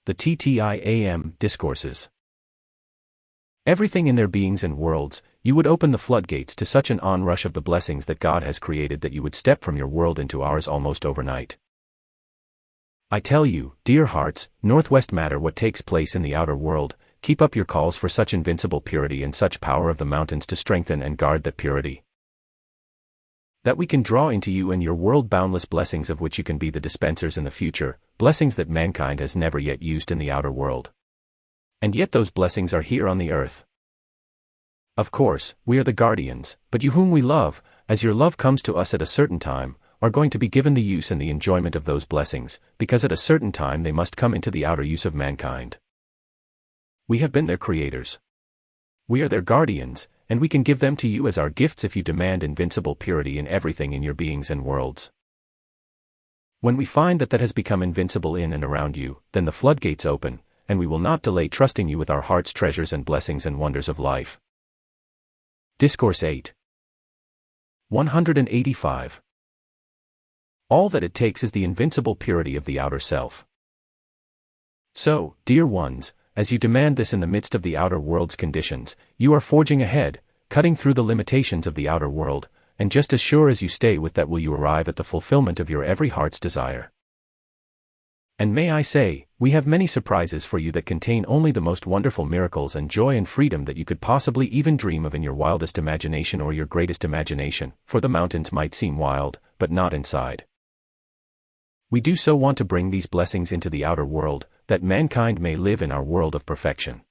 The XIII Discourses. Everything in their beings and worlds, you would open the floodgates to such an onrush of the blessings that God has created that you would step from your world into ours almost overnight. I tell you, dear hearts, northwest matter what takes place in the outer world, keep up your calls for such invincible purity and such power of the mountains to strengthen and guard that purity, that we can draw into you and your world boundless blessings of which you can be the dispensers in the future, blessings that mankind has never yet used in the outer world. And yet those blessings are here on the earth. Of course, we are the guardians, but you whom we love, as your love comes to us at a certain time, are going to be given the use and the enjoyment of those blessings, because at a certain time they must come into the outer use of mankind. We have been their creators. We are their guardians, and we can give them to you as our gifts if you demand invincible purity in everything in your beings and worlds. When we find that has become invincible in and around you, then the floodgates open, and we will not delay trusting you with our heart's treasures and blessings and wonders of life. Discourse 8. 185. All that it takes is the invincible purity of the outer self. So, dear ones, as you demand this in the midst of the outer world's conditions, you are forging ahead, cutting through the limitations of the outer world, and just as sure as you stay with that will you arrive at the fulfillment of your every heart's desire. And may I say, we have many surprises for you that contain only the most wonderful miracles and joy and freedom that you could possibly even dream of in your wildest imagination or your greatest imagination, for the mountains might seem wild, but not inside. We do so want to bring these blessings into the outer world, that mankind may live in our world of perfection.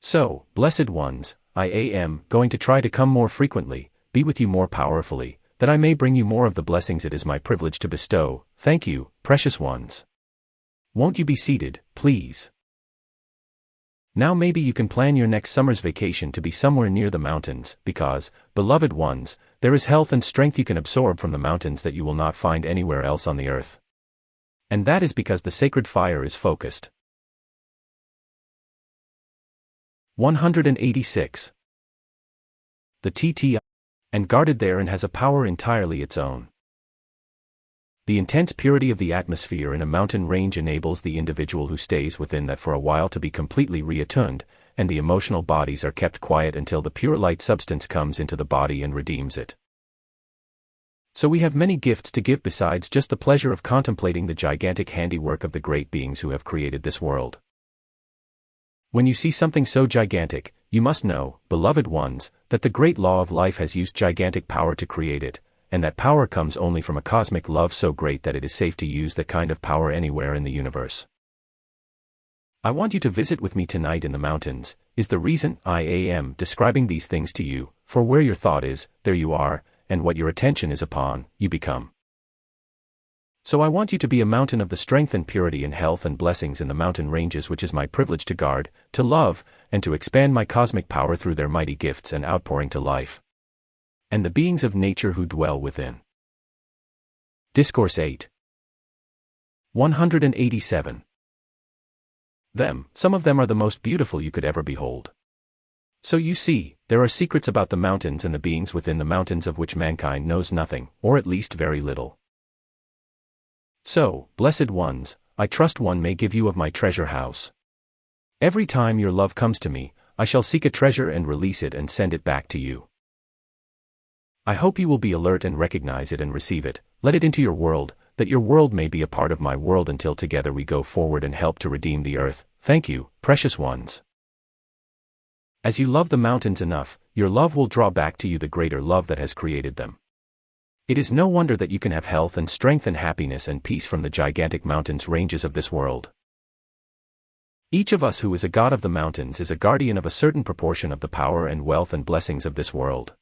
So, blessed ones, I am going to try to come more frequently, be with you more powerfully, that I may bring you more of the blessings it is my privilege to bestow. Thank you, precious ones. Won't you be seated, please? Now maybe you can plan your next summer's vacation to be somewhere near the mountains, because, beloved ones, there is health and strength you can absorb from the mountains that you will not find anywhere else on the earth. And that is because the sacred fire is focused. 186. The XIII, and guarded there and has a power entirely its own. The intense purity of the atmosphere in a mountain range enables the individual who stays within that for a while to be completely reattuned, and the emotional bodies are kept quiet until the pure light substance comes into the body and redeems it. So we have many gifts to give besides just the pleasure of contemplating the gigantic handiwork of the great beings who have created this world. When you see something so gigantic, you must know, beloved ones, that the great law of life has used gigantic power to create it, and that power comes only from a cosmic love so great that it is safe to use that kind of power anywhere in the universe. I want you to visit with me tonight in the mountains, is the reason I am describing these things to you, for where your thought is, there you are, and what your attention is upon, you become. So I want you to be a mountain of the strength and purity and health and blessings in the mountain ranges which is my privilege to guard, to love, and to expand my cosmic power through their mighty gifts and outpouring to life, and the beings of nature who dwell within. Discourse 8. 187. Some of them are the most beautiful you could ever behold. So you see, there are secrets about the mountains and the beings within the mountains of which mankind knows nothing, or at least very little. So, blessed ones, I trust one may give you of my treasure house. Every time your love comes to me, I shall seek a treasure and release it and send it back to you. I hope you will be alert and recognize it and receive it, let it into your world, that your world may be a part of my world until together we go forward and help to redeem the earth. Thank you, precious ones. As you love the mountains enough, your love will draw back to you the greater love that has created them. It is no wonder that you can have health and strength and happiness and peace from the gigantic mountains ranges of this world. Each of us who is a god of the mountains is a guardian of a certain proportion of the power and wealth and blessings of this world.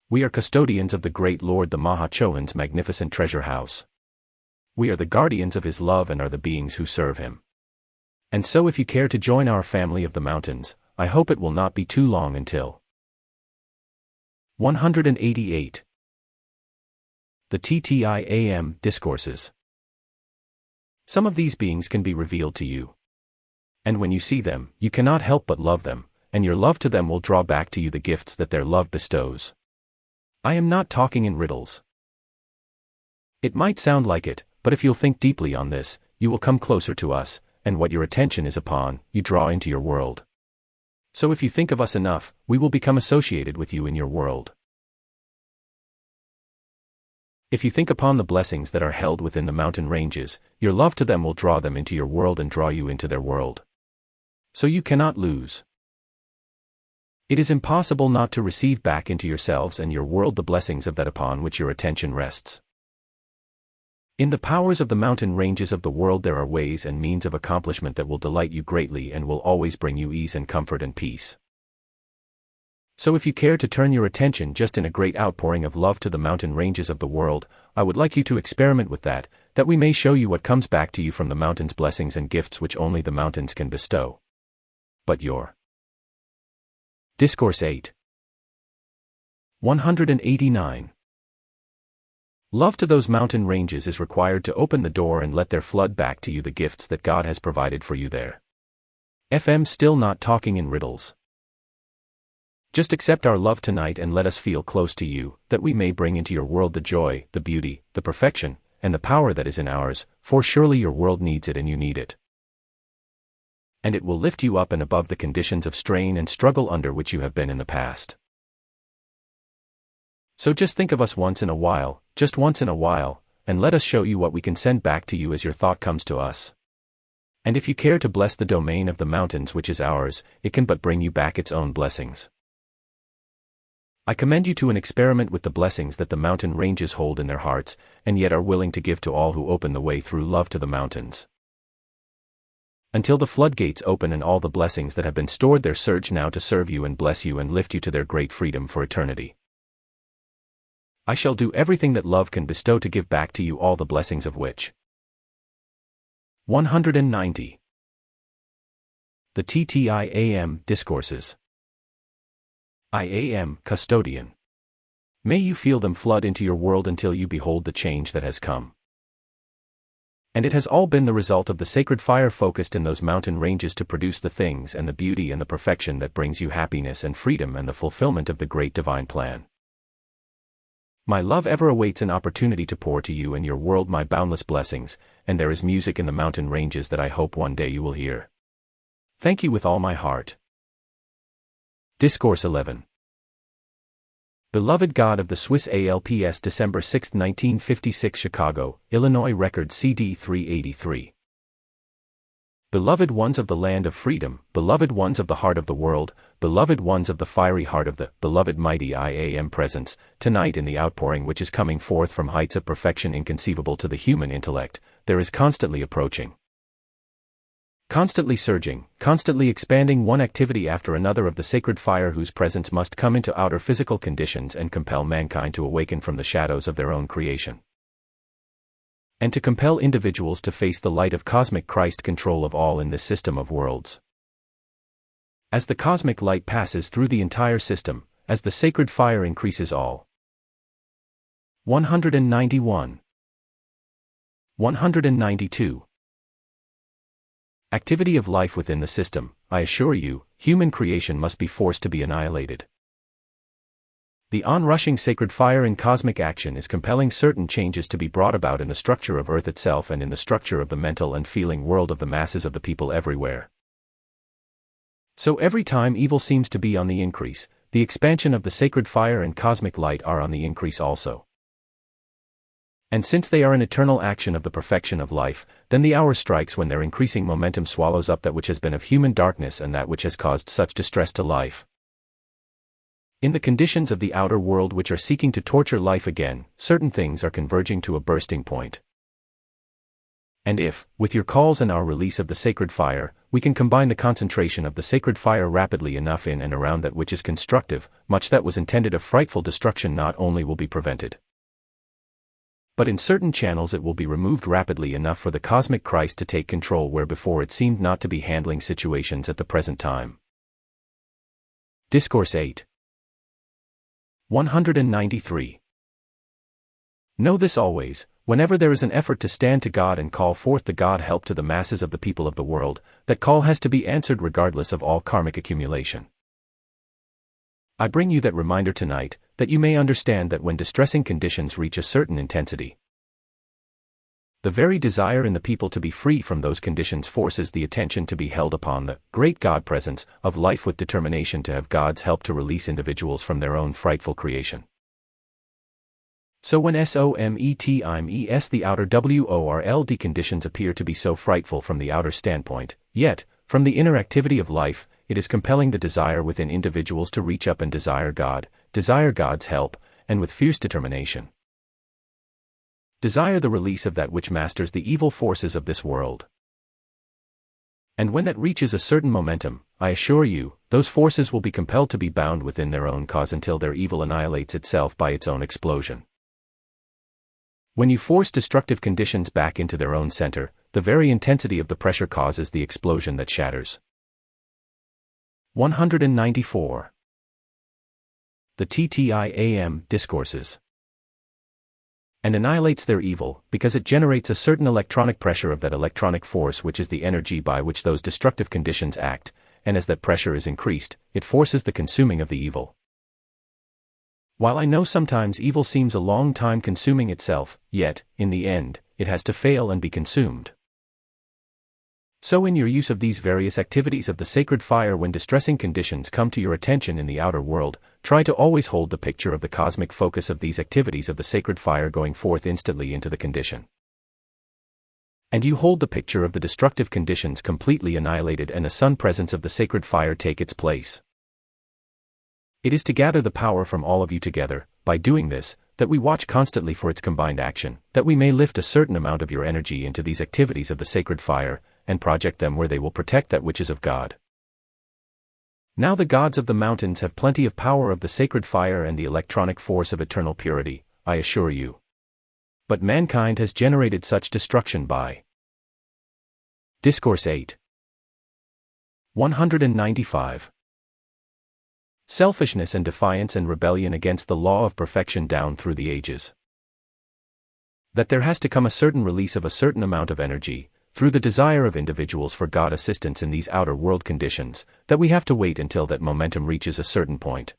We are custodians of the great Lord the Mahachohan's magnificent treasure house. We are the guardians of his love and are the beings who serve him. And so if you care to join our family of the mountains, I hope it will not be too long until. 188. The XIII Discourses. Some of these beings can be revealed to you. And when you see them, you cannot help but love them, and your love to them will draw back to you the gifts that their love bestows. I am not talking in riddles. It might sound like it, but if you'll think deeply on this, you will come closer to us, and what your attention is upon, you draw into your world. So if you think of us enough, we will become associated with you in your world. If you think upon the blessings that are held within the mountain ranges, your love to them will draw them into your world and draw you into their world. So you cannot lose. It is impossible not to receive back into yourselves and your world the blessings of that upon which your attention rests. In the powers of the mountain ranges of the world there are ways and means of accomplishment that will delight you greatly and will always bring you ease and comfort and peace. So if you care to turn your attention just in a great outpouring of love to the mountain ranges of the world, I would like you to experiment with that we may show you what comes back to you from the mountain's blessings and gifts which only the mountains can bestow. But your Discourse 8. 189. Love to those mountain ranges is required to open the door and let there flood back to you the gifts that God has provided for you there. FM still not talking in riddles. Just accept our love tonight and let us feel close to you, that we may bring into your world the joy, the beauty, the perfection, and the power that is in ours, for surely your world needs it and you need it. And it will lift you up and above the conditions of strain and struggle under which you have been in the past. So just think of us once in a while, just once in a while, and let us show you what we can send back to you as your thought comes to us. And if you care to bless the domain of the mountains which is ours, it can but bring you back its own blessings. I commend you to an experiment with the blessings that the mountain ranges hold in their hearts, and yet are willing to give to all who open the way through love to the mountains. Until the floodgates open and all the blessings that have been stored there surge now to serve you and bless you and lift you to their great freedom for eternity. I shall do everything that love can bestow to give back to you all the blessings of which. 190. The TTIAM Discourses. I am Custodian. May you feel them flood into your world until you behold the change that has come. And it has all been the result of the sacred fire focused in those mountain ranges to produce the things and the beauty and the perfection that brings you happiness and freedom and the fulfillment of the great divine plan. My love ever awaits an opportunity to pour to you and your world my boundless blessings, and there is music in the mountain ranges that I hope one day you will hear. Thank you with all my heart. Discourse 11. Beloved God of the Swiss Alps, December 6, 1956, Chicago, Illinois. Record CD 383. Beloved ones of the land of freedom, beloved ones of the heart of the world, beloved ones of the fiery heart of the beloved mighty I am presence, tonight in the outpouring which is coming forth from heights of perfection inconceivable to the human intellect, there is constantly approaching, constantly surging, constantly expanding one activity after another of the sacred fire whose presence must come into outer physical conditions and compel mankind to awaken from the shadows of their own creation, and to compel individuals to face the light of cosmic Christ control of all in this system of worlds. As the cosmic light passes through the entire system, as the sacred fire increases all. 191. 192. Activity of life within the system, I assure you, human creation must be forced to be annihilated. The onrushing sacred fire in cosmic action is compelling certain changes to be brought about in the structure of Earth itself and in the structure of the mental and feeling world of the masses of the people everywhere. So every time evil seems to be on the increase, the expansion of the sacred fire and cosmic light are on the increase also. And since they are an eternal action of the perfection of life, then the hour strikes when their increasing momentum swallows up that which has been of human darkness and that which has caused such distress to life. In the conditions of the outer world which are seeking to torture life again, certain things are converging to a bursting point. And if, with your calls and our release of the sacred fire, we can combine the concentration of the sacred fire rapidly enough in and around that which is constructive, much that was intended of frightful destruction not only will be prevented, but in certain channels it will be removed rapidly enough for the cosmic Christ to take control where before it seemed not to be handling situations at the present time. Discourse 8. 193. Know this always, whenever there is an effort to stand to God and call forth the God help to the masses of the people of the world, that call has to be answered regardless of all karmic accumulation. I bring you that reminder tonight, that you may understand that when distressing conditions reach a certain intensity, The very desire in the people to be free from those conditions forces the attention to be held upon the great God presence of life with determination to have God's help to release individuals from their own frightful creation. So when SOMETIMES the outer WORLD conditions appear to be so frightful from the outer standpoint, yet, from the inner activity of life, it is compelling the desire within individuals to reach up and desire God's help, and with fierce determination. Desire the release of that which masters the evil forces of this world. And when that reaches a certain momentum, I assure you, those forces will be compelled to be bound within their own cause until their evil annihilates itself by its own explosion. When you force destructive conditions back into their own center, the very intensity of the pressure causes the explosion that shatters. 194. The TTIAM discourses. And annihilates their evil, because it generates a certain electronic pressure of that electronic force which is the energy by which those destructive conditions act, and as that pressure is increased, it forces the consuming of the evil. While I know sometimes evil seems a long time consuming itself, yet, in the end, it has to fail and be consumed. So in your use of these various activities of the sacred fire when distressing conditions come to your attention in the outer world, try to always hold the picture of the cosmic focus of these activities of the sacred fire going forth instantly into the condition. And you hold the picture of the destructive conditions completely annihilated and a sun presence of the sacred fire take its place. It is to gather the power from all of you together, by doing this, that we watch constantly for its combined action, that we may lift a certain amount of your energy into these activities of the sacred fire, and project them where they will protect that which is of God. Now the gods of the mountains have plenty of power of the sacred fire and the electronic force of eternal purity, I assure you. But mankind has generated such destruction by Discourse 8. 195. Selfishness and defiance and rebellion against the law of perfection down through the ages. That there has to come a certain release of a certain amount of energy, through the desire of individuals for God assistance in these outer world conditions, that we have to wait until that momentum reaches a certain point.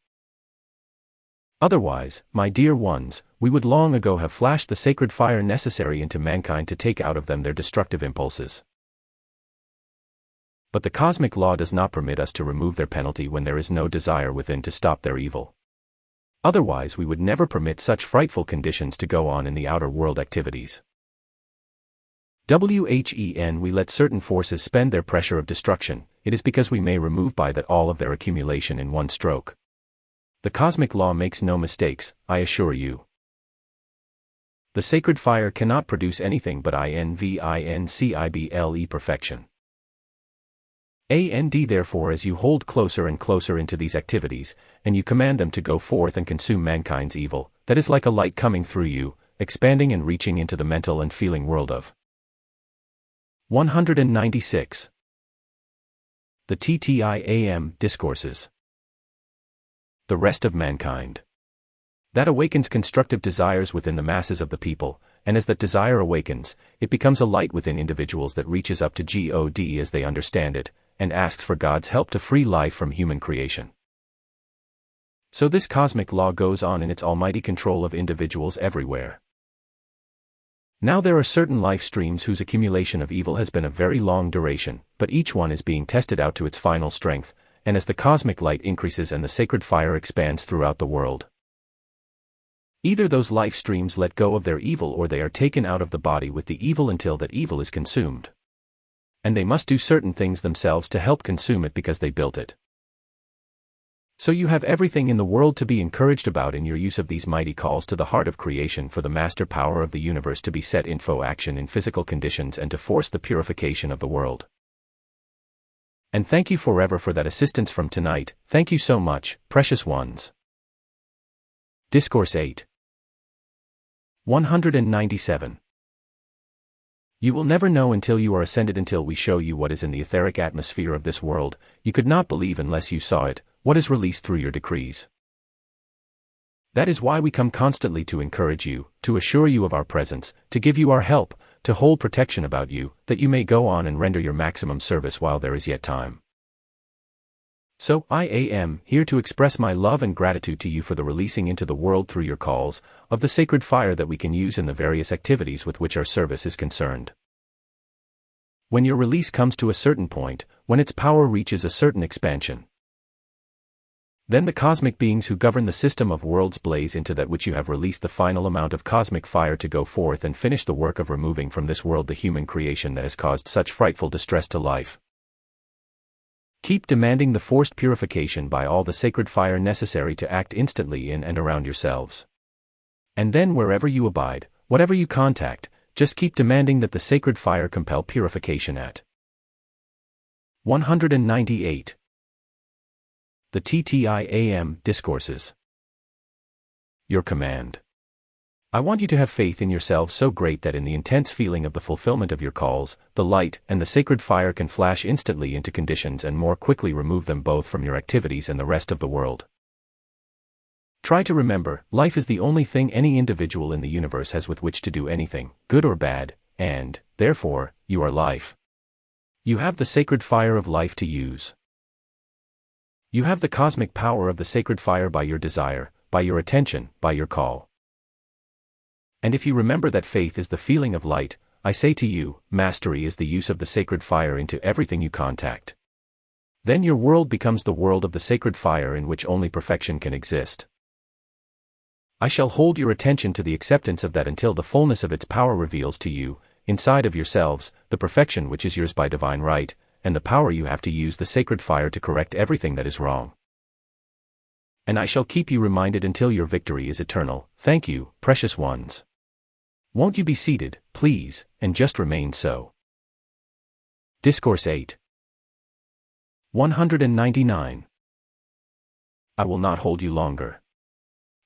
Otherwise, my dear ones, we would long ago have flashed the sacred fire necessary into mankind to take out of them their destructive impulses. But the cosmic law does not permit us to remove their penalty when there is no desire within to stop their evil. Otherwise we would never permit such frightful conditions to go on in the outer world activities. When we let certain forces spend their pressure of destruction, it is because we may remove by that all of their accumulation in one stroke. The cosmic law makes no mistakes, I assure you. The sacred fire cannot produce anything but invincible perfection. And therefore as you hold closer and closer into these activities, and you command them to go forth and consume mankind's evil, that is like a light coming through you, expanding and reaching into the mental and feeling world of 196. The TTIAM discourses. The rest of mankind. That awakens constructive desires within the masses of the people, and as that desire awakens, it becomes a light within individuals that reaches up to God as they understand it, and asks for God's help to free life from human creation. So this cosmic law goes on in its almighty control of individuals everywhere. Now there are certain life streams whose accumulation of evil has been of very long duration, but each one is being tested out to its final strength, and as the cosmic light increases and the sacred fire expands throughout the world, either those life streams let go of their evil or they are taken out of the body with the evil until that evil is consumed. And they must do certain things themselves to help consume it because they built it. So you have everything in the world to be encouraged about in your use of these mighty calls to the heart of creation for the master power of the universe to be set in action in physical conditions and to force the purification of the world. And thank you forever for that assistance from tonight, thank you so much, precious ones. Discourse 8. 197. You will never know until you are ascended until we show you what is in the etheric atmosphere of this world, you could not believe unless you saw it, what is released through your decrees. That is why we come constantly to encourage you, to assure you of our presence, to give you our help, to hold protection about you, that you may go on and render your maximum service while there is yet time. So, I am here to express my love and gratitude to you for the releasing into the world through your calls of the sacred fire that we can use in the various activities with which our service is concerned. When your release comes to a certain point, when its power reaches a certain expansion, then the cosmic beings who govern the system of worlds blaze into that which you have released the final amount of cosmic fire to go forth and finish the work of removing from this world the human creation that has caused such frightful distress to life. Keep demanding the forced purification by all the sacred fire necessary to act instantly in and around yourselves. And then wherever you abide, whatever you contact, just keep demanding that the sacred fire compel purification at 198. The XIII Discourses. Your command. I want you to have faith in yourselves so great that in the intense feeling of the fulfillment of your calls, the light and the sacred fire can flash instantly into conditions and more quickly remove them both from your activities and the rest of the world. Try to remember, life is the only thing any individual in the universe has with which to do anything, good or bad, and, therefore, you are life. You have the sacred fire of life to use. You have the cosmic power of the sacred fire by your desire, by your attention, by your call. And if you remember that faith is the feeling of light, I say to you, mastery is the use of the sacred fire into everything you contact. Then your world becomes the world of the sacred fire in which only perfection can exist. I shall hold your attention to the acceptance of that until the fullness of its power reveals to you, inside of yourselves, the perfection which is yours by divine right, and the power you have to use the sacred fire to correct everything that is wrong. And I shall keep you reminded until your victory is eternal. Thank you, precious ones. Won't you be seated, please, and just remain so. Discourse 8. 199. I will not hold you longer.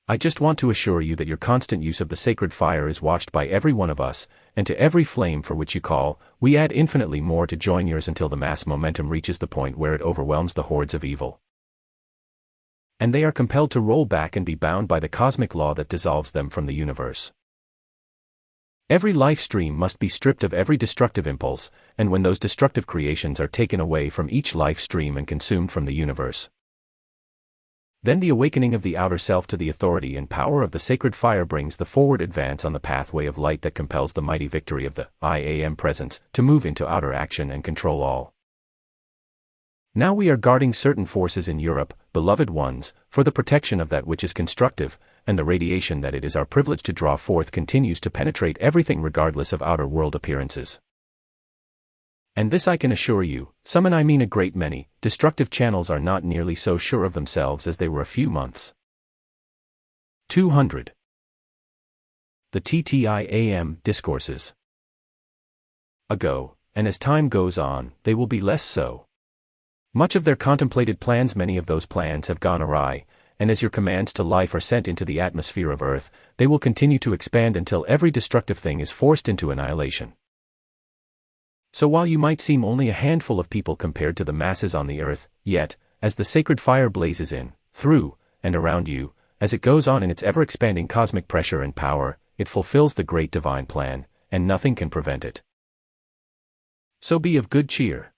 I just want to assure you that your constant use of the sacred fire is watched by every one of us, and to every flame for which you call, we add infinitely more to join yours until the mass momentum reaches the point where it overwhelms the hordes of evil. And they are compelled to roll back and be bound by the cosmic law that dissolves them from the universe. Every life stream must be stripped of every destructive impulse, and when those destructive creations are taken away from each life stream and consumed from the universe, then the awakening of the outer self to the authority and power of the sacred fire brings the forward advance on the pathway of light that compels the mighty victory of the I Am presence to move into outer action and control all. Now we are guarding certain forces in Europe, beloved ones, for the protection of that which is constructive, and the radiation that it is our privilege to draw forth continues to penetrate everything regardless of outer world appearances. And this I can assure you, some, and I mean a great many, destructive channels are not nearly so sure of themselves as they were a few months. 200. The XIII Discourses. Ago, and as time goes on, they will be less so. Much of their contemplated plans, many of those plans have gone awry, and as your commands to life are sent into the atmosphere of Earth, they will continue to expand until every destructive thing is forced into annihilation. So while you might seem only a handful of people compared to the masses on the Earth, yet, as the sacred fire blazes in, through, and around you, as it goes on in its ever-expanding cosmic pressure and power, it fulfills the great divine plan, and nothing can prevent it. So be of good cheer.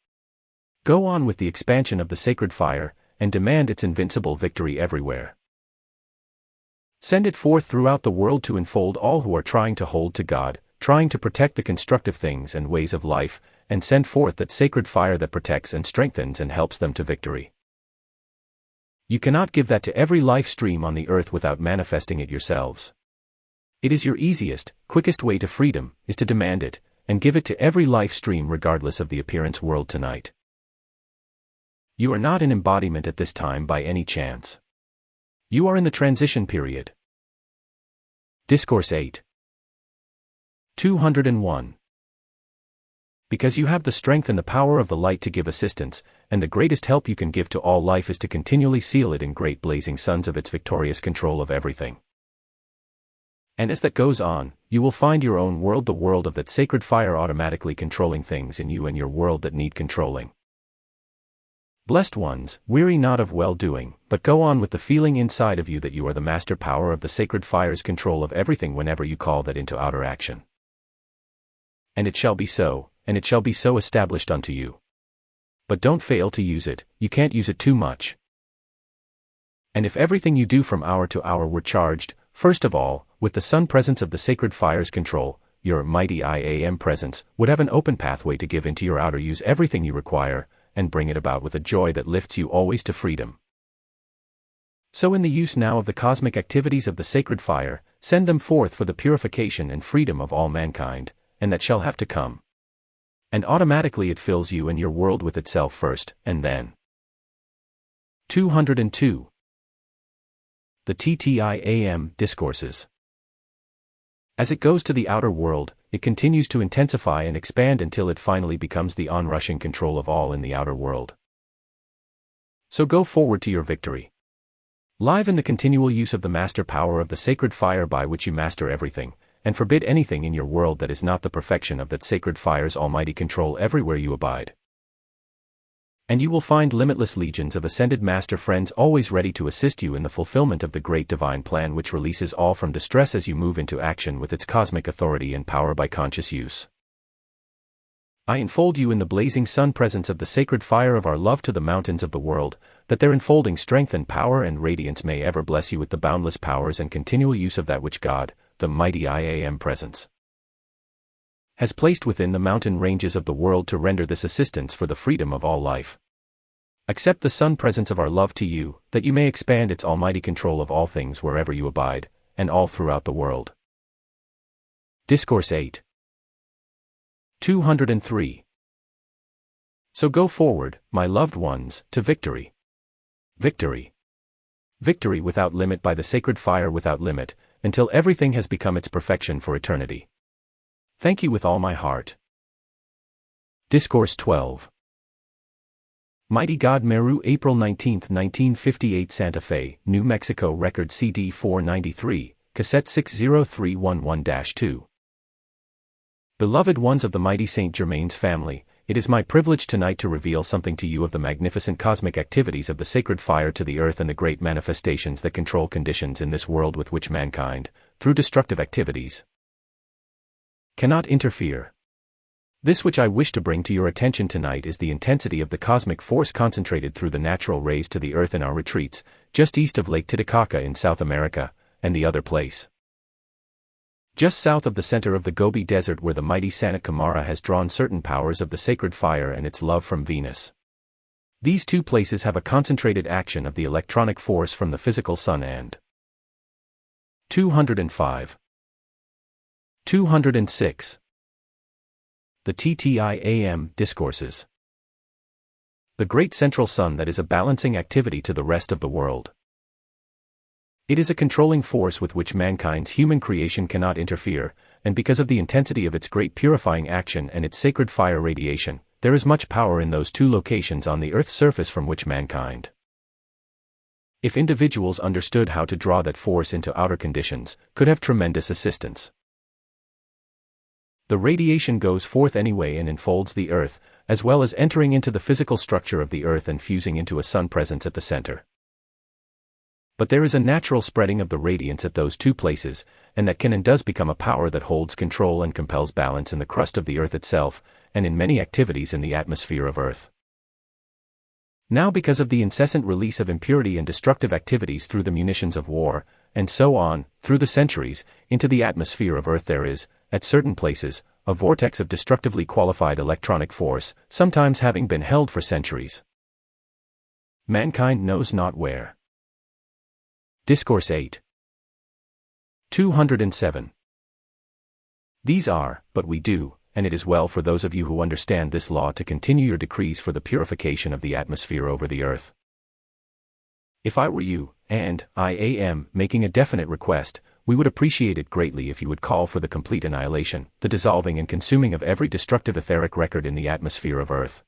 Go on with the expansion of the sacred fire, and demand its invincible victory everywhere. Send it forth throughout the world to enfold all who are trying to hold to God, trying to protect the constructive things and ways of life, and send forth that sacred fire that protects and strengthens and helps them to victory. You cannot give that to every life stream on the earth without manifesting it yourselves. It is your easiest, quickest way to freedom, is to demand it, and give it to every life stream regardless of the appearance world tonight. You are not an embodiment at this time by any chance. You are in the transition period. Discourse 8. 201. Because you have the strength and the power of the light to give assistance, and the greatest help you can give to all life is to continually seal it in great blazing suns of its victorious control of everything. And as that goes on, you will find your own world, the world of that sacred fire, automatically controlling things in you and your world that need controlling. Blessed ones, weary not of well-doing, but go on with the feeling inside of you that you are the master power of the sacred fire's control of everything whenever you call that into outer action. And it shall be so, and it shall be so established unto you. But don't fail to use it, you can't use it too much. And if everything you do from hour to hour were charged, first of all, with the sun presence of the sacred fire's control, your mighty IAM presence would have an open pathway to give into your outer use everything you require, and bring it about with a joy that lifts you always to freedom. So in the use now of the cosmic activities of the sacred fire, send them forth for the purification and freedom of all mankind, and that shall have to come. And automatically it fills you and your world with itself first, and then. 202. The TTIAM Discourses. As it goes to the outer world, it continues to intensify and expand until it finally becomes the onrushing control of all in the outer world. So go forward to your victory. Live in the continual use of the master power of the sacred fire by which you master everything, and forbid anything in your world that is not the perfection of that sacred fire's almighty control everywhere you abide. And you will find limitless legions of ascended master friends always ready to assist you in the fulfillment of the great divine plan which releases all from distress as you move into action with its cosmic authority and power by conscious use. I enfold you in the blazing sun presence of the sacred fire of our love to the mountains of the world, that their enfolding strength and power and radiance may ever bless you with the boundless powers and continual use of that which God, the mighty IAM presence, has placed within the mountain ranges of the world to render this assistance for the freedom of all life. Accept the sun presence of our love to you, that you may expand its almighty control of all things wherever you abide, and all throughout the world. Discourse 8. 203. So go forward, my loved ones, to victory. Victory. Victory without limit by the sacred fire without limit, until everything has become its perfection for eternity. Thank you with all my heart. Discourse 12. Mighty God Meru, April 19, 1958, Santa Fe, New Mexico. Record CD 493, Cassette 60311-2. Beloved ones of the mighty Saint Germain's family, it is my privilege tonight to reveal something to you of the magnificent cosmic activities of the sacred fire to the earth and the great manifestations that control conditions in this world with which mankind, through destructive activities, cannot interfere. This which I wish to bring to your attention tonight is the intensity of the cosmic force concentrated through the natural rays to the earth in our retreats, just east of Lake Titicaca in South America, and the other place, just south of the center of the Gobi Desert, where the mighty Sanat Kumara has drawn certain powers of the sacred fire and its love from Venus. These two places have a concentrated action of the electronic force from the physical sun and 205. 206. The TTIAM Discourses. The great central sun that is a balancing activity to the rest of the world. It is a controlling force with which mankind's human creation cannot interfere, and because of the intensity of its great purifying action and its sacred fire radiation, there is much power in those two locations on the earth's surface from which mankind, if individuals understood how to draw that force into outer conditions, could have tremendous assistance. The radiation goes forth anyway and enfolds the earth, as well as entering into the physical structure of the earth and fusing into a sun presence at the center. But there is a natural spreading of the radiance at those two places, and that can and does become a power that holds control and compels balance in the crust of the earth itself, and in many activities in the atmosphere of earth. Now, because of the incessant release of impurity and destructive activities through the munitions of war, and so on, through the centuries, into the atmosphere of earth there is, at certain places, a vortex of destructively qualified electronic force, sometimes having been held for centuries. Mankind knows not where. Discourse 8. 207. These are, but we do, and it is well for those of you who understand this law to continue your decrees for the purification of the atmosphere over the earth. If I were you, and I am making a definite request, we would appreciate it greatly if you would call for the complete annihilation, the dissolving and consuming of every destructive etheric record in the atmosphere of earth,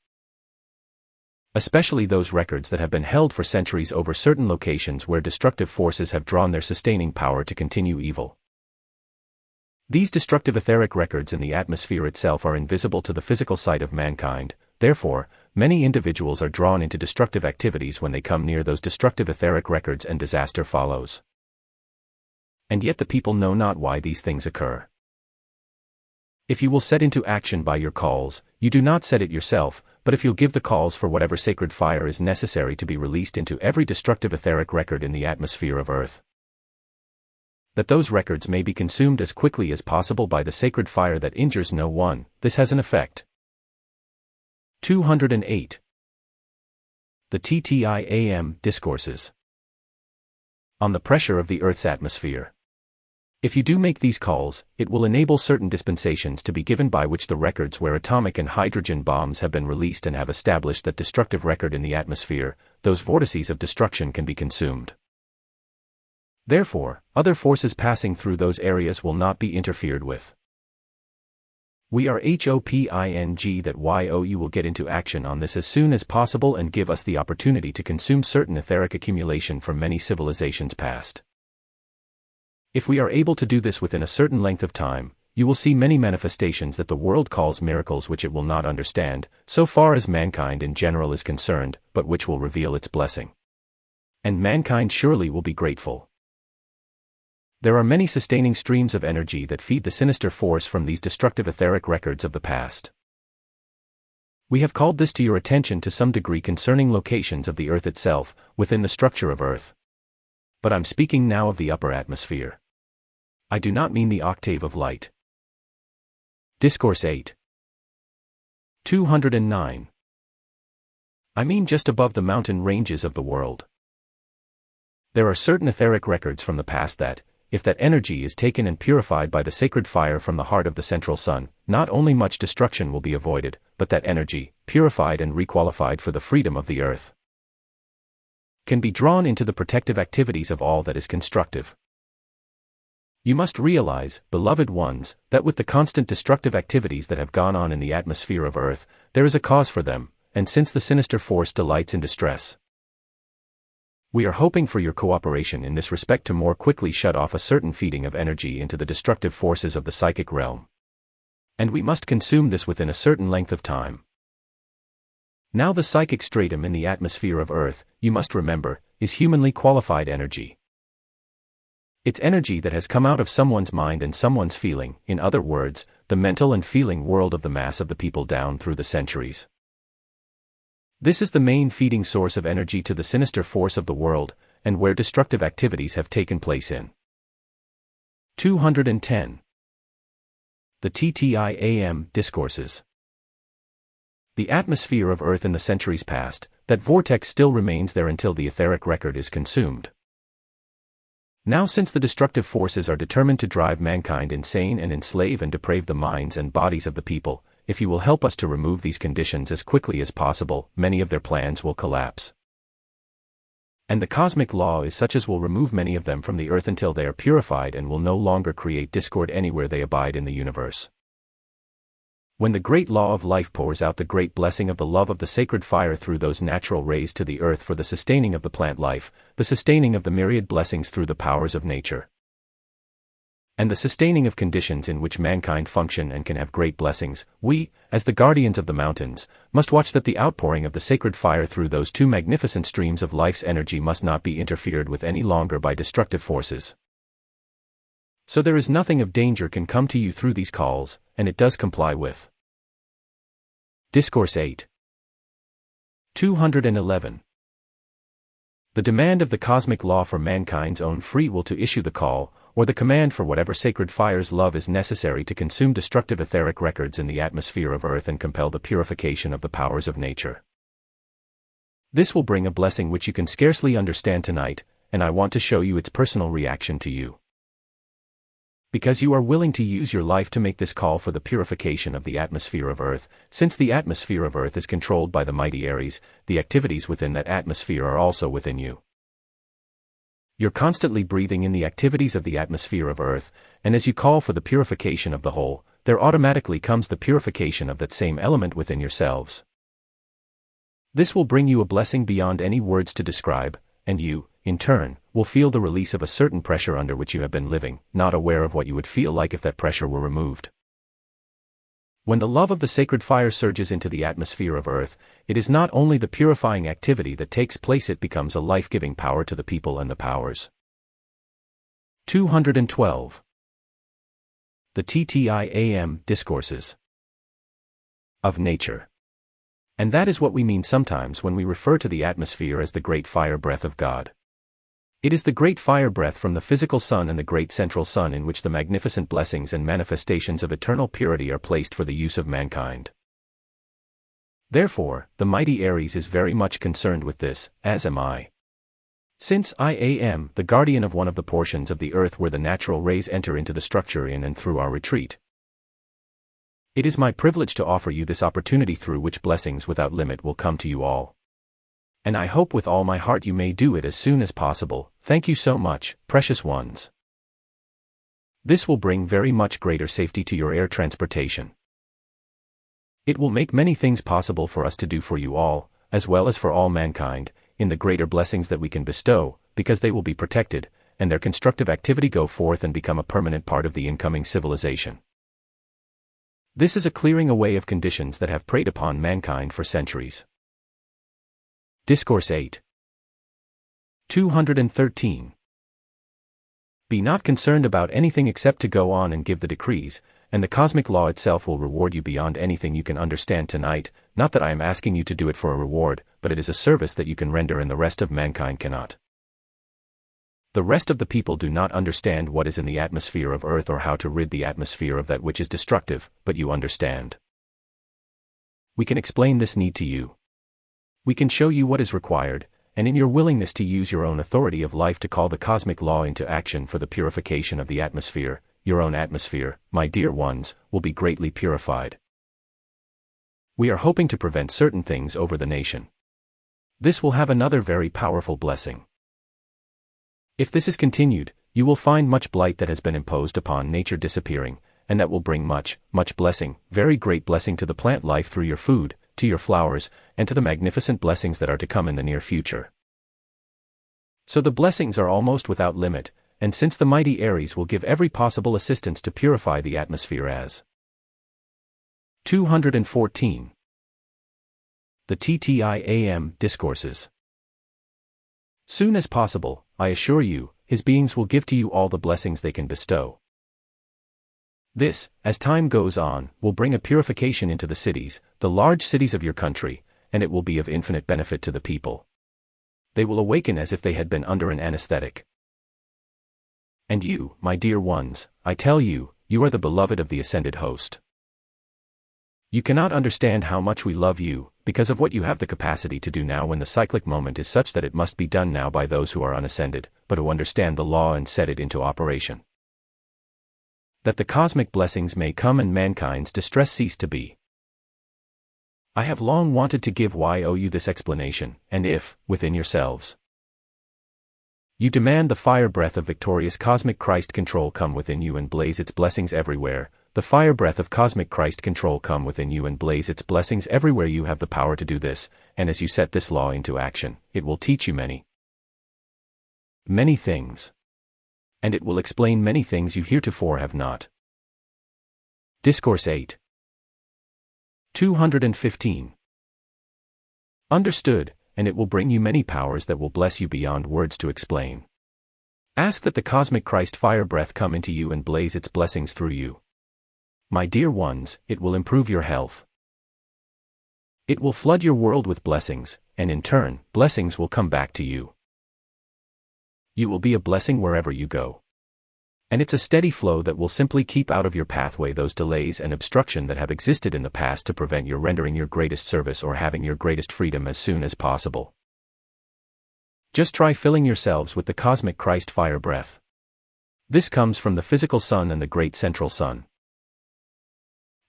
especially those records that have been held for centuries over certain locations where destructive forces have drawn their sustaining power to continue evil. These destructive etheric records in the atmosphere itself are invisible to the physical sight of mankind, therefore, many individuals are drawn into destructive activities when they come near those destructive etheric records and disaster follows. And yet the people know not why these things occur. If you will set into action by your calls, you do not set it yourself, but if you'll give the calls for whatever sacred fire is necessary to be released into every destructive etheric record in the atmosphere of Earth, that those records may be consumed as quickly as possible by the sacred fire that injures no one, this has an effect. 208. The XIII Discourses on the pressure of the Earth's atmosphere. If you do make these calls, it will enable certain dispensations to be given by which the records where atomic and hydrogen bombs have been released and have established that destructive record in the atmosphere, those vortices of destruction can be consumed. Therefore, other forces passing through those areas will not be interfered with. We are hoping that you will get into action on this as soon as possible and give us the opportunity to consume certain etheric accumulation from many civilizations past. If we are able to do this within a certain length of time, you will see many manifestations that the world calls miracles which it will not understand, so far as mankind in general is concerned, but which will reveal its blessing. And mankind surely will be grateful. There are many sustaining streams of energy that feed the sinister force from these destructive etheric records of the past. We have called this to your attention to some degree concerning locations of the Earth itself, within the structure of Earth. But I'm speaking now of the upper atmosphere. I do not mean the octave of light. Discourse 8. 209. I mean just above the mountain ranges of the world. There are certain etheric records from the past that, if that energy is taken and purified by the sacred fire from the heart of the central sun, not only much destruction will be avoided, but that energy, purified and requalified for the freedom of the Earth, can be drawn into the protective activities of all that is constructive. You must realize, beloved ones, that with the constant destructive activities that have gone on in the atmosphere of Earth, there is a cause for them, and since the sinister force delights in distress, we are hoping for your cooperation in this respect to more quickly shut off a certain feeding of energy into the destructive forces of the psychic realm. And we must consume this within a certain length of time. Now the psychic stratum in the atmosphere of Earth, you must remember, is humanly qualified energy. It's energy that has come out of someone's mind and someone's feeling, in other words, the mental and feeling world of the mass of the people down through the centuries. This is the main feeding source of energy to the sinister force of the world, and where destructive activities have taken place in. 210. The XIII Discourses. The atmosphere of Earth in the centuries past, that vortex still remains there until the etheric record is consumed. Now since the destructive forces are determined to drive mankind insane and enslave and deprave the minds and bodies of the people, if you will help us to remove these conditions as quickly as possible, many of their plans will collapse. And the cosmic law is such as will remove many of them from the Earth until they are purified and will no longer create discord anywhere they abide in the universe. When the great law of life pours out the great blessing of the love of the sacred fire through those natural rays to the Earth for the sustaining of the plant life, the sustaining of the myriad blessings through the powers of nature, and the sustaining of conditions in which mankind function and can have great blessings, we, as the guardians of the mountains, must watch that the outpouring of the sacred fire through those two magnificent streams of life's energy must not be interfered with any longer by destructive forces. So there is nothing of danger can come to you through these calls, and it does comply with. Discourse 8. 211. The demand of the cosmic law for mankind's own free will to issue the call, or the command for whatever sacred fire's love is necessary to consume destructive etheric records in the atmosphere of Earth and compel the purification of the powers of nature. This will bring a blessing which you can scarcely understand tonight, and I want to show you its personal reaction to you. Because you are willing to use your life to make this call for the purification of the atmosphere of Earth, since the atmosphere of Earth is controlled by the mighty Aries, the activities within that atmosphere are also within you. You're constantly breathing in the activities of the atmosphere of Earth, and as you call for the purification of the whole, there automatically comes the purification of that same element within yourselves. This will bring you a blessing beyond any words to describe, and you, in turn, will feel the release of a certain pressure under which you have been living, not aware of what you would feel like if that pressure were removed. When the love of the sacred fire surges into the atmosphere of Earth, it is not only the purifying activity that takes place, it becomes a life-giving power to the people and the powers. 212. The XIII Discourses of Nature. And that is what we mean sometimes when we refer to the atmosphere as the great fire breath of God. It is the great fire breath from the physical sun and the great central sun in which the magnificent blessings and manifestations of eternal purity are placed for the use of mankind. Therefore, the mighty Aries is very much concerned with this, as am I. Since I am the guardian of one of the portions of the earth where the natural rays enter into the structure in and through our retreat, it is my privilege to offer you this opportunity through which blessings without limit will come to you all. And I hope with all my heart you may do it as soon as possible. Thank you so much, precious ones. This will bring very much greater safety to your air transportation. It will make many things possible for us to do for you all, as well as for all mankind, in the greater blessings that we can bestow, because they will be protected, and their constructive activity go forth and become a permanent part of the incoming civilization. This is a clearing away of conditions that have preyed upon mankind for centuries. Discourse 8. 213. Be not concerned about anything except to go on and give the decrees, and the cosmic law itself will reward you beyond anything you can understand tonight. Not that I am asking you to do it for a reward, but it is a service that you can render and the rest of mankind cannot. The rest of the people do not understand what is in the atmosphere of earth or how to rid the atmosphere of that which is destructive, but you understand. We can explain this need to you. We can show you what is required, and in your willingness to use your own authority of life to call the cosmic law into action for the purification of the atmosphere, your own atmosphere, my dear ones, will be greatly purified. We are hoping to prevent certain things over the nation. This will have another very powerful blessing. If this is continued, you will find much blight that has been imposed upon nature disappearing, and that will bring much, much blessing, very great blessing to the plant life through your food, to your flowers, and to the magnificent blessings that are to come in the near future. So the blessings are almost without limit, and since the mighty Aries will give every possible assistance to purify the atmosphere as 214. The XIII Discourses. Soon as possible, I assure you, his beings will give to you all the blessings they can bestow. This, as time goes on, will bring a purification into the cities, the large cities of your country, and it will be of infinite benefit to the people. They will awaken as if they had been under an anesthetic. And you, my dear ones, I tell you, you are the beloved of the ascended host. You cannot understand how much we love you, because of what you have the capacity to do now when the cyclic moment is such that it must be done now by those who are unascended, but who understand the law and set it into operation. That the cosmic blessings may come and mankind's distress cease to be. I have long wanted to give you this explanation, and if, within yourselves, you demand the fire breath of victorious cosmic Christ control come within you and blaze its blessings everywhere, the fire breath of cosmic Christ control come within you and blaze its blessings everywhere, you have the power to do this, and as you set this law into action, it will teach you many things. And it will explain many things you heretofore have not. Discourse 8. 215. Understood, and it will bring you many powers that will bless you beyond words to explain. Ask that the cosmic Christ fire breath come into you and blaze its blessings through you. My dear ones, it will improve your health. It will flood your world with blessings, and in turn, blessings will come back to you. You will be a blessing wherever you go. And it's a steady flow that will simply keep out of your pathway those delays and obstruction that have existed in the past to prevent your rendering your greatest service or having your greatest freedom as soon as possible. Just try filling yourselves with the cosmic Christ fire breath. This comes from the physical sun and the great central sun.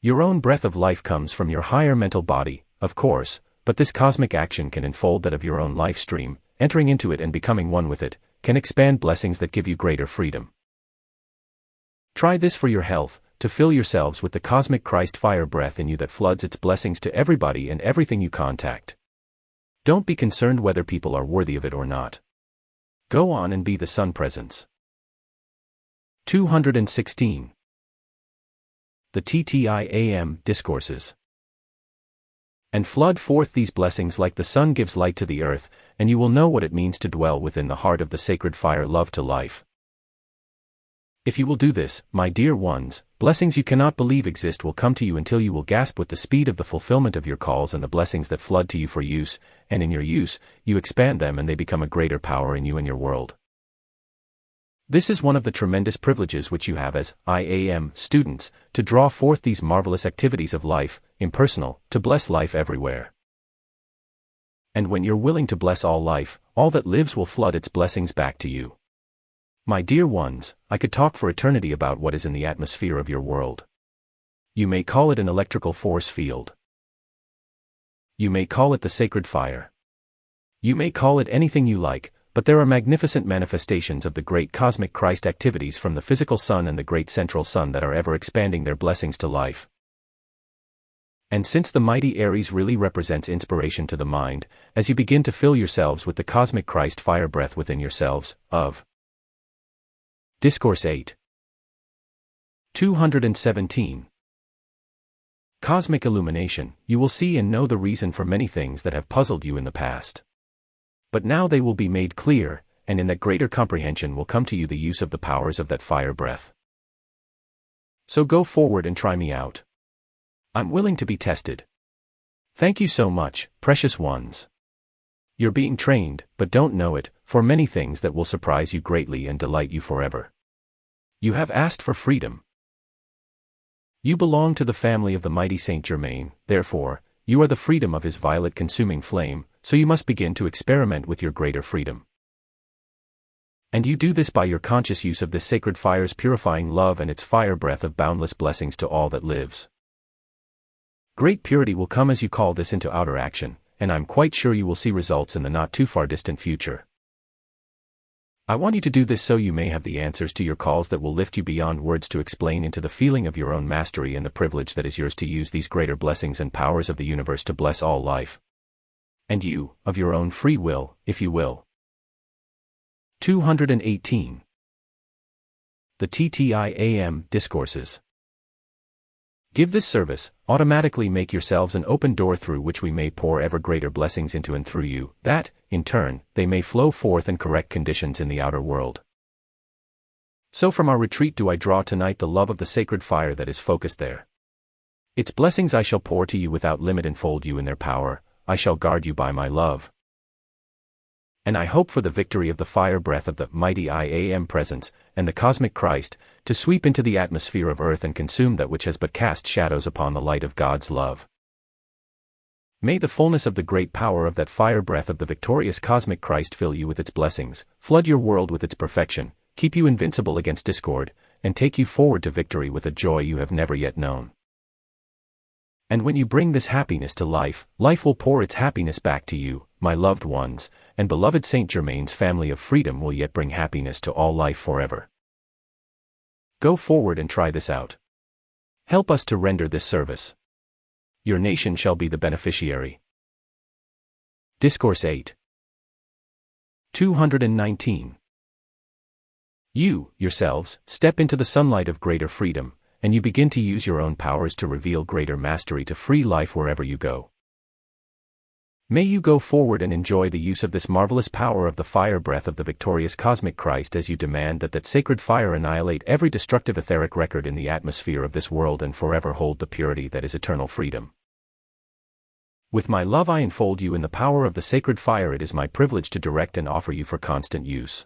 Your own breath of life comes from your higher mental body, of course, but this cosmic action can enfold that of your own life stream, entering into it and becoming one with it, can expand blessings that give you greater freedom. Try this for your health, to fill yourselves with the cosmic Christ fire breath in you that floods its blessings to everybody and everything you contact. Don't be concerned whether people are worthy of it or not. Go on and be the sun presence. 216. The XIII Discourses. And flood forth these blessings like the sun gives light to the earth, and you will know what it means to dwell within the heart of the sacred fire love to life. If you will do this, my dear ones, blessings you cannot believe exist will come to you until you will gasp with the speed of the fulfillment of your calls and the blessings that flood to you for use, and in your use, you expand them and they become a greater power in you and your world. This is one of the tremendous privileges which you have as IAM students, to draw forth these marvelous activities of life, impersonal, to bless life everywhere. And when you're willing to bless all life, all that lives will flood its blessings back to you. My dear ones, I could talk for eternity about what is in the atmosphere of your world. You may call it an electrical force field. You may call it the sacred fire. You may call it anything you like, but there are magnificent manifestations of the great cosmic Christ activities from the physical sun and the great central sun that are ever expanding their blessings to life. And since the mighty Aries really represents inspiration to the mind, as you begin to fill yourselves with the cosmic Christ fire breath within yourselves, of Discourse 8. 217. Cosmic illumination, you will see and know the reason for many things that have puzzled you in the past. But now they will be made clear, and in that greater comprehension will come to you the use of the powers of that fire breath. So go forward and try me out. I'm willing to be tested. Thank you so much, precious ones. You're being trained, but don't know it, for many things that will surprise you greatly and delight you forever. You have asked for freedom. You belong to the family of the mighty Saint Germain, therefore, you are the freedom of his violet consuming flame, so you must begin to experiment with your greater freedom. And you do this by your conscious use of this sacred fire's purifying love and its fire breath of boundless blessings to all that lives. Great purity will come as you call this into outer action, and I'm quite sure you will see results in the not too far distant future. I want you to do this so you may have the answers to your calls that will lift you beyond words to explain into the feeling of your own mastery and the privilege that is yours to use these greater blessings and powers of the universe to bless all life. And you, of your own free will, if you will. 218. The TTIAM Discourses. Give this service, automatically make yourselves an open door through which we may pour ever greater blessings into and through you, that, in turn, they may flow forth and correct conditions in the outer world. So from our retreat do I draw tonight the love of the sacred fire that is focused there. Its blessings I shall pour to you without limit and fold you in their power, I shall guard you by my love. And I hope for the victory of the fire breath of the mighty IAM presence, and the cosmic Christ, to sweep into the atmosphere of earth and consume that which has but cast shadows upon the light of God's love. May the fullness of the great power of that fire breath of the victorious cosmic Christ fill you with its blessings, flood your world with its perfection, keep you invincible against discord, and take you forward to victory with a joy you have never yet known. And when you bring this happiness to life, life will pour its happiness back to you, my loved ones, and beloved Saint Germain's family of freedom will yet bring happiness to all life forever. Go forward and try this out. Help us to render this service. Your nation shall be the beneficiary. Discourse 8. 219. You, yourselves, step into the sunlight of greater freedom, and you begin to use your own powers to reveal greater mastery to free life wherever you go. May you go forward and enjoy the use of this marvelous power of the fire breath of the victorious cosmic Christ as you demand that sacred fire annihilate every destructive etheric record in the atmosphere of this world and forever hold the purity that is eternal freedom. With my love I enfold you in the power of the sacred fire. It is my privilege to direct and offer you for constant use.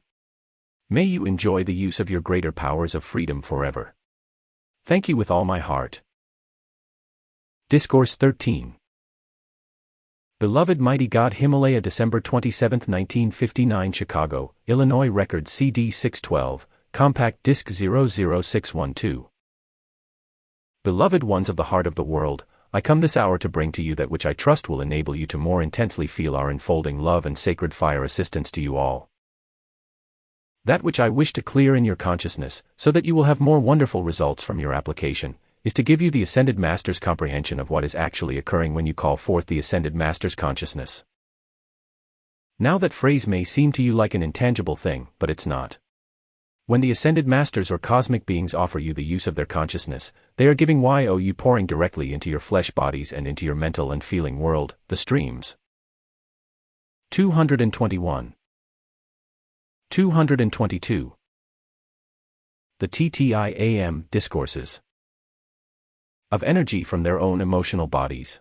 May you enjoy the use of your greater powers of freedom forever. Thank you with all my heart. Discourse 13. Beloved Mighty God Himalaya, December 27, 1959, Chicago, Illinois. Record CD 612, Compact Disc 00612. Beloved ones of the heart of the world, I come this hour to bring to you that which I trust will enable you to more intensely feel our enfolding love and sacred fire assistance to you all. That which I wish to clear in your consciousness, so that you will have more wonderful results from your application, is to give you the Ascended Master's comprehension of what is actually occurring when you call forth the Ascended Master's consciousness. Now that phrase may seem to you like an intangible thing, but it's not. When the Ascended Masters or cosmic beings offer you the use of their consciousness, they are giving you pouring directly into your flesh bodies and into your mental and feeling world, the streams. 221. 222. The XIII discourses of energy from their own emotional bodies.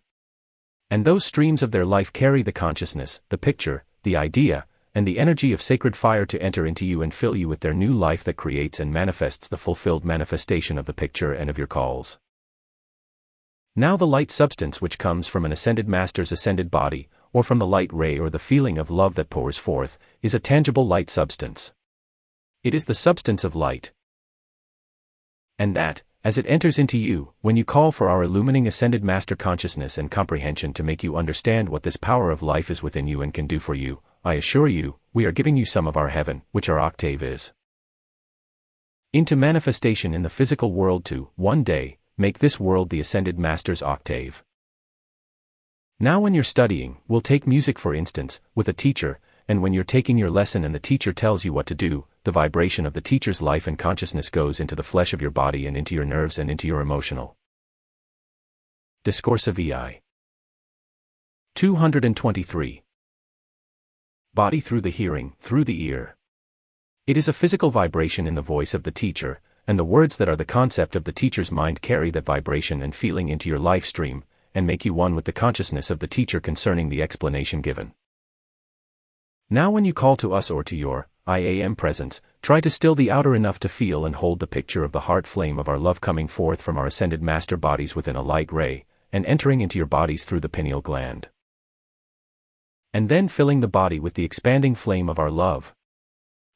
And those streams of their life carry the consciousness, the picture, the idea, and the energy of sacred fire to enter into you and fill you with their new life that creates and manifests the fulfilled manifestation of the picture and of your calls. Now the light substance which comes from an ascended master's ascended body, or from the light ray or the feeling of love that pours forth, is a tangible light substance. It is the substance of light. And that, as it enters into you, when you call for our illumining ascended master consciousness and comprehension to make you understand what this power of life is within you and can do for you, I assure you, we are giving you some of our heaven, which our octave is, into manifestation in the physical world to, one day, make this world the ascended master's octave. Now when you're studying, we'll take music for instance, with a teacher, and when you're taking your lesson and the teacher tells you what to do, the vibration of the teacher's life and consciousness goes into the flesh of your body and into your nerves and into your emotional. Discourse of VIII. 223. Body through the hearing, through the ear. It is a physical vibration in the voice of the teacher, and the words that are the concept of the teacher's mind carry that vibration and feeling into your life stream, and make you one with the consciousness of the teacher concerning the explanation given. Now when you call to us or to your I-am presence, try to still the outer enough to feel and hold the picture of the heart flame of our love coming forth from our ascended master bodies within a light ray, and entering into your bodies through the pineal gland. And then filling the body with the expanding flame of our love.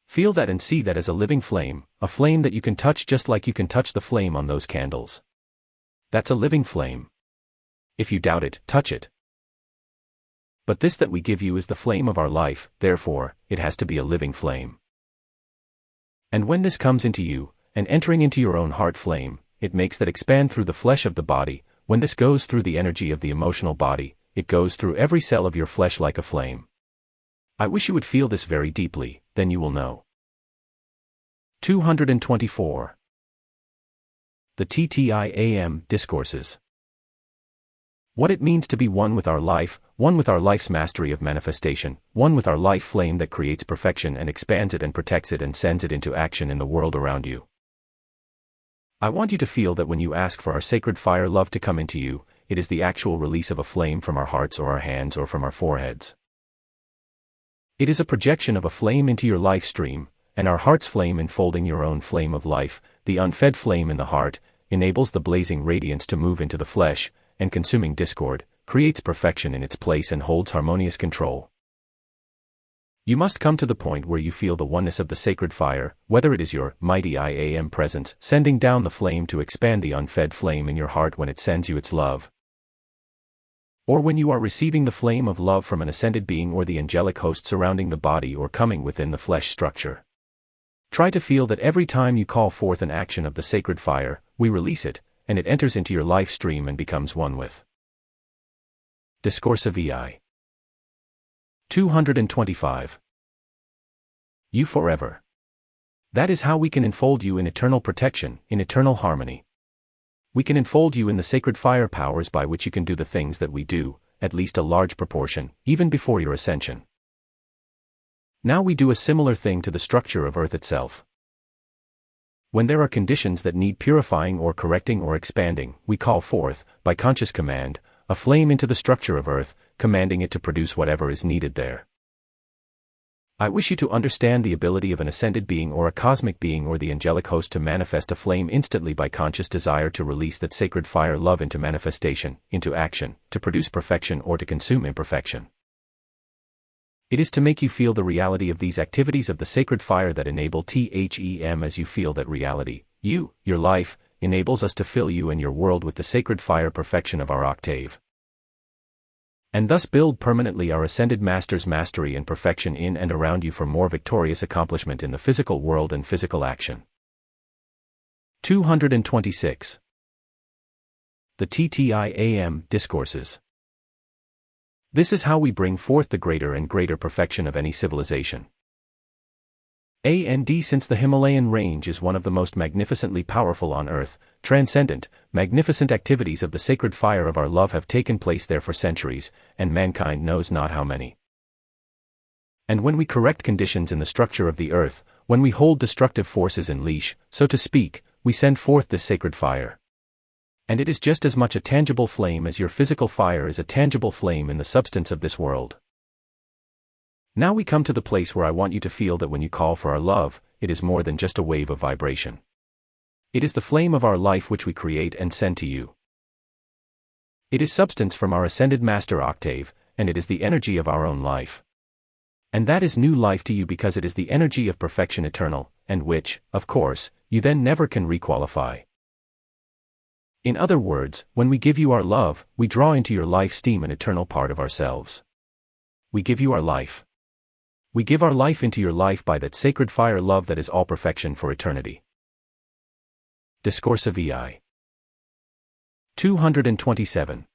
Feel that and see that as a living flame, a flame that you can touch just like you can touch the flame on those candles. That's a living flame. If you doubt it, touch it. But this that we give you is the flame of our life, therefore, it has to be a living flame. And when this comes into you, and entering into your own heart flame, it makes that expand through the flesh of the body. When this goes through the energy of the emotional body, it goes through every cell of your flesh like a flame. I wish you would feel this very deeply, then you will know. 224. The XIII discourses. What it means to be one with our life, one with our life's mastery of manifestation, one with our life flame that creates perfection and expands it and protects it and sends it into action in the world around you. I want you to feel that when you ask for our sacred fire love to come into you, it is the actual release of a flame from our hearts or our hands or from our foreheads. It is a projection of a flame into your life stream, and our heart's flame enfolding your own flame of life, the unfed flame in the heart, enables the blazing radiance to move into the flesh, and consuming discord, creates perfection in its place and holds harmonious control. You must come to the point where you feel the oneness of the sacred fire, whether it is your mighty I-am presence sending down the flame to expand the unfed flame in your heart when it sends you its love, or when you are receiving the flame of love from an ascended being or the angelic host surrounding the body or coming within the flesh structure. Try to feel that every time you call forth an action of the sacred fire, we release it, and it enters into your life stream and becomes one with. Discourse of VIII. 225. You forever. That is how we can enfold you in eternal protection, in eternal harmony. We can enfold you in the sacred fire powers by which you can do the things that we do, at least a large proportion, even before your ascension. Now we do a similar thing to the structure of earth itself. When there are conditions that need purifying or correcting or expanding, we call forth, by conscious command, a flame into the structure of earth, commanding it to produce whatever is needed there. I wish you to understand the ability of an ascended being or a cosmic being or the angelic host to manifest a flame instantly by conscious desire to release that sacred fire love into manifestation, into action, to produce perfection or to consume imperfection. It is to make you feel the reality of these activities of the sacred fire that enable THEM as you feel that reality, you, your life, enables us to fill you and your world with the sacred fire perfection of our octave. And thus build permanently our ascended master's mastery and perfection in and around you for more victorious accomplishment in the physical world and physical action. 226. The XIII discourses. This is how we bring forth the greater and greater perfection of any civilization. Since the Himalayan range is one of the most magnificently powerful on earth, transcendent, magnificent activities of the sacred fire of our love have taken place there for centuries, and mankind knows not how many. And when we correct conditions in the structure of the earth, when we hold destructive forces in leash, so to speak, we send forth this sacred fire. And it is just as much a tangible flame as your physical fire is a tangible flame in the substance of this world. Now we come to the place where I want you to feel that when you call for our love, it is more than just a wave of vibration. It is the flame of our life which we create and send to you. It is substance from our ascended Master Octave, and it is the energy of our own life. And that is new life to you because it is the energy of perfection eternal, and which, of course, you then never can requalify. In other words, when we give you our love, we draw into your life steam an eternal part of ourselves. We give you our life. We give our life into your life by that sacred fire love that is all perfection for eternity. Discourse of VIII. 227.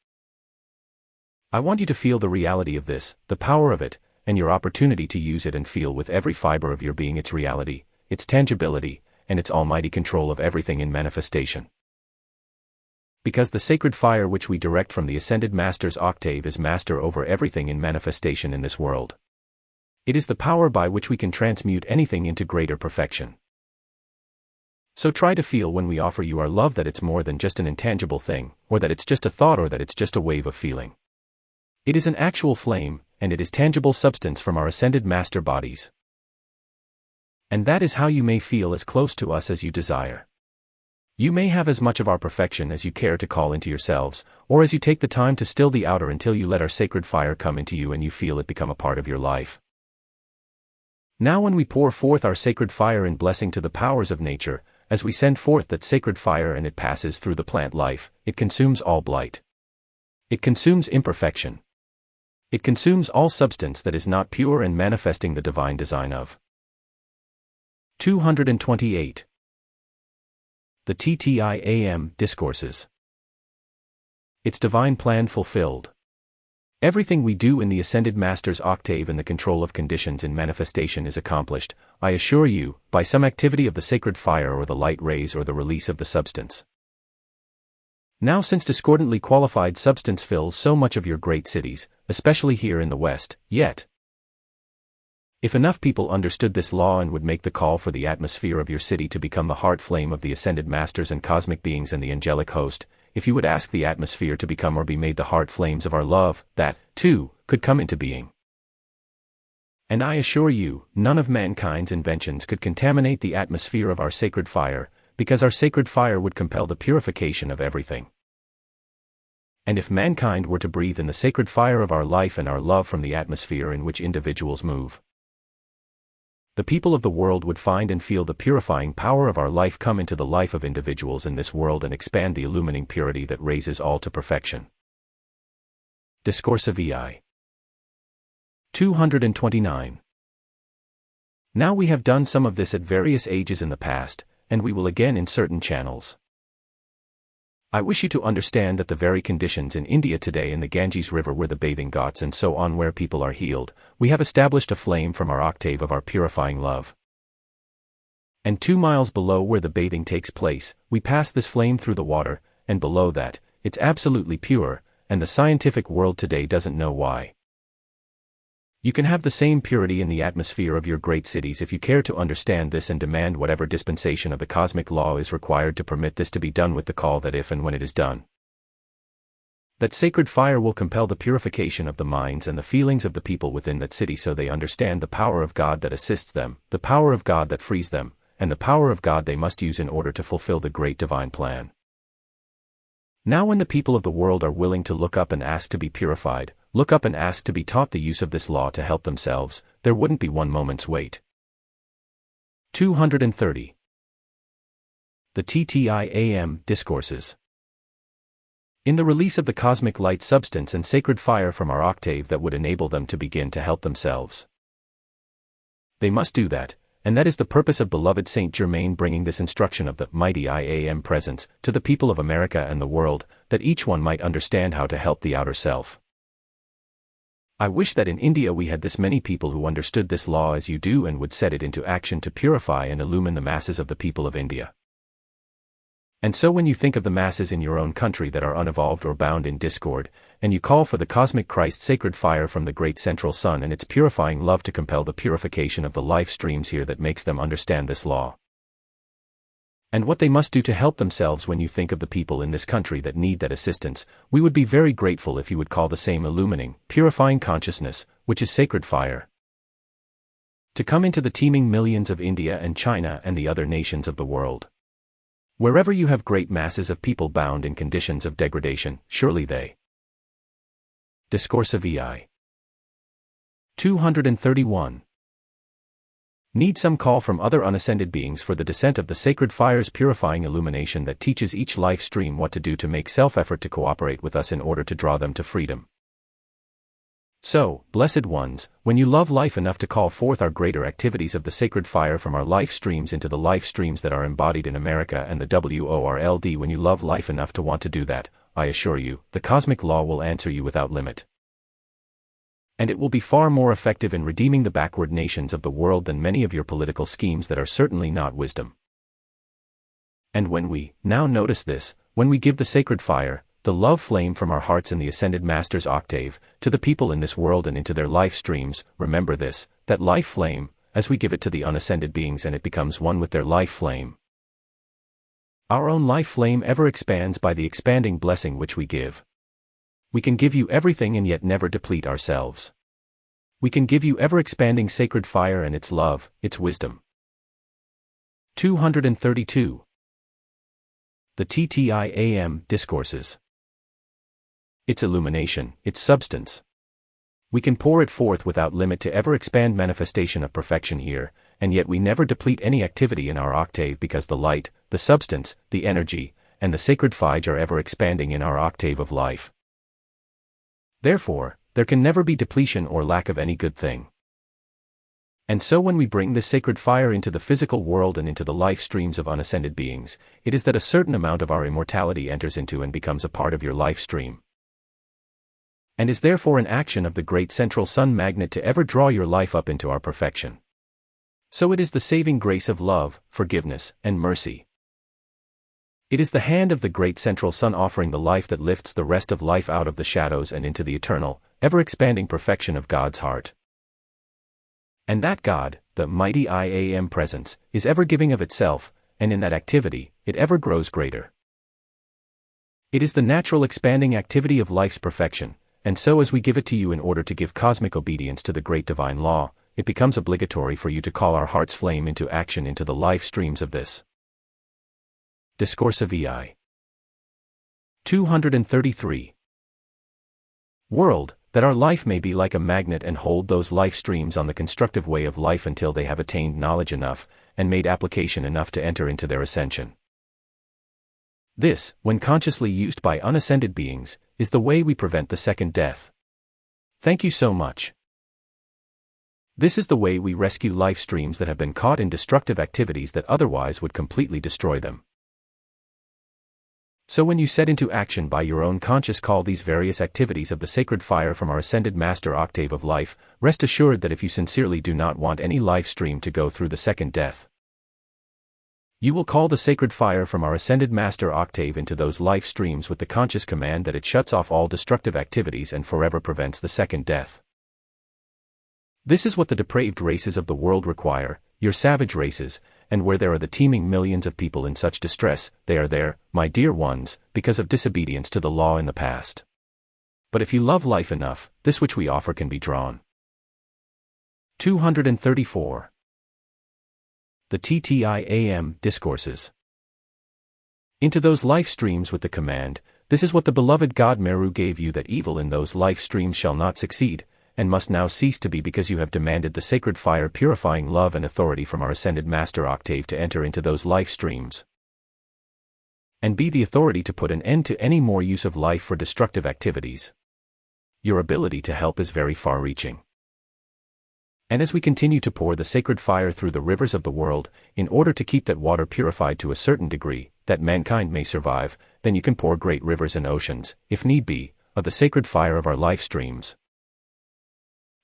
I want you to feel the reality of this, the power of it, and your opportunity to use it and feel with every fiber of your being its reality, its tangibility, and its almighty control of everything in manifestation. Because the sacred fire which we direct from the Ascended Master's octave is master over everything in manifestation in this world. It is the power by which we can transmute anything into greater perfection. So try to feel when we offer you our love that it's more than just an intangible thing, or that it's just a thought, or that it's just a wave of feeling. It is an actual flame, and it is tangible substance from our Ascended Master bodies. And that is how you may feel as close to us as you desire. You may have as much of our perfection as you care to call into yourselves, or as you take the time to still the outer until you let our sacred fire come into you and you feel it become a part of your life. Now when we pour forth our sacred fire in blessing to the powers of nature, as we send forth that sacred fire and it passes through the plant life, it consumes all blight. It consumes imperfection. It consumes all substance that is not pure and manifesting the divine design of. 228. The XIII Discourses. Its divine plan fulfilled. Everything we do in the Ascended Master's octave and the control of conditions in manifestation is accomplished, I assure you, by some activity of the sacred fire or the light rays or the release of the substance. Now since discordantly qualified substance fills so much of your great cities, especially here in the West, yet, if enough people understood this law and would make the call for the atmosphere of your city to become the heart flame of the Ascended Masters and cosmic beings and the angelic host, if you would ask the atmosphere to become or be made the heart flames of our love, that, too, could come into being. And I assure you, none of mankind's inventions could contaminate the atmosphere of our sacred fire, because our sacred fire would compel the purification of everything. And if mankind were to breathe in the sacred fire of our life and our love from the atmosphere in which individuals move, the people of the world would find and feel the purifying power of our life come into the life of individuals in this world and expand the illumining purity that raises all to perfection. Discourse of VIII. 229. Now we have done some of this at various ages in the past, and we will again in certain channels. I wish you to understand that the very conditions in India today in the Ganges River where the bathing ghats and so on where people are healed, we have established a flame from our octave of our purifying love. And 2 miles below where the bathing takes place, we pass this flame through the water, and below that, it's absolutely pure, and the scientific world today doesn't know why. You can have the same purity in the atmosphere of your great cities if you care to understand this and demand whatever dispensation of the cosmic law is required to permit this to be done with the call that if and when it is done, that sacred fire will compel the purification of the minds and the feelings of the people within that city so they understand the power of God that assists them, the power of God that frees them, and the power of God they must use in order to fulfill the great divine plan. Now when the people of the world are willing to look up and ask to be purified, look up and ask to be taught the use of this law to help themselves, there wouldn't be one moment's wait. 230. The XIII Discourses. In the release of the cosmic light substance and sacred fire from our octave that would enable them to begin to help themselves. They must do that, and that is the purpose of beloved Saint Germain bringing this instruction of the mighty IAM presence to the people of America and the world, that each one might understand how to help the outer self. I wish that in India we had this many people who understood this law as you do and would set it into action to purify and illumine the masses of the people of India. And so when you think of the masses in your own country that are unevolved or bound in discord, and you call for the cosmic Christ sacred fire from the great central sun and its purifying love to compel the purification of the life streams here that makes them understand this law, and what they must do to help themselves when you think of the people in this country that need that assistance, we would be very grateful if you would call the same illumining, purifying consciousness, which is sacred fire, to come into the teeming millions of India and China and the other nations of the world. Wherever you have great masses of people bound in conditions of degradation, surely they. Discourse of VIII. 231. Need some call from other unascended beings for the descent of the sacred fire's purifying illumination that teaches each life stream what to do to make self-effort to cooperate with us in order to draw them to freedom. So, blessed ones, when you love life enough to call forth our greater activities of the sacred fire from our life streams into the life streams that are embodied in America and the WORLD, when you love life enough to want to do that, I assure you, the cosmic law will answer you without limit. And it will be far more effective in redeeming the backward nations of the world than many of your political schemes that are certainly not wisdom. And when we, now notice this, when we give the sacred fire, the love flame from our hearts in the ascended Master's octave, to the people in this world and into their life streams, remember this, that life flame, as we give it to the unascended beings and it becomes one with their life flame. Our own life flame ever expands by the expanding blessing which we give. We can give you everything and yet never deplete ourselves. We can give you ever-expanding sacred fire and its love, its wisdom. 232. The XIII Discourses. Its illumination, its substance. We can pour it forth without limit to ever-expand manifestation of perfection here, and yet we never deplete any activity in our octave because the light, the substance, the energy, and the sacred fire are ever-expanding in our octave of life. Therefore, there can never be depletion or lack of any good thing. And so when we bring this sacred fire into the physical world and into the life streams of unascended beings, it is that a certain amount of our immortality enters into and becomes a part of your life stream. And is therefore an action of the great central sun magnet to ever draw your life up into our perfection. So it is the saving grace of love, forgiveness, and mercy. It is the hand of the great central sun offering the life that lifts the rest of life out of the shadows and into the eternal, ever-expanding perfection of God's heart. And that God, the mighty I Am presence, is ever giving of itself, and in that activity, it ever grows greater. It is the natural expanding activity of life's perfection, and so as we give it to you in order to give cosmic obedience to the great divine law, it becomes obligatory for you to call our heart's flame into action into the life streams of this. Discourse of VIII. 233. World, that our life may be like a magnet and hold those life streams on the constructive way of life until they have attained knowledge enough, and made application enough to enter into their ascension. This, when consciously used by unascended beings, is the way we prevent the second death. Thank you so much. This is the way we rescue life streams that have been caught in destructive activities that otherwise would completely destroy them. So when you set into action by your own conscious call these various activities of the sacred fire from our ascended master octave of life, rest assured that if you sincerely do not want any life stream to go through the second death, you will call the sacred fire from our ascended master octave into those life streams with the conscious command that it shuts off all destructive activities and forever prevents the second death. This is what the depraved races of the world require, your savage races, and where there are the teeming millions of people in such distress, they are there, my dear ones, because of disobedience to the law in the past. But if you love life enough, this which we offer can be drawn. 234. The XIII Discourses. Into those life streams with the command, this is what the beloved God Meru gave you, that evil in those life streams shall not succeed, and must now cease to be, because you have demanded the sacred fire purifying love and authority from our ascended master octave to enter into those life streams, and be the authority to put an end to any more use of life for destructive activities. Your ability to help is very far-reaching. And as we continue to pour the sacred fire through the rivers of the world, in order to keep that water purified to a certain degree, that mankind may survive, then you can pour great rivers and oceans, if need be, of the sacred fire of our life streams.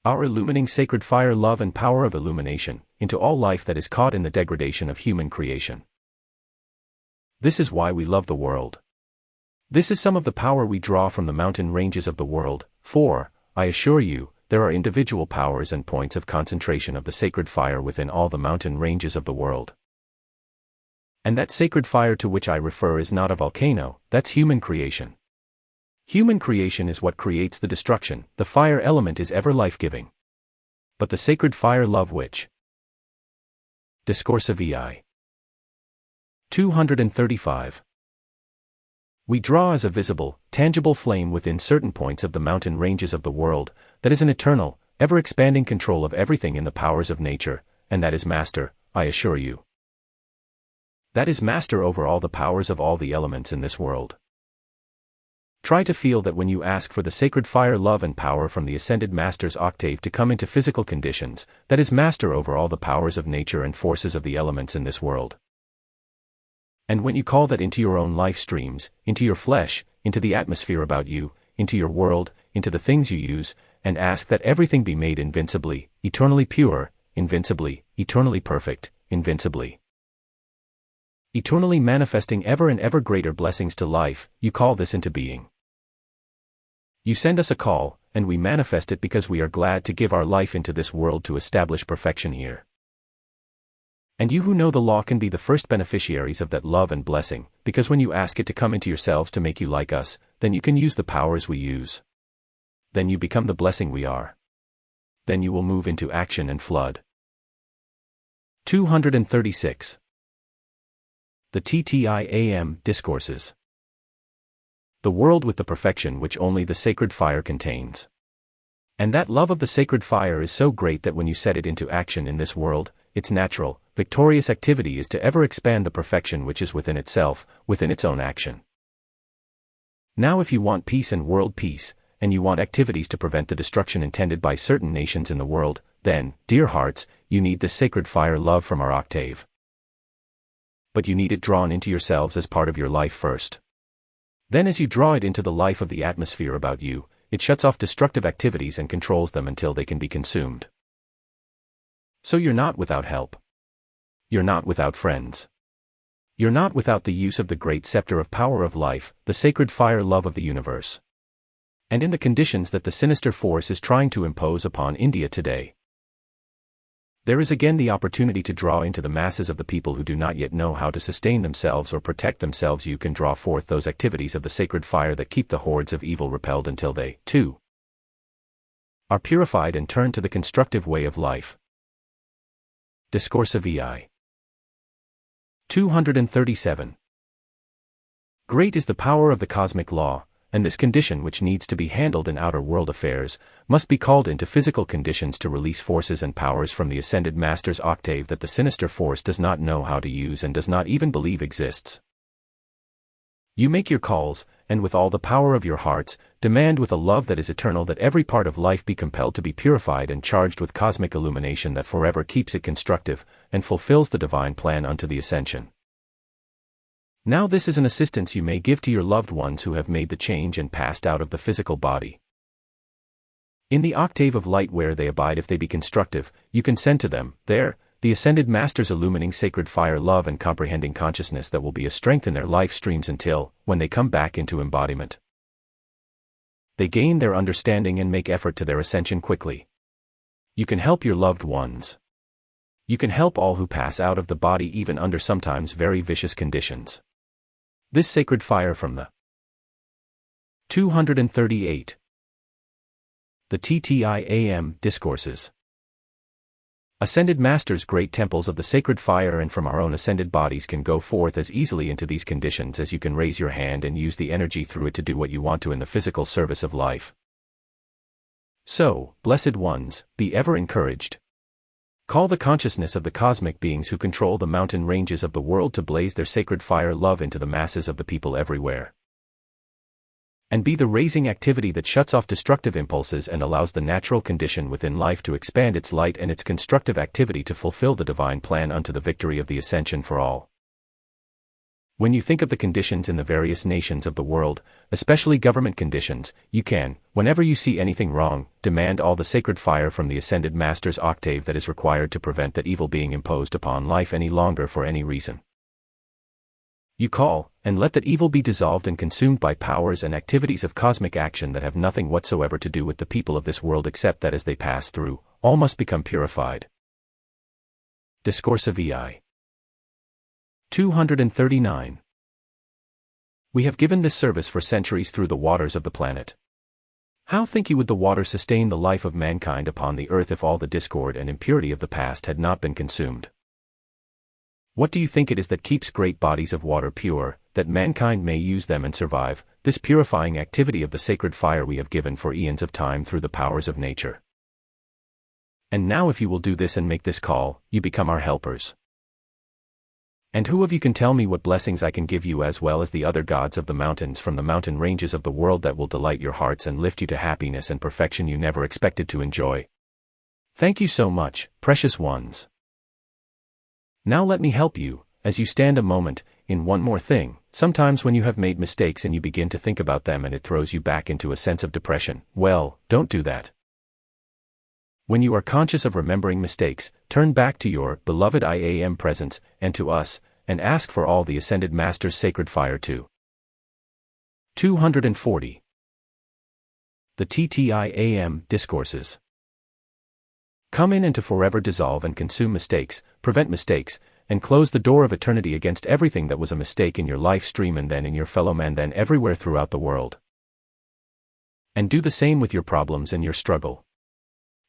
Our illumining sacred fire, love and power of illumination, into all life that is caught in the degradation of human creation. This is why we love the world. This is some of the power we draw from the mountain ranges of the world, for, I assure you, there are individual powers and points of concentration of the sacred fire within all the mountain ranges of the world. And that sacred fire to which I refer is not a volcano, that's human creation. Human creation is what creates the destruction, the fire element is ever life-giving. But the sacred fire love which. Discourse of VIII. 235. We draw as a visible, tangible flame within certain points of the mountain ranges of the world, that is an eternal, ever-expanding control of everything in the powers of nature, and that is master, I assure you. That is master over all the powers of all the elements in this world. Try to feel that when you ask for the sacred fire love and power from the ascended master's octave to come into physical conditions, that is master over all the powers of nature and forces of the elements in this world. And when you call that into your own life streams, into your flesh, into the atmosphere about you, into your world, into the things you use, and ask that everything be made invincibly, eternally pure, invincibly, eternally perfect, invincibly, eternally manifesting ever and ever greater blessings to life, you call this into being. You send us a call, and we manifest it because we are glad to give our life into this world to establish perfection here. And you who know the law can be the first beneficiaries of that love and blessing, because when you ask it to come into yourselves to make you like us, then you can use the powers we use. Then you become the blessing we are. Then you will move into action and flood. 236. The XIII Discourses. The world with the perfection which only the sacred fire contains. And that love of the sacred fire is so great that when you set it into action in this world, its natural, victorious activity is to ever expand the perfection which is within itself, within its own action. Now if you want peace and world peace, and you want activities to prevent the destruction intended by certain nations in the world, then, dear hearts, you need this sacred fire love from our octave. But you need it drawn into yourselves as part of your life first. Then as you draw it into the life of the atmosphere about you, it shuts off destructive activities and controls them until they can be consumed. So you're not without help. You're not without friends. You're not without the use of the great scepter of power of life, the sacred fire love of the universe. And in the conditions that the sinister force is trying to impose upon India today, there is again the opportunity to draw into the masses of the people who do not yet know how to sustain themselves or protect themselves. You can draw forth those activities of the sacred fire that keep the hordes of evil repelled until they, too, are purified and turn to the constructive way of life. Discourse of VIII. 237. Great is the power of the cosmic law, and this condition which needs to be handled in outer world affairs, must be called into physical conditions to release forces and powers from the ascended master's octave that the sinister force does not know how to use and does not even believe exists. You make your calls, and with all the power of your hearts, demand with a love that is eternal that every part of life be compelled to be purified and charged with cosmic illumination that forever keeps it constructive, and fulfills the divine plan unto the ascension. Now this is an assistance you may give to your loved ones who have made the change and passed out of the physical body. In the octave of light where they abide, if they be constructive, you can send to them, there, the ascended masters illumining sacred fire love and comprehending consciousness that will be a strength in their life streams until, when they come back into embodiment, they gain their understanding and make effort to their ascension quickly. You can help your loved ones. You can help all who pass out of the body even under sometimes very vicious conditions. This sacred fire from the 238. The XIII Discourses. Ascended Masters' great temples of the sacred fire and from our own ascended bodies can go forth as easily into these conditions as you can raise your hand and use the energy through it to do what you want to in the physical service of life. So, blessed ones, be ever encouraged. Call the consciousness of the cosmic beings who control the mountain ranges of the world to blaze their sacred fire love into the masses of the people everywhere. And be the raising activity that shuts off destructive impulses and allows the natural condition within life to expand its light and its constructive activity to fulfill the divine plan unto the victory of the ascension for all. When you think of the conditions in the various nations of the world, especially government conditions, you can, whenever you see anything wrong, demand all the sacred fire from the ascended master's octave that is required to prevent that evil being imposed upon life any longer for any reason. You call, and let that evil be dissolved and consumed by powers and activities of cosmic action that have nothing whatsoever to do with the people of this world except that as they pass through, all must become purified. Discourse of VIII. 239. We have given this service for centuries through the waters of the planet. How think you would the water sustain the life of mankind upon the earth if all the discord and impurity of the past had not been consumed? What do you think it is that keeps great bodies of water pure, that mankind may use them and survive, this purifying activity of the sacred fire we have given for eons of time through the powers of nature? And now if you will do this and make this call, you become our helpers. And who of you can tell me what blessings I can give you as well as the other gods of the mountains from the mountain ranges of the world that will delight your hearts and lift you to happiness and perfection you never expected to enjoy? Thank you so much, precious ones. Now let me help you, as you stand a moment, in one more thing. Sometimes when you have made mistakes and you begin to think about them and it throws you back into a sense of depression, well, don't do that. When you are conscious of remembering mistakes, turn back to your beloved IAM presence, and to us, and ask for all the Ascended Master's sacred fire too. 240. The TTIAM Discourses. Come in and to forever dissolve and consume mistakes, prevent mistakes, and close the door of eternity against everything that was a mistake in your life stream and then in your fellow man then everywhere throughout the world. And do the same with your problems and your struggle.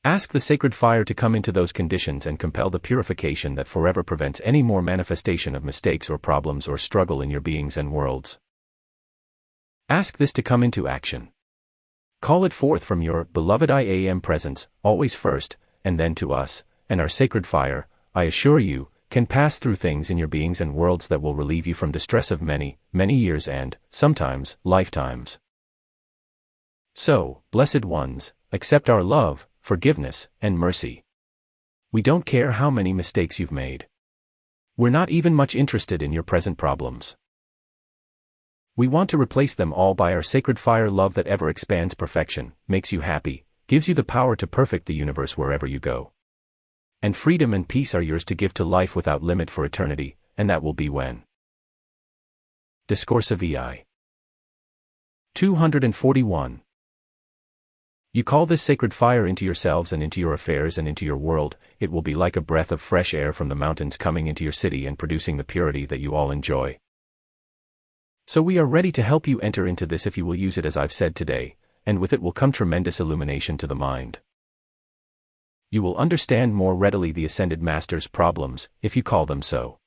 Ask the sacred fire to come into those conditions and compel the purification that forever prevents any more manifestation of mistakes or problems or struggle in your beings and worlds. Ask this to come into action. Call it forth from your beloved IAM presence, always first, and then to us, and our sacred fire, I assure you, can pass through things in your beings and worlds that will relieve you from distress of many, many years and, sometimes, lifetimes. So, blessed ones, accept our love, forgiveness, and mercy. We don't care how many mistakes you've made. We're not even much interested in your present problems. We want to replace them all by our sacred fire love that ever expands perfection, makes you happy, gives you the power to perfect the universe wherever you go. And freedom and peace are yours to give to life without limit for eternity, and that will be when. Discourse of VIII. 241. You call this sacred fire into yourselves and into your affairs and into your world, it will be like a breath of fresh air from the mountains coming into your city and producing the purity that you all enjoy. So we are ready to help you enter into this if you will use it as I've said today, and with it will come tremendous illumination to the mind. You will understand more readily the Ascended Master's problems, if you call them so.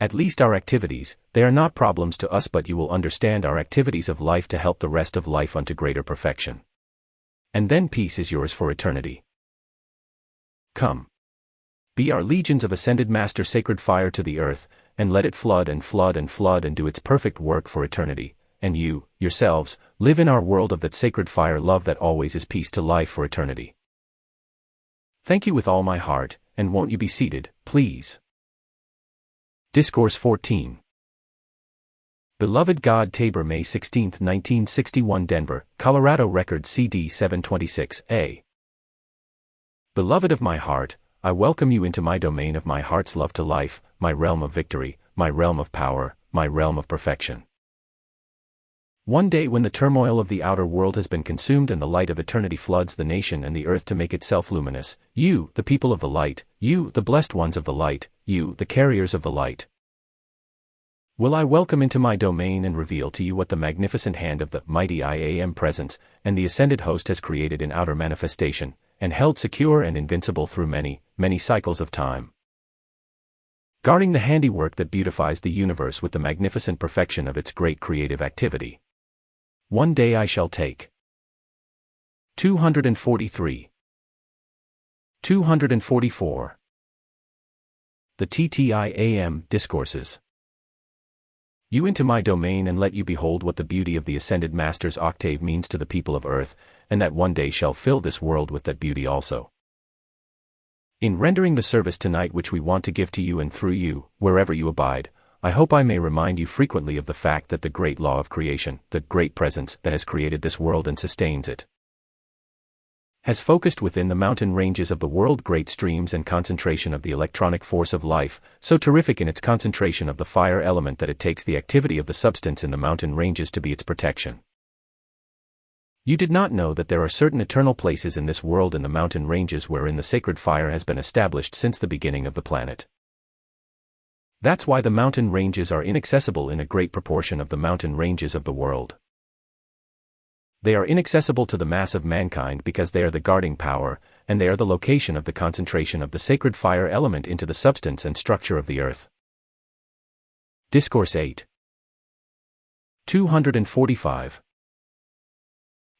At least our activities, they are not problems to us, but you will understand our activities of life to help the rest of life unto greater perfection. And then peace is yours for eternity. Come. Be our legions of Ascended Master sacred fire to the earth, and let it flood and flood and flood and do its perfect work for eternity, and you, yourselves, live in our world of that sacred fire love that always is peace to life for eternity. Thank you with all my heart, and won't you be seated, please? Discourse 14. Beloved God Tabor, May 16, 1961, Denver, Colorado. Record CD 726A. Beloved of my heart, I welcome you into my domain of my heart's love to life, my realm of victory, my realm of power, my realm of perfection. One day when the turmoil of the outer world has been consumed and the light of eternity floods the nation and the earth to make itself luminous, you, the people of the light, you, the blessed ones of the light, you, the carriers of the light, will I welcome into my domain and reveal to you what the magnificent hand of the mighty IAM presence and the ascended host has created in outer manifestation, and held secure and invincible through many, many cycles of time. Guarding the handiwork that beautifies the universe with the magnificent perfection of its great creative activity. One day I shall take. 243. 244. The TTIAM Discourses. You into my domain and let you behold what the beauty of the Ascended Master's octave means to the people of earth, and that one day shall fill this world with that beauty also. In rendering the service tonight which we want to give to you and through you, wherever you abide, I hope I may remind you frequently of the fact that the great law of creation, the great presence that has created this world and sustains it, has focused within the mountain ranges of the world great streams and concentration of the electronic force of life, so terrific in its concentration of the fire element that it takes the activity of the substance in the mountain ranges to be its protection. You did not know that there are certain eternal places in this world in the mountain ranges wherein the sacred fire has been established since the beginning of the planet. That's why the mountain ranges are inaccessible in a great proportion of the mountain ranges of the world. They are inaccessible to the mass of mankind because they are the guarding power, and they are the location of the concentration of the sacred fire element into the substance and structure of the earth. Discourse 8. 245.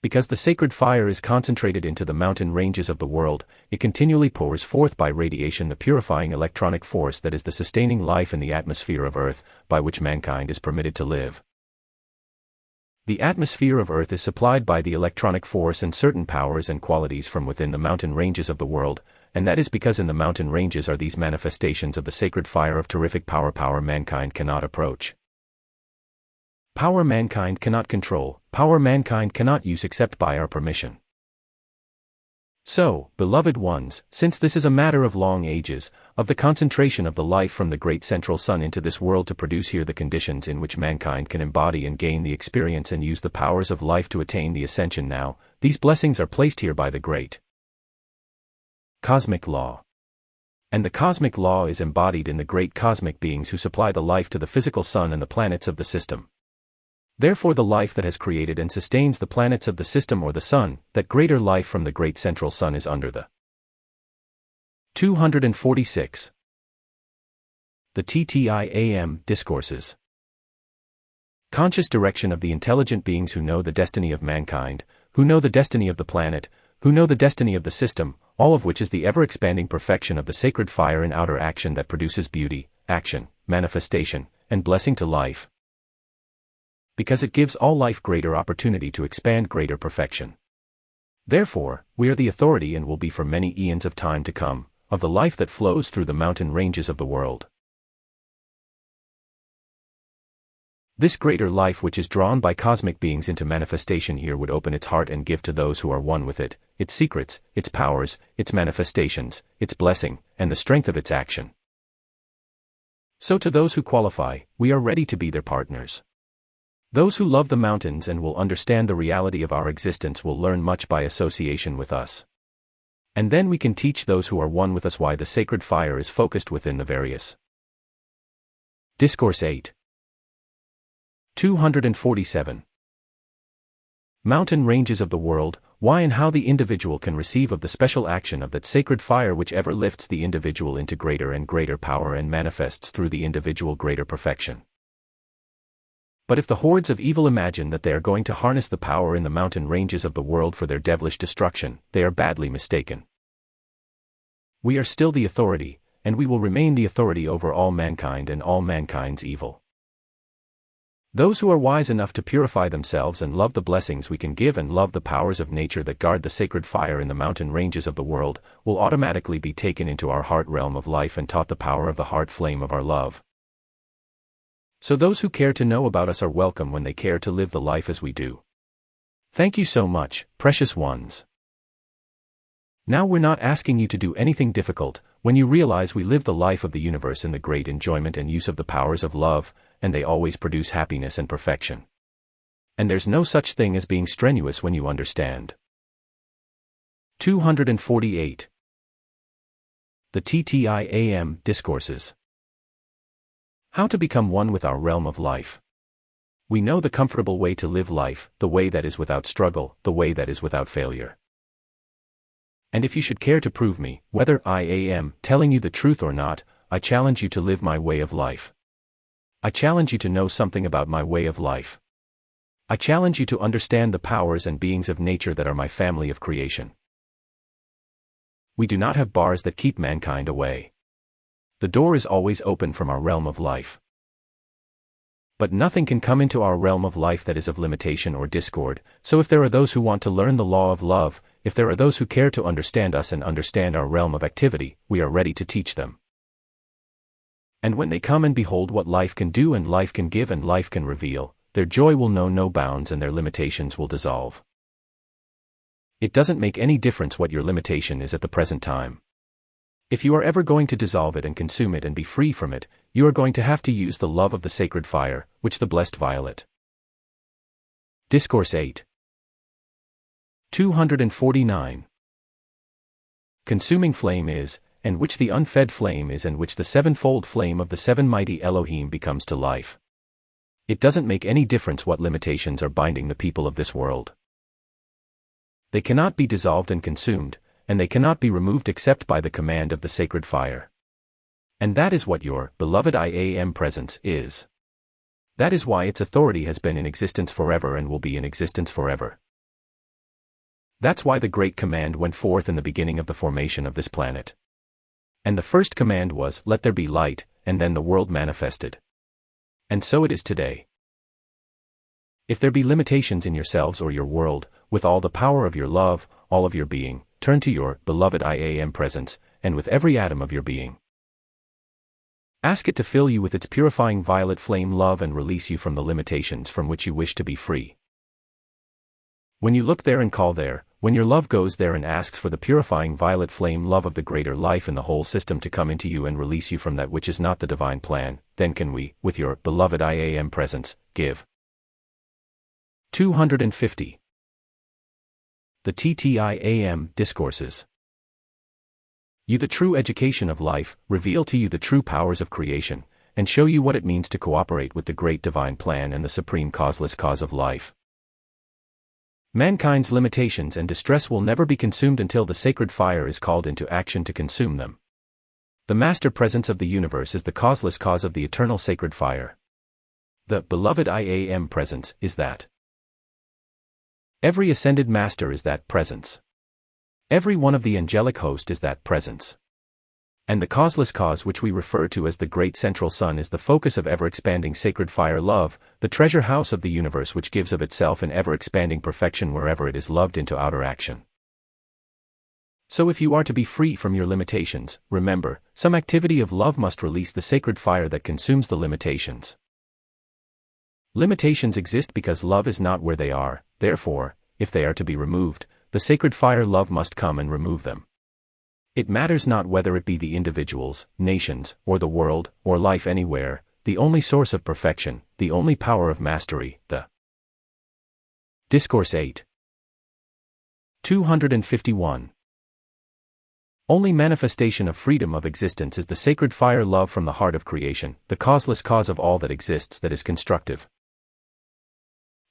Because the sacred fire is concentrated into the mountain ranges of the world, it continually pours forth by radiation the purifying electronic force that is the sustaining life in the atmosphere of Earth, by which mankind is permitted to live. The atmosphere of Earth is supplied by the electronic force and certain powers and qualities from within the mountain ranges of the world, and that is because in the mountain ranges are these manifestations of the sacred fire of terrific power mankind cannot approach. Power mankind cannot control, power mankind cannot use except by our permission. So, beloved ones, since this is a matter of long ages, of the concentration of the life from the great central sun into this world to produce here the conditions in which mankind can embody and gain the experience and use the powers of life to attain the ascension now, these blessings are placed here by the great cosmic law. And the cosmic law is embodied in the great cosmic beings who supply the life to the physical sun and the planets of the system. Therefore the life that has created and sustains the planets of the system or the sun, that greater life from the great central sun is under the 246. The XIII Discourses. Conscious direction of the intelligent beings who know the destiny of mankind, who know the destiny of the planet, who know the destiny of the system, all of which is the ever-expanding perfection of the sacred fire in outer action that produces beauty, action, manifestation, and blessing to life. Because it gives all life greater opportunity to expand greater perfection. Therefore, we are the authority and will be for many eons of time to come, of the life that flows through the mountain ranges of the world. This greater life which is drawn by cosmic beings into manifestation here would open its heart and give to those who are one with it, its secrets, its powers, its manifestations, its blessing, and the strength of its action. So to those who qualify, we are ready to be their partners. Those who love the mountains and will understand the reality of our existence will learn much by association with us. And then we can teach those who are one with us why the sacred fire is focused within the various. Discourse 8. 247. Mountain ranges of the world, why and how the individual can receive of the special action of that sacred fire which ever lifts the individual into greater and greater power and manifests through the individual greater perfection. But if the hordes of evil imagine that they are going to harness the power in the mountain ranges of the world for their devilish destruction, they are badly mistaken. We are still the authority, and we will remain the authority over all mankind and all mankind's evil. Those who are wise enough to purify themselves and love the blessings we can give and love the powers of nature that guard the sacred fire in the mountain ranges of the world, will automatically be taken into our heart realm of life and taught the power of the heart flame of our love. So those who care to know about us are welcome when they care to live the life as we do. Thank you so much, precious ones. Now we're not asking you to do anything difficult, when you realize we live the life of the universe in the great enjoyment and use of the powers of love, and they always produce happiness and perfection. And there's no such thing as being strenuous when you understand. 248. The XIII Discourses. How to become one with our realm of life. We know the comfortable way to live life, the way that is without struggle, the way that is without failure. And if you should care to prove me, whether I am telling you the truth or not, I challenge you to live my way of life. I challenge you to know something about my way of life. I challenge you to understand the powers and beings of nature that are my family of creation. We do not have bars that keep mankind away. The door is always open from our realm of life. But nothing can come into our realm of life that is of limitation or discord, so if there are those who want to learn the law of love, if there are those who care to understand us and understand our realm of activity, we are ready to teach them. And when they come and behold what life can do and life can give and life can reveal, their joy will know no bounds and their limitations will dissolve. It doesn't make any difference what your limitation is at the present time. If you are ever going to dissolve it and consume it and be free from it, you are going to have to use the love of the sacred fire, which the blessed violet. Discourse 8. 249. Consuming flame is, and which the unfed flame is, and which the sevenfold flame of the seven mighty Elohim becomes to life. It doesn't make any difference what limitations are binding the people of this world. They cannot be dissolved and consumed, and they cannot be removed except by the command of the sacred fire. And that is what your beloved IAM presence is. That is why its authority has been in existence forever and will be in existence forever. That's why the great command went forth in the beginning of the formation of this planet. And the first command was, "Let there be light," and then the world manifested. And so it is today. If there be limitations in yourselves or your world, with all the power of your love, all of your being, turn to your beloved IAM presence, and with every atom of your being. Ask it to fill you with its purifying violet flame love and release you from the limitations from which you wish to be free. When you look there and call there, when your love goes there and asks for the purifying violet flame love of the greater life in the whole system to come into you and release you from that which is not the divine plan, then can we, with your beloved IAM presence, give. 250. The TTIAM Discourses. You the true education of life, reveal to you the true powers of creation, and show you what it means to cooperate with the great divine plan and the supreme causeless cause of life. Mankind's limitations and distress will never be consumed until the sacred fire is called into action to consume them. The master presence of the universe is the causeless cause of the eternal sacred fire. The beloved IAM presence is that. Every ascended master is that presence. Every one of the angelic host is that presence. And the causeless cause which we refer to as the great central sun is the focus of ever-expanding sacred fire love, the treasure house of the universe which gives of itself in ever-expanding perfection wherever it is loved into outer action. So if you are to be free from your limitations, remember, some activity of love must release the sacred fire that consumes the limitations. Limitations exist because love is not where they are, therefore, if they are to be removed, the sacred fire love must come and remove them. It matters not whether it be the individuals, nations, or the world, or life anywhere, the only source of perfection, the only power of mastery, the Discourse 8. 251. Only manifestation of freedom of existence is the sacred fire love from the heart of creation, the causeless cause of all that exists that is constructive.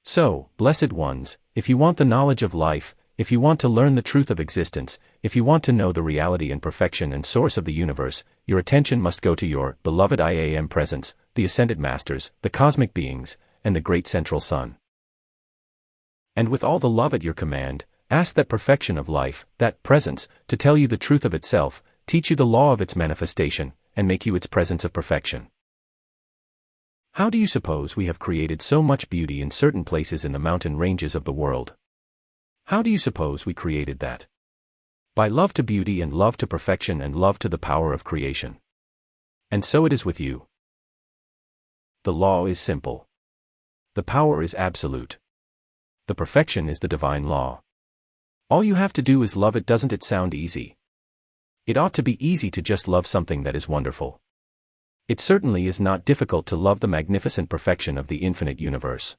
So, blessed ones, if you want the knowledge of life, if you want to learn the truth of existence, if you want to know the reality and perfection and source of the universe, your attention must go to your beloved IAM presence, the ascended masters, the cosmic beings, and the great central sun. And with all the love at your command, ask that perfection of life, that presence, to tell you the truth of itself, teach you the law of its manifestation, and make you its presence of perfection. How do you suppose we have created so much beauty in certain places in the mountain ranges of the world? How do you suppose we created that? By love to beauty and love to perfection and love to the power of creation. And so it is with you. The law is simple. The power is absolute. The perfection is the divine law. All you have to do is love it. Doesn't it sound easy? It ought to be easy to just love something that is wonderful. It certainly is not difficult to love the magnificent perfection of the infinite universe.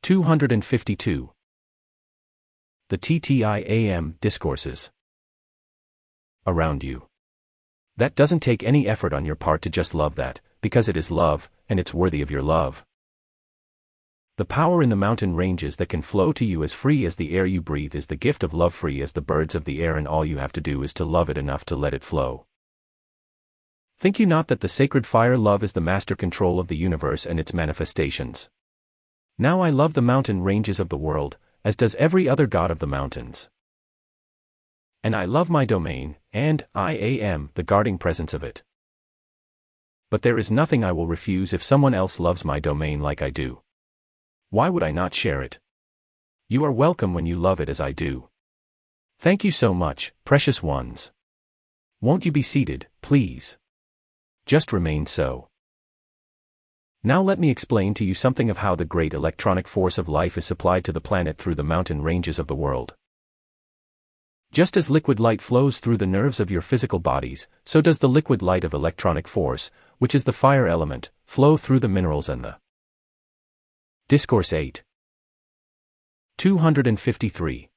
252. The TTIAM Discourses. Around you. That doesn't take any effort on your part to just love that, because it is love, and it's worthy of your love. The power in the mountain ranges that can flow to you as free as the air you breathe is the gift of love, free as the birds of the air, and all you have to do is to love it enough to let it flow. Think you not that the sacred fire love is the master control of the universe and its manifestations? Now I love the mountain ranges of the world, as does every other god of the mountains. And I love my domain, and I am the guarding presence of it. But there is nothing I will refuse if someone else loves my domain like I do. Why would I not share it? You are welcome when you love it as I do. Thank you so much, precious ones. Won't you be seated, please? Just remain so. Now let me explain to you something of how the great electronic force of life is supplied to the planet through the mountain ranges of the world. Just as liquid light flows through the nerves of your physical bodies, so does the liquid light of electronic force, which is the fire element, flow through the minerals and the Discourse 8. 253.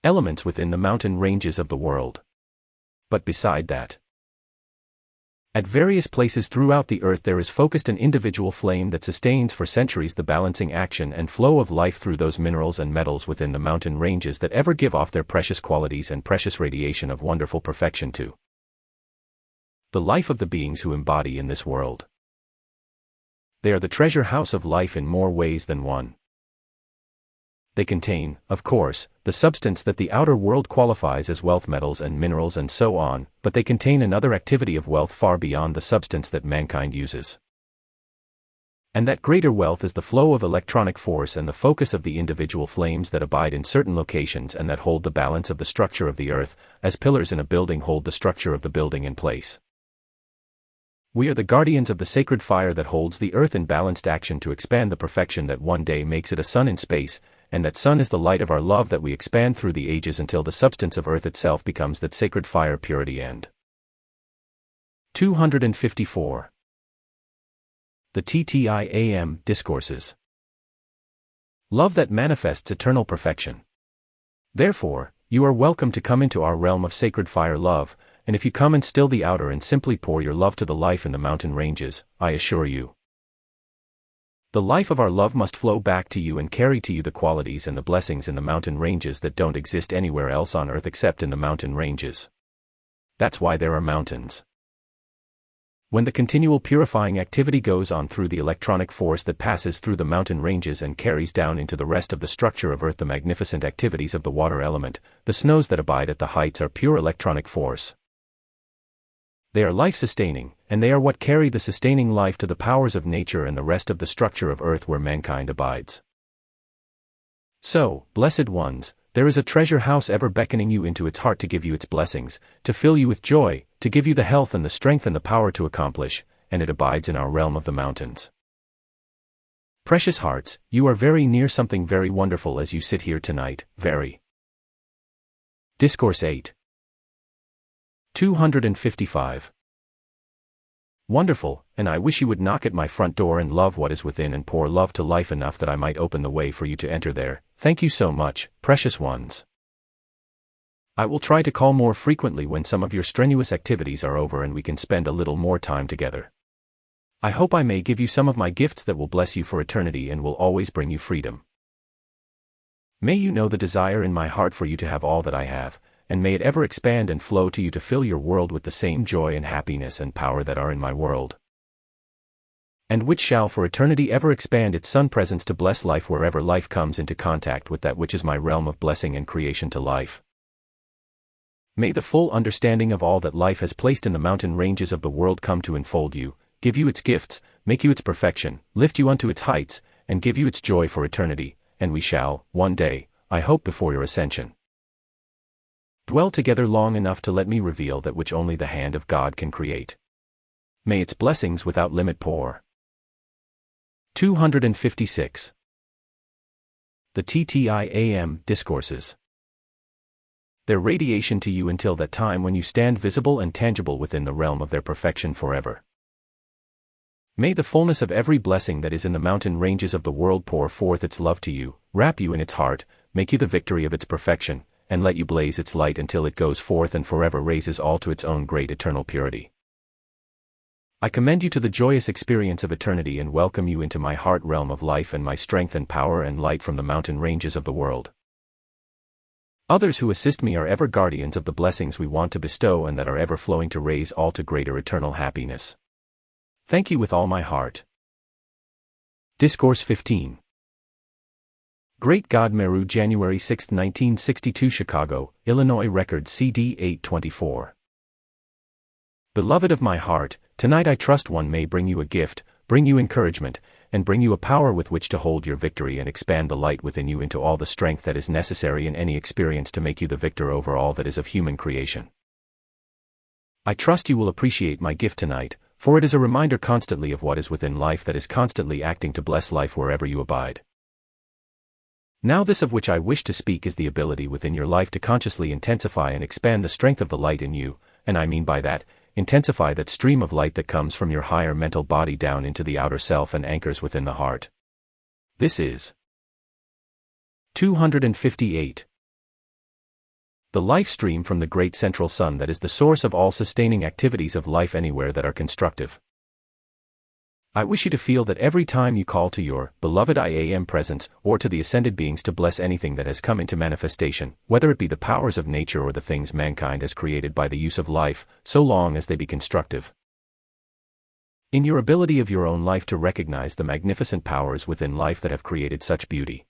Elements within the mountain ranges of the world. But beside that, at various places throughout the earth there is focused an individual flame that sustains for centuries the balancing action and flow of life through those minerals and metals within the mountain ranges that ever give off their precious qualities and precious radiation of wonderful perfection to the life of the beings who embody in this world. They are the treasure house of life in more ways than one. They contain, of course, the substance that the outer world qualifies as wealth, metals and minerals and so on, but they contain another activity of wealth far beyond the substance that mankind uses. And that greater wealth is the flow of electronic force and the focus of the individual flames that abide in certain locations and that hold the balance of the structure of the earth, as pillars in a building hold the structure of the building in place. We are the guardians of the sacred fire that holds the earth in balanced action to expand the perfection that one day makes it a sun in space, and that sun is the light of our love that we expand through the ages until the substance of earth itself becomes that sacred fire purity and 254. The XIII Discourses. Love that manifests eternal perfection. Therefore, you are welcome to come into our realm of sacred fire love, and if you come and still the outer and simply pour your love to the life in the mountain ranges, I assure you, the life of our love must flow back to you and carry to you the qualities and the blessings in the mountain ranges that don't exist anywhere else on earth except in the mountain ranges. That's why there are mountains. When the continual purifying activity goes on through the electronic force that passes through the mountain ranges and carries down into the rest of the structure of earth the magnificent activities of the water element, the snows that abide at the heights are pure electronic force. They are life-sustaining, and they are what carry the sustaining life to the powers of nature and the rest of the structure of earth where mankind abides. So, blessed ones, there is a treasure house ever beckoning you into its heart to give you its blessings, to fill you with joy, to give you the health and the strength and the power to accomplish, and it abides in our realm of the mountains. Precious hearts, you are very near something very wonderful as you sit here tonight, very. Discourse 8. 255. Wonderful, and I wish you would knock at my front door and love what is within and pour love to life enough that I might open the way for you to enter there. Thank you so much, precious ones. I will try to call more frequently when some of your strenuous activities are over and we can spend a little more time together. I hope I may give you some of my gifts that will bless you for eternity and will always bring you freedom. May you know the desire in my heart for you to have all that I have, and may it ever expand and flow to you to fill your world with the same joy and happiness and power that are in my world, and which shall for eternity ever expand its sun presence to bless life wherever life comes into contact with that which is my realm of blessing and creation to life. May the full understanding of all that life has placed in the mountain ranges of the world come to enfold you, give you its gifts, make you its perfection, lift you unto its heights, and give you its joy for eternity, and we shall, one day, I hope before your ascension, dwell together long enough to let me reveal that which only the hand of God can create. May its blessings without limit pour. 256. The XIII Discourses. Their radiation to you until that time when you stand visible and tangible within the realm of their perfection forever. May the fullness of every blessing that is in the mountain ranges of the world pour forth its love to you, wrap you in its heart, make you the victory of its perfection, and let you blaze its light until it goes forth and forever raises all to its own great eternal purity. I commend you to the joyous experience of eternity and welcome you into my heart realm of life and my strength and power and light from the mountain ranges of the world. Others who assist me are ever guardians of the blessings we want to bestow and that are ever flowing to raise all to greater eternal happiness. Thank you with all my heart. Discourse 15. Great God Meru, January 6, 1962, Chicago, Illinois. Record CD 824. Beloved of my heart, tonight I trust one may bring you a gift, bring you encouragement, and bring you a power with which to hold your victory and expand the light within you into all the strength that is necessary in any experience to make you the victor over all that is of human creation. I trust you will appreciate my gift tonight, For it is a reminder constantly of what is within life that is constantly acting to bless life wherever you abide. Now this of which I wish to speak is the ability within your life to consciously intensify and expand the strength of the light in you, and I mean by that, intensify that stream of light that comes from your higher mental body down into the outer self and anchors within the heart. This is 258. The life stream from the great central sun that is the source of all sustaining activities of life anywhere that are constructive. I wish you to feel that every time you call to your beloved I Am presence or to the ascended beings to bless anything that has come into manifestation, whether it be the powers of nature or the things mankind has created by the use of life, so long as they be constructive. In your ability of your own life to recognize the magnificent powers within life that have created such beauty,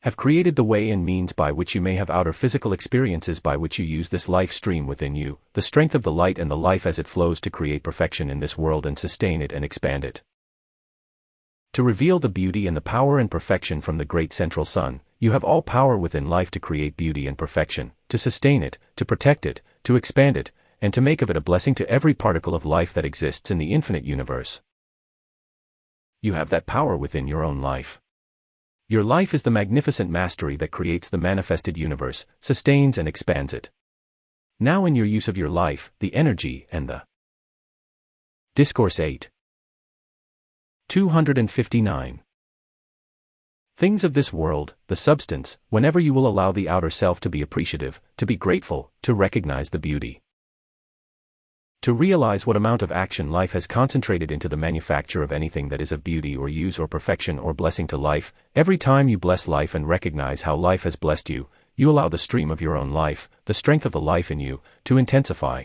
have created the way and means by which you may have outer physical experiences by which you use this life stream within you, the strength of the light and the life as it flows to create perfection in this world and sustain it and expand it. To reveal the beauty and the power and perfection from the great central sun, you have all power within life to create beauty and perfection, to sustain it, to protect it, to expand it, and to make of it a blessing to every particle of life that exists in the infinite universe. You have that power within your own life. Your life is the magnificent mastery that creates the manifested universe, sustains and expands it. Now in your use of your life, the energy and the Discourse 8. 259. Things of this world, the substance, whenever you will allow the outer self to be appreciative, to be grateful, to recognize the beauty, to realize what amount of action life has concentrated into the manufacture of anything that is of beauty or use or perfection or blessing to life, every time you bless life and recognize how life has blessed you, you allow the stream of your own life, the strength of the life in you, to intensify,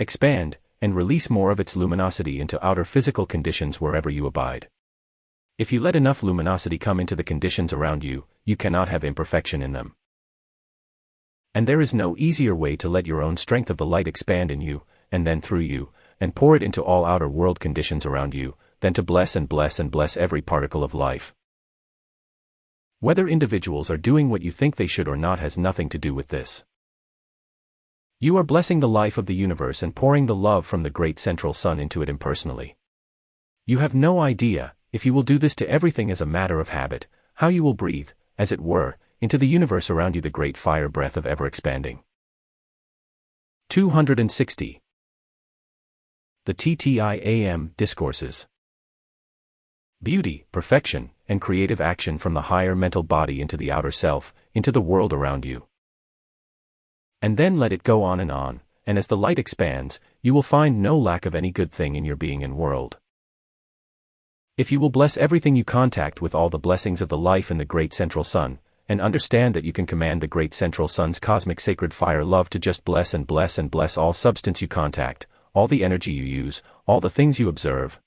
expand, and release more of its luminosity into outer physical conditions wherever you abide. If you let enough luminosity come into the conditions around you, you cannot have imperfection in them. And there is no easier way to let your own strength of the light expand in you, and then through you, and pour it into all outer world conditions around you, than to bless and bless and bless every particle of life. Whether individuals are doing what you think they should or not has nothing to do with this. You are blessing the life of the universe and pouring the love from the great central sun into it impersonally. You have no idea, if you will do this to everything as a matter of habit, how you will breathe, as it were, into the universe around you the great fire breath of ever-expanding. 260. The TTIAM Discourses. Beauty, perfection, and creative action from the higher mental body into the outer self, into the world around you. And then let it go on, and as the light expands, you will find no lack of any good thing in your being and world. If you will bless everything you contact with all the blessings of the life in the great central sun, and understand that you can command the great central sun's cosmic sacred fire love to just bless and bless and bless all substance you contact, all the energy you use, all the things you observe,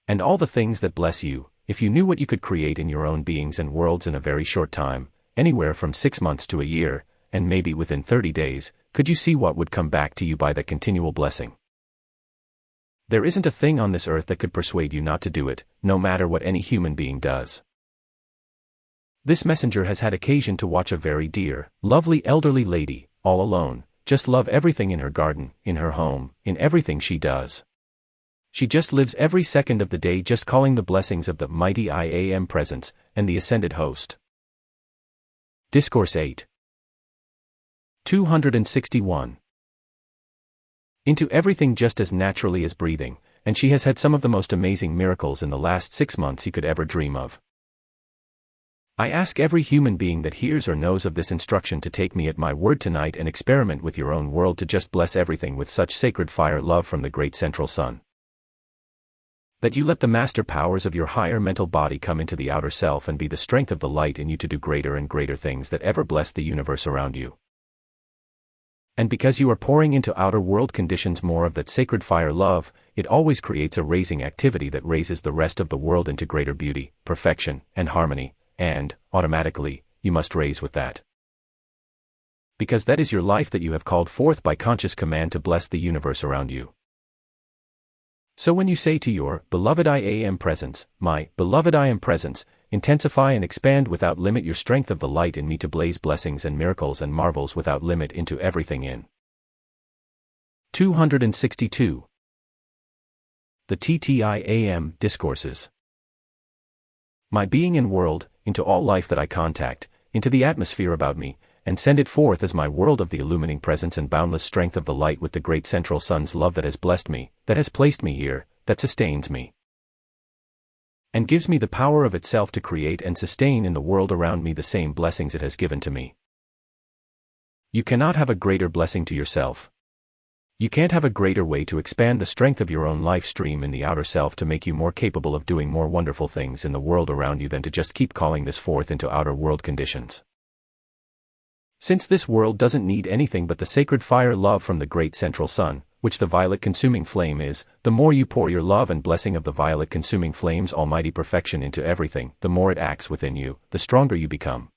and all the things that bless you, if you knew what you could create in your own beings and worlds in a very short time, anywhere from 6 months to a year, and maybe within 30 days, could you see what would come back to you by that continual blessing? There isn't a thing on this earth that could persuade you not to do it, no matter what any human being does. This messenger has had occasion to watch a very dear, lovely elderly lady, all alone, just love everything in her garden, in her home, in everything she does. She just lives every second of the day just calling the blessings of the mighty I Am presence, and the ascended host. Discourse 8. 261. Into everything just as naturally as breathing, and she has had some of the most amazing miracles in the last 6 months you could ever dream of. I ask every human being that hears or knows of this instruction to take me at my word tonight and experiment with your own world to just bless everything with such sacred fire love from the great central sun. That you let the master powers of your higher mental body come into the outer self and be the strength of the light in you to do greater and greater things that ever bless the universe around you. And because you are pouring into outer world conditions more of that sacred fire love, it always creates a raising activity that raises the rest of the world into greater beauty, perfection, and harmony. And, automatically, you must raise with that. Because that is your life that you have called forth by conscious command to bless the universe around you. So when you say to your beloved I Am presence, my beloved I Am presence, intensify and expand without limit your strength of the light in me to blaze blessings and miracles and marvels without limit into everything in 262. The XIII Discourses. My being and world, into all life that I contact, into the atmosphere about me, and send it forth as my world of the illumining presence and boundless strength of the light with the great central sun's love that has blessed me, that has placed me here, that sustains me, and gives me the power of itself to create and sustain in the world around me the same blessings it has given to me. You cannot have a greater blessing to yourself. You can't have a greater way to expand the strength of your own life stream in the outer self to make you more capable of doing more wonderful things in the world around you than to just keep calling this forth into outer world conditions. Since this world doesn't need anything but the sacred fire love from the great central sun, which the violet consuming flame is, the more you pour your love and blessing of the violet consuming flame's almighty perfection into everything, the more it acts within you, the stronger you become.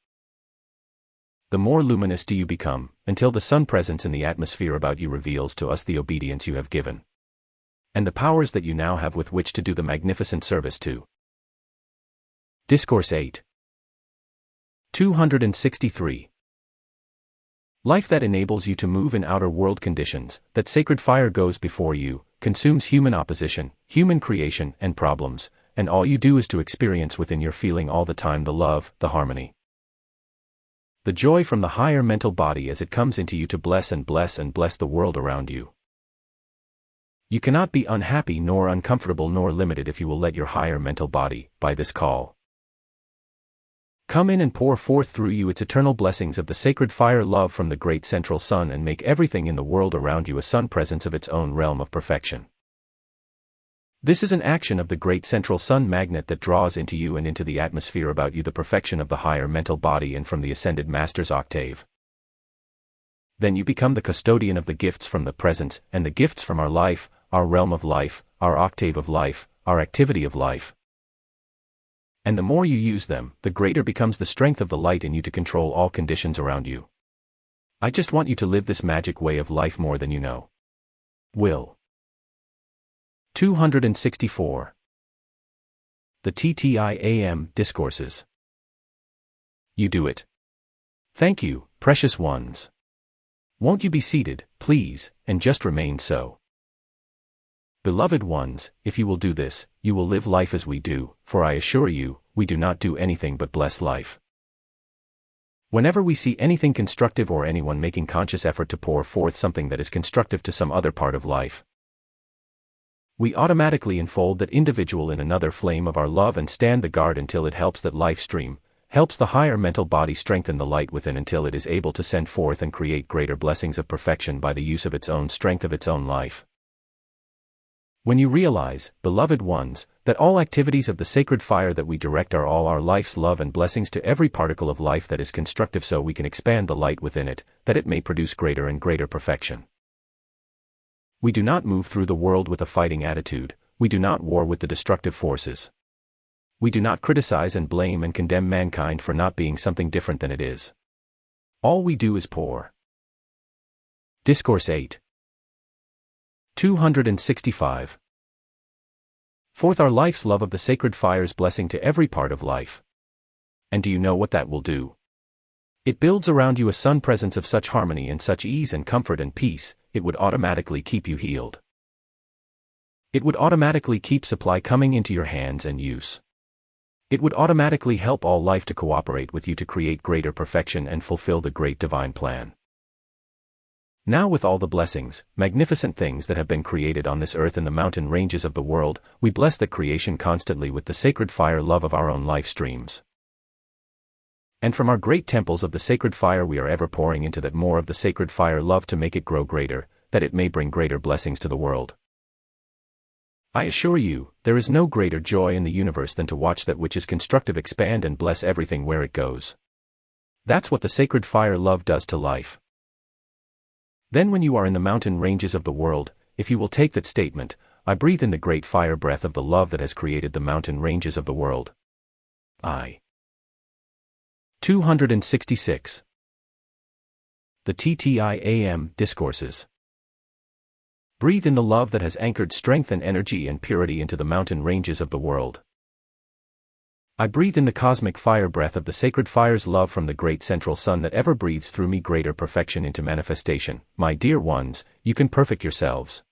The more luminous do you become, until the sun presence in the atmosphere about you reveals to us the obedience you have given, and the powers that you now have with which to do the magnificent service to. Discourse 8. 263. Life that enables you to move in outer world conditions, that sacred fire goes before you, consumes human opposition, human creation and problems, and all you do is to experience within your feeling all the time the love, the harmony, the joy from the higher mental body as it comes into you to bless and bless and bless the world around you. You cannot be unhappy nor uncomfortable nor limited if you will let your higher mental body, by this call, come in and pour forth through you its eternal blessings of the sacred fire love from the great central sun and make everything in the world around you a sun presence of its own realm of perfection. This is an action of the great central sun magnet that draws into you and into the atmosphere about you the perfection of the higher mental body and from the ascended master's octave. Then you become the custodian of the gifts from the presence and the gifts from our life, our realm of life, our octave of life, our activity of life. And the more you use them, the greater becomes the strength of the light in you to control all conditions around you. I just want you to live this magic way of life more than you know. Will. 264. The XIII Discourses. You do it. Thank you, precious ones. Won't you be seated, please, and just remain so. Beloved ones, if you will do this, you will live life as we do, for I assure you, we do not do anything but bless life. Whenever we see anything constructive or anyone making conscious effort to pour forth something that is constructive to some other part of life, we automatically enfold that individual in another flame of our love and stand the guard until it helps that life stream, helps the higher mental body strengthen the light within until it is able to send forth and create greater blessings of perfection by the use of its own strength of its own life. When you realize, beloved ones, that all activities of the sacred fire that we direct are all our life's love and blessings to every particle of life that is constructive so we can expand the light within it, that it may produce greater and greater perfection. We do not move through the world with a fighting attitude, we do not war with the destructive forces. We do not criticize and blame and condemn mankind for not being something different than it is. All we do is pour. Discourse 8. 265. Forth our life's love of the sacred fire's blessing to every part of life. And do you know what that will do? It builds around you a sun presence of such harmony and such ease and comfort and peace, it would automatically keep you healed. It would automatically keep supply coming into your hands and use. It would automatically help all life to cooperate with you to create greater perfection and fulfill the great divine plan. Now with all the blessings, magnificent things that have been created on this earth in the mountain ranges of the world, we bless that creation constantly with the sacred fire love of our own life streams. And from our great temples of the sacred fire we are ever pouring into that more of the sacred fire love to make it grow greater, that it may bring greater blessings to the world. I assure you, there is no greater joy in the universe than to watch that which is constructive expand and bless everything where it goes. That's what the sacred fire love does to life. Then when you are in the mountain ranges of the world, if you will take that statement, I breathe in the great fire breath of the love that has created the mountain ranges of the world. 266. The XIII Discourses. Breathe in the love that has anchored strength and energy and purity into the mountain ranges of the world. I breathe in the cosmic fire breath of the sacred fire's love from the great central sun that ever breathes through me greater perfection into manifestation. My dear ones, you can perfect yourselves.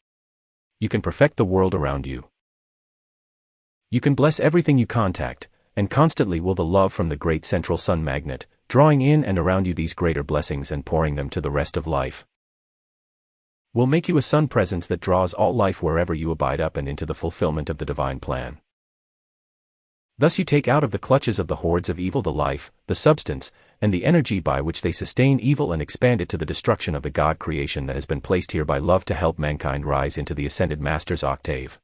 You can perfect the world around you. You can bless everything you contact, and constantly will the love from the great central sun magnet, drawing in and around you these greater blessings and pouring them to the rest of life. Will make you a sun presence that draws all life wherever you abide up and into the fulfillment of the divine plan. Thus you take out of the clutches of the hordes of evil the life, the substance, and the energy by which they sustain evil and expand it to the destruction of the God creation that has been placed here by love to help mankind rise into the ascended Master's octave.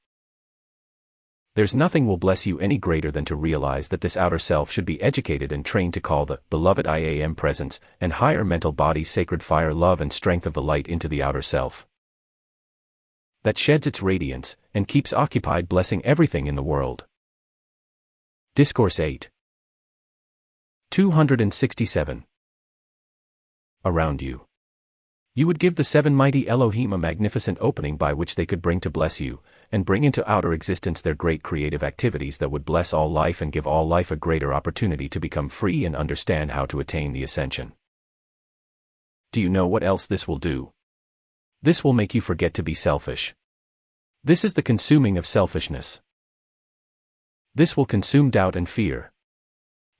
There's nothing will bless you any greater than to realize that this outer self should be educated and trained to call the beloved I Am presence and higher mental body's sacred fire love and strength of the light into the outer self. That sheds its radiance and keeps occupied blessing everything in the world. Discourse 8. 267. Around you. You would give the seven mighty Elohim a magnificent opening by which they could bring to bless you, and bring into outer existence their great creative activities that would bless all life and give all life a greater opportunity to become free and understand how to attain the ascension. Do you know what else this will do? This will make you forget to be selfish. This is the consuming of selfishness. This will consume doubt and fear.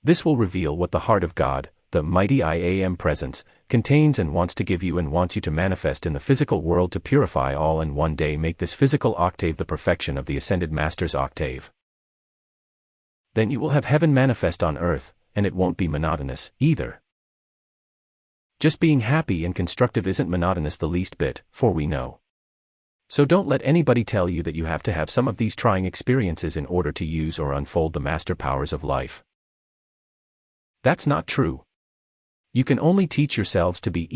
This will reveal what the heart of God, the mighty I Am presence, contains and wants to give you and wants you to manifest in the physical world to purify all and one day make this physical octave the perfection of the ascended Master's octave. Then you will have heaven manifest on earth, and it won't be monotonous, either. Just being happy and constructive isn't monotonous the least bit, for we know. So don't let anybody tell you that you have to have some of these trying experiences in order to use or unfold the master powers of life. That's not true. You can only teach yourselves to be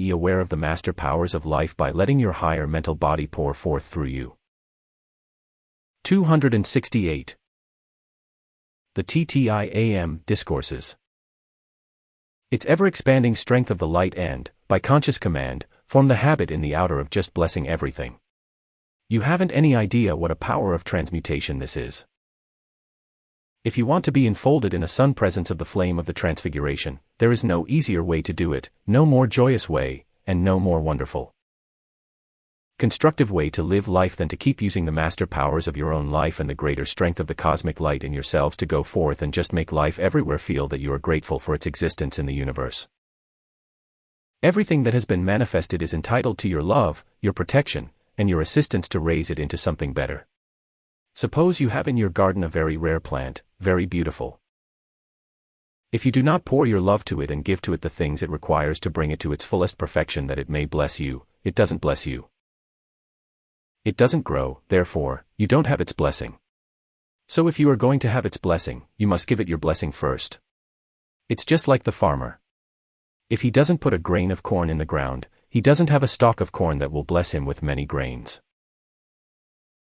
aware of the master powers of life by letting your higher mental body pour forth through you. 268. The TTIAM Discourses. Its ever-expanding strength of the light and, by conscious command, form the habit in the outer of just blessing everything. You haven't any idea what a power of transmutation this is. If you want to be enfolded in a sun presence of the flame of the transfiguration, there is no easier way to do it, no more joyous way, and no more wonderful, constructive way to live life than to keep using the master powers of your own life and the greater strength of the cosmic light in yourselves to go forth and just make life everywhere feel that you are grateful for its existence in the universe. Everything that has been manifested is entitled to your love, your protection, and your assistance to raise it into something better. Suppose you have in your garden a very rare plant, very beautiful. If you do not pour your love to it and give to it the things it requires to bring it to its fullest perfection that it may bless you, it doesn't bless you. It doesn't grow, therefore, you don't have its blessing. So if you are going to have its blessing, you must give it your blessing first. It's just like the farmer. If he doesn't put a grain of corn in the ground, he doesn't have a stalk of corn that will bless him with many grains.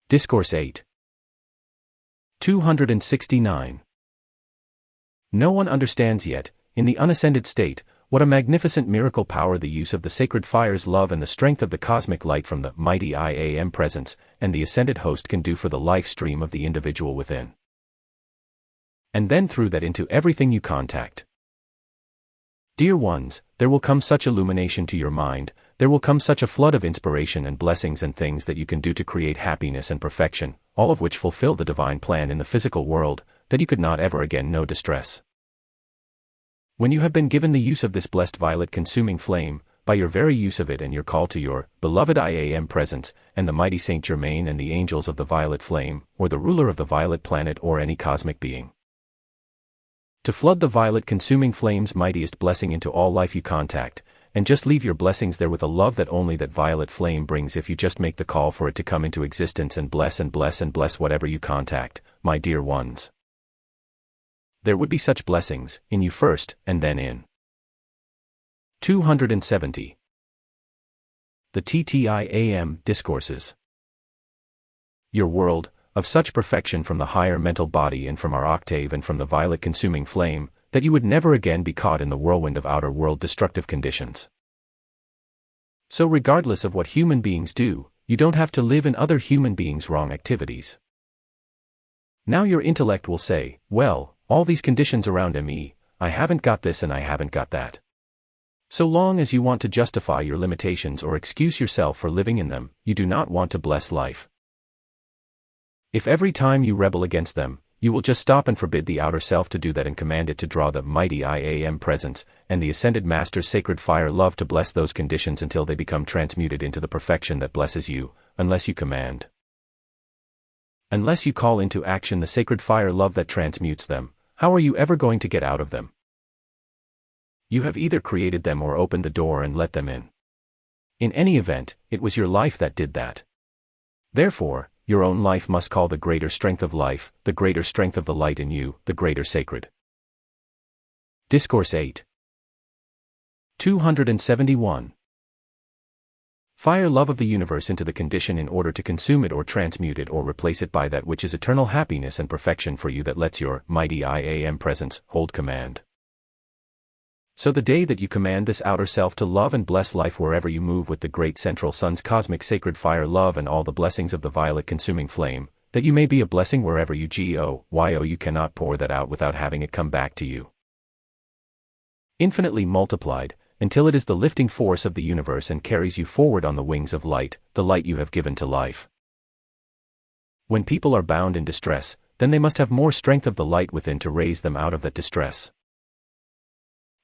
Discourse 8. 269. No one understands yet, in the unascended state, what a magnificent miracle power the use of the sacred fire's love and the strength of the cosmic light from the mighty I Am presence and the ascended host can do for the life stream of the individual within. And then through that into everything you contact. Dear ones, there will come such illumination to your mind, there will come such a flood of inspiration and blessings and things that you can do to create happiness and perfection, all of which fulfill the divine plan in the physical world, that you could not ever again know distress. When you have been given the use of this blessed violet consuming flame, by your very use of it and your call to your beloved I Am presence, and the mighty Saint Germain and the angels of the violet flame, or the ruler of the violet planet or any cosmic being, to flood the violet consuming flame's mightiest blessing into all life you contact, and just leave your blessings there with a love that only that violet flame brings if you just make the call for it to come into existence and bless and bless and bless whatever you contact, my dear ones. There would be such blessings, in you first, and then in. 270. The TTIAM Discourses. Your world, of such perfection from the higher mental body and from our octave and from the violet consuming flame, that you would never again be caught in the whirlwind of outer world destructive conditions. So regardless of what human beings do, you don't have to live in other human beings' wrong activities. Now your intellect will say, well, all these conditions around me, I haven't got this and I haven't got that. So long as you want to justify your limitations or excuse yourself for living in them, you do not want to bless life. If every time you rebel against them, you will just stop and forbid the outer self to do that and command it to draw the mighty I Am presence and the ascended Master's sacred fire love to bless those conditions until they become transmuted into the perfection that blesses you, unless you command. Unless you call into action the sacred fire love that transmutes them, how are you ever going to get out of them? You have either created them or opened the door and let them in. In any event, it was your life that did that. Therefore, your own life must call the greater strength of life, the greater strength of the light in you, the greater sacred. Discourse 8. 271. Fire love of the universe into the condition in order to consume it or transmute it or replace it by that which is eternal happiness and perfection for you that lets your mighty I Am presence hold command. So the day that you command this outer self to love and bless life wherever you move with the great central sun's cosmic sacred fire love and all the blessings of the violet consuming flame, that you may be a blessing wherever you go, you cannot pour that out without having it come back to you. Infinitely multiplied, until it is the lifting force of the universe and carries you forward on the wings of light, the light you have given to life. When people are bound in distress, then they must have more strength of the light within to raise them out of that distress.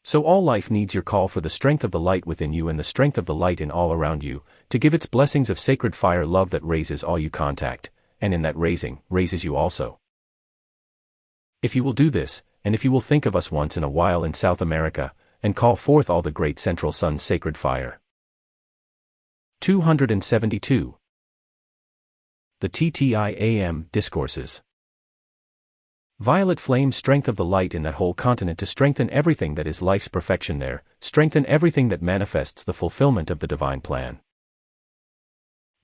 So all life needs your call for the strength of the light within you and the strength of the light in all around you, to give its blessings of sacred fire love that raises all you contact, and in that raising, raises you also. If you will do this, and if you will think of us once in a while in South America, and call forth all the great central sun's sacred fire. 272. The XIII Discourses. Violet flame strength of the light in that whole continent to strengthen everything that is life's perfection there, strengthen everything that manifests the fulfillment of the divine plan.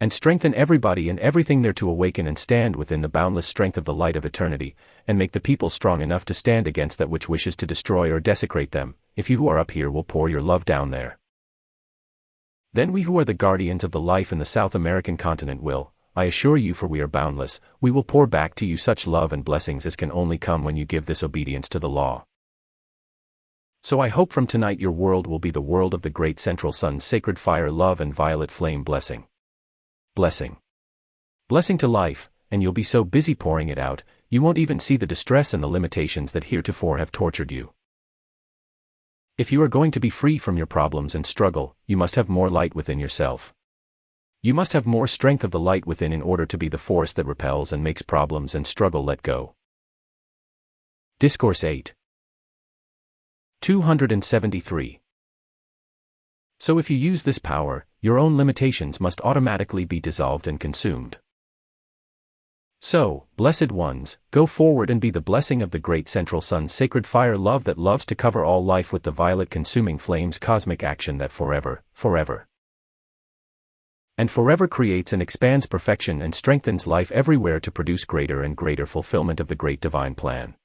And strengthen everybody and everything there to awaken and stand within the boundless strength of the light of eternity, and make the people strong enough to stand against that which wishes to destroy or desecrate them, if you who are up here will pour your love down there. Then we who are the guardians of the life in the South American continent will, I assure you, for we are boundless, we will pour back to you such love and blessings as can only come when you give this obedience to the law. So I hope from tonight your world will be the world of the great central sun's sacred fire love and violet flame blessing. Blessing. Blessing to life, and you'll be so busy pouring it out, you won't even see the distress and the limitations that heretofore have tortured you. If you are going to be free from your problems and struggle, you must have more light within yourself. You must have more strength of the light within in order to be the force that repels and makes problems and struggle let go. Discourse 8. 273. So if you use this power, your own limitations must automatically be dissolved and consumed. So, blessed ones, go forward and be the blessing of the great central sun's sacred fire love that loves to cover all life with the violet consuming flame's cosmic action that forever, and forever creates and expands perfection and strengthens life everywhere to produce greater and greater fulfillment of the great divine plan.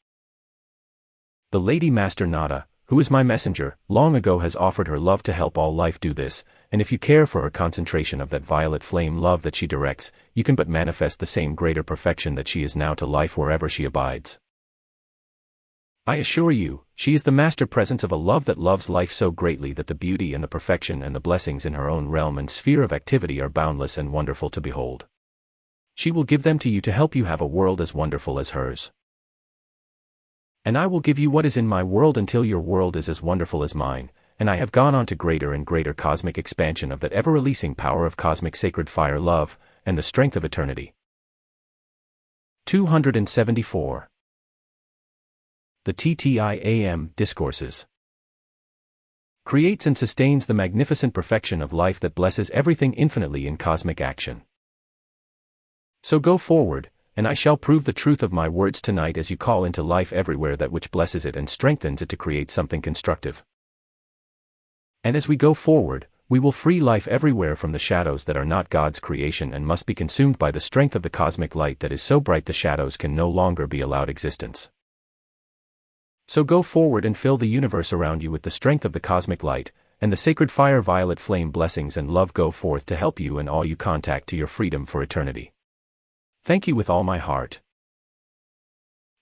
The Lady Master Nada, who is my messenger, long ago has offered her love to help all life do this, and if you care for her concentration of that violet flame love that she directs, you can but manifest the same greater perfection that she is now to life wherever she abides. I assure you, she is the master presence of a love that loves life so greatly that the beauty and the perfection and the blessings in her own realm and sphere of activity are boundless and wonderful to behold. She will give them to you to help you have a world as wonderful as hers. And I will give you what is in my world until your world is as wonderful as mine, and I have gone on to greater and greater cosmic expansion of that ever-releasing power of cosmic sacred fire love, and the strength of eternity. 274. The XIII Discourses. Creates and sustains the magnificent perfection of life that blesses everything infinitely in cosmic action. So go forward, and I shall prove the truth of my words tonight as you call into life everywhere that which blesses it and strengthens it to create something constructive. And as we go forward, we will free life everywhere from the shadows that are not God's creation and must be consumed by the strength of the cosmic light that is so bright the shadows can no longer be allowed existence. So go forward and fill the universe around you with the strength of the cosmic light, and the sacred fire violet flame blessings and love go forth to help you and all you contact to your freedom for eternity. Thank you with all my heart.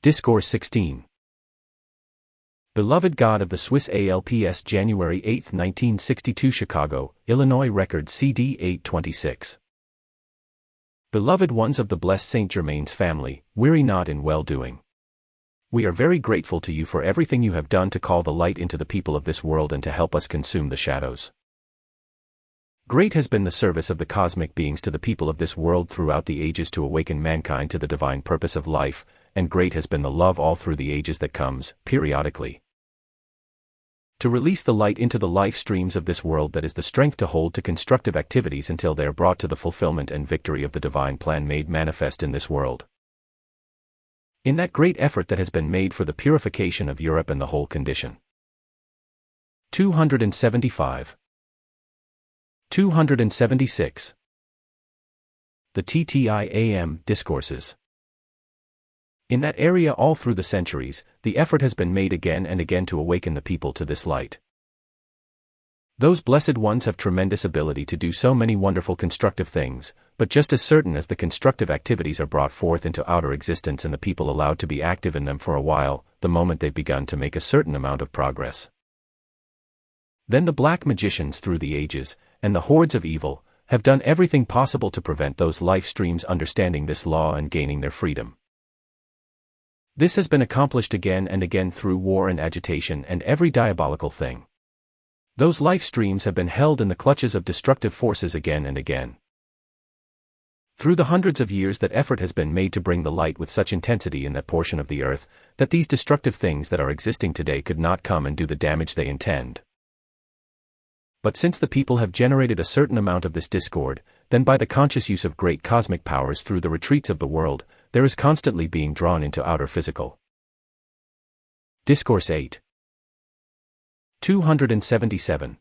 Discourse 16. Beloved God of the Swiss Alps, January 8, 1962, Chicago, Illinois. Record CD 826. Beloved ones of the blessed Saint Germain's family, weary not in well-doing. We are very grateful to you for everything you have done to call the light into the people of this world and to help us consume the shadows. Great has been the service of the cosmic beings to the people of this world throughout the ages to awaken mankind to the divine purpose of life, and great has been the love all through the ages that comes, periodically, to release the light into the life streams of this world that is the strength to hold to constructive activities until they are brought to the fulfillment and victory of the divine plan made manifest in this world. In that great effort that has been made for the purification of Europe and the whole condition. 275. 276. The XIII Discourses. In that area all through the centuries, the effort has been made again and again to awaken the people to this light. Those blessed ones have tremendous ability to do so many wonderful constructive things, but just as certain as the constructive activities are brought forth into outer existence and the people allowed to be active in them for a while, the moment they've begun to make a certain amount of progress, then the black magicians through the ages, and the hordes of evil, have done everything possible to prevent those life streams understanding this law and gaining their freedom. This has been accomplished again and again through war and agitation and every diabolical thing. Those life streams have been held in the clutches of destructive forces again and again. Through the hundreds of years that effort has been made to bring the light with such intensity in that portion of the earth, that these destructive things that are existing today could not come and do the damage they intend. But since the people have generated a certain amount of this discord, then by the conscious use of great cosmic powers through the retreats of the world, there is constantly being drawn into outer physical. Discourse 8. 277.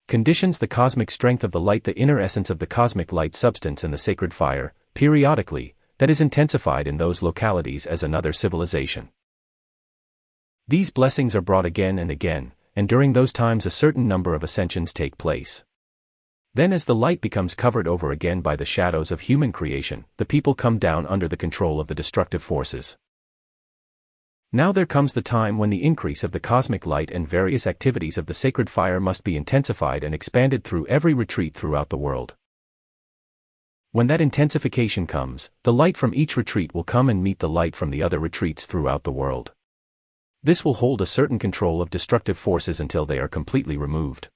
Conditions the cosmic strength of the light, the inner essence of the cosmic light substance and the sacred fire, periodically, that is intensified in those localities as another civilization. These blessings are brought again and again, and during those times a certain number of ascensions take place. Then as the light becomes covered over again by the shadows of human creation, the people come down under the control of the destructive forces. Now there comes the time when the increase of the cosmic light and various activities of the sacred fire must be intensified and expanded through every retreat throughout the world. When that intensification comes, the light from each retreat will come and meet the light from the other retreats throughout the world. This will hold a certain control of destructive forces until they are completely removed.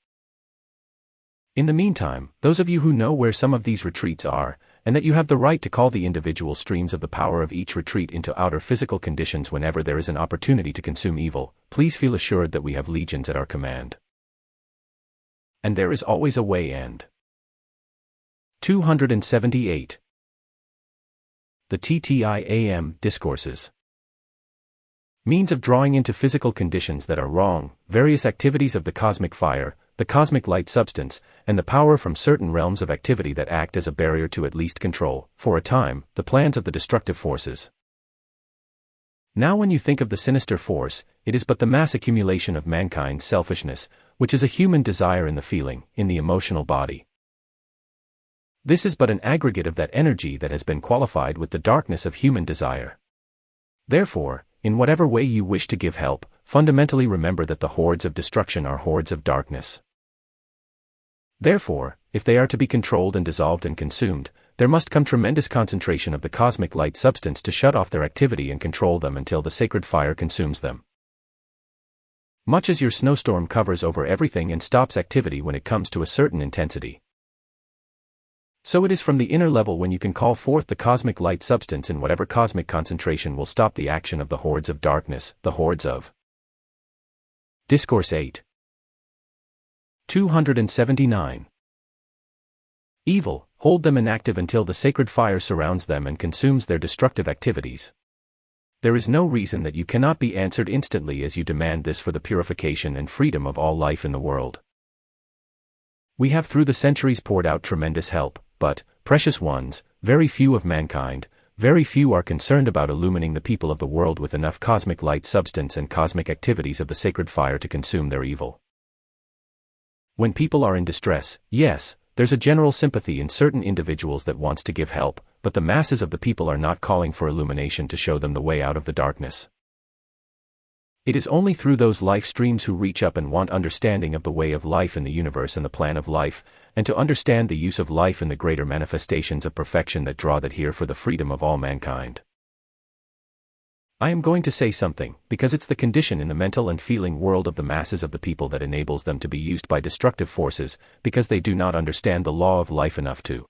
In the meantime, those of you who know where some of these retreats are, and that you have the right to call the individual streams of the power of each retreat into outer physical conditions whenever there is an opportunity to consume evil, please feel assured that we have legions at our command. And there is always a way. And 278. The XIII Discourses. Means of drawing into physical conditions that are wrong, various activities of the cosmic fire, the cosmic light substance, and the power from certain realms of activity that act as a barrier to at least control, for a time, the plans of the destructive forces. Now when you think of the sinister force, it is but the mass accumulation of mankind's selfishness, which is a human desire in the feeling, in the emotional body. This is but an aggregate of that energy that has been qualified with the darkness of human desire. Therefore, in whatever way you wish to give help, fundamentally remember that the hordes of destruction are hordes of darkness. Therefore, if they are to be controlled and dissolved and consumed, there must come tremendous concentration of the cosmic light substance to shut off their activity and control them until the sacred fire consumes them. Much as your snowstorm covers over everything and stops activity when it comes to a certain intensity, so it is from the inner level when you can call forth the cosmic light substance in whatever cosmic concentration will stop the action of the hordes of darkness, the hordes of. Discourse 8. 279. Evil, hold them inactive until the sacred fire surrounds them and consumes their destructive activities. There is no reason that you cannot be answered instantly as you demand this for the purification and freedom of all life in the world. We have through the centuries poured out tremendous help, but, precious ones, very few of mankind, very few are concerned about illumining the people of the world with enough cosmic light substance and cosmic activities of the sacred fire to consume their evil. When people are in distress, yes, there's a general sympathy in certain individuals that wants to give help, but the masses of the people are not calling for illumination to show them the way out of the darkness. It is only through those life streams who reach up and want understanding of the way of life in the universe and the plan of life, and to understand the use of life in the greater manifestations of perfection that draw that here for the freedom of all mankind. I am going to say something, because it's the condition in the mental and feeling world of the masses of the people that enables them to be used by destructive forces, because they do not understand the law of life enough to.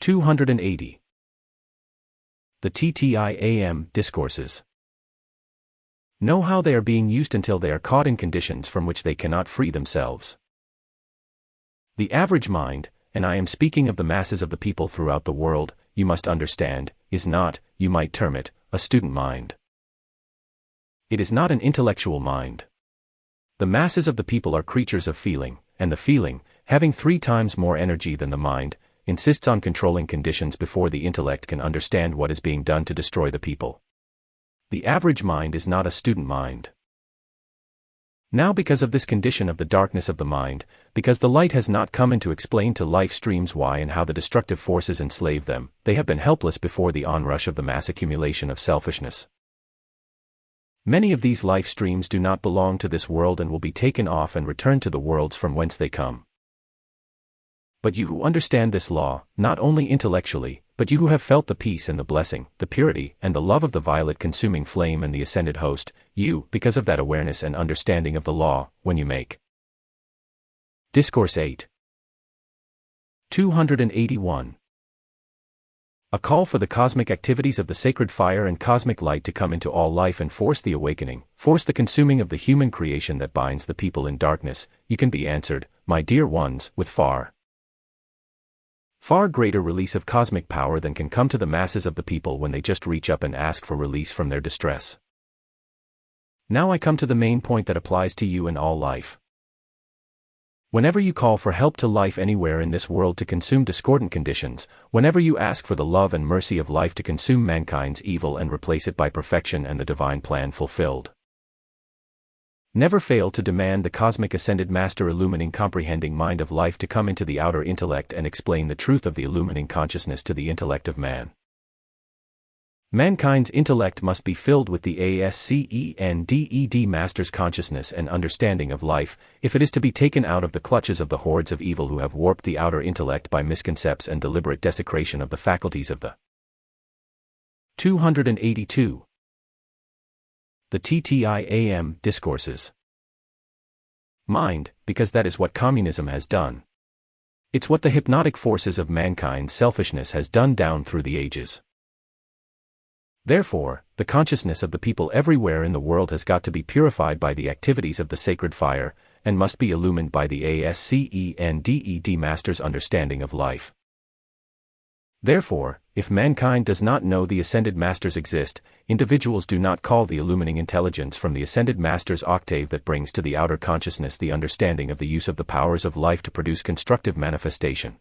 280. The TTIAM Discourses. Know how they are being used until they are caught in conditions from which they cannot free themselves. The average mind, and I am speaking of the masses of the people throughout the world, you must understand, is not, you might term it, a student mind. It is not an intellectual mind. The masses of the people are creatures of feeling, and the feeling, having 3 times more energy than the mind, insists on controlling conditions before the intellect can understand what is being done to destroy the people. The average mind is not a student mind. Now, because of this condition of the darkness of the mind, because the light has not come in to explain to life streams why and how the destructive forces enslave them, they have been helpless before the onrush of the mass accumulation of selfishness. Many of these life streams do not belong to this world and will be taken off and returned to the worlds from whence they come. But you who understand this law, not only intellectually, but you who have felt the peace and the blessing, the purity and the love of the violet consuming flame and the ascended host, you, because of that awareness and understanding of the law, when you make. Discourse 8. 281. A call for the cosmic activities of the sacred fire and cosmic light to come into all life and force the awakening, force the consuming of the human creation that binds the people in darkness, you can be answered, my dear ones, with far greater release of cosmic power than can come to the masses of the people when they just reach up and ask for release from their distress. Now I come to the main point that applies to you and all life. Whenever you call for help to life anywhere in this world to consume discordant conditions, whenever you ask for the love and mercy of life to consume mankind's evil and replace it by perfection and the divine plan fulfilled, never fail to demand the cosmic ascended master illumining comprehending mind of life to come into the outer intellect and explain the truth of the illumining consciousness to the intellect of man. Mankind's intellect must be filled with the ASCENDED master's consciousness and understanding of life, if it is to be taken out of the clutches of the hordes of evil who have warped the outer intellect by misconcepts and deliberate desecration of the faculties of the 282. The TTIAM Discourses. Mind, because that is what communism has done. It's what the hypnotic forces of mankind's selfishness has done down through the ages. Therefore, the consciousness of the people everywhere in the world has got to be purified by the activities of the sacred fire, and must be illumined by the ASCENDED master's understanding of life. Therefore, if mankind does not know the ascended masters exist, individuals do not call the illumining intelligence from the ascended master's octave that brings to the outer consciousness the understanding of the use of the powers of life to produce constructive manifestation.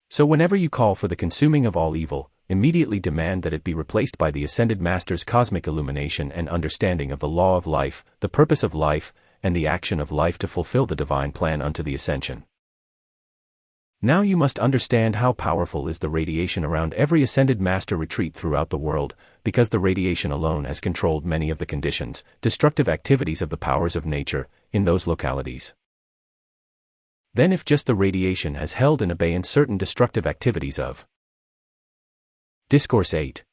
So whenever you call for the consuming of all evil, immediately demand that it be replaced by the ascended master's cosmic illumination and understanding of the law of life, the purpose of life, and the action of life to fulfill the divine plan unto the ascension. Now you must understand how powerful is the radiation around every ascended master retreat throughout the world, because the radiation alone has controlled many of the conditions, destructive activities of the powers of nature, in those localities. Then if just the radiation has held in abeyance certain destructive activities of Discourse 8.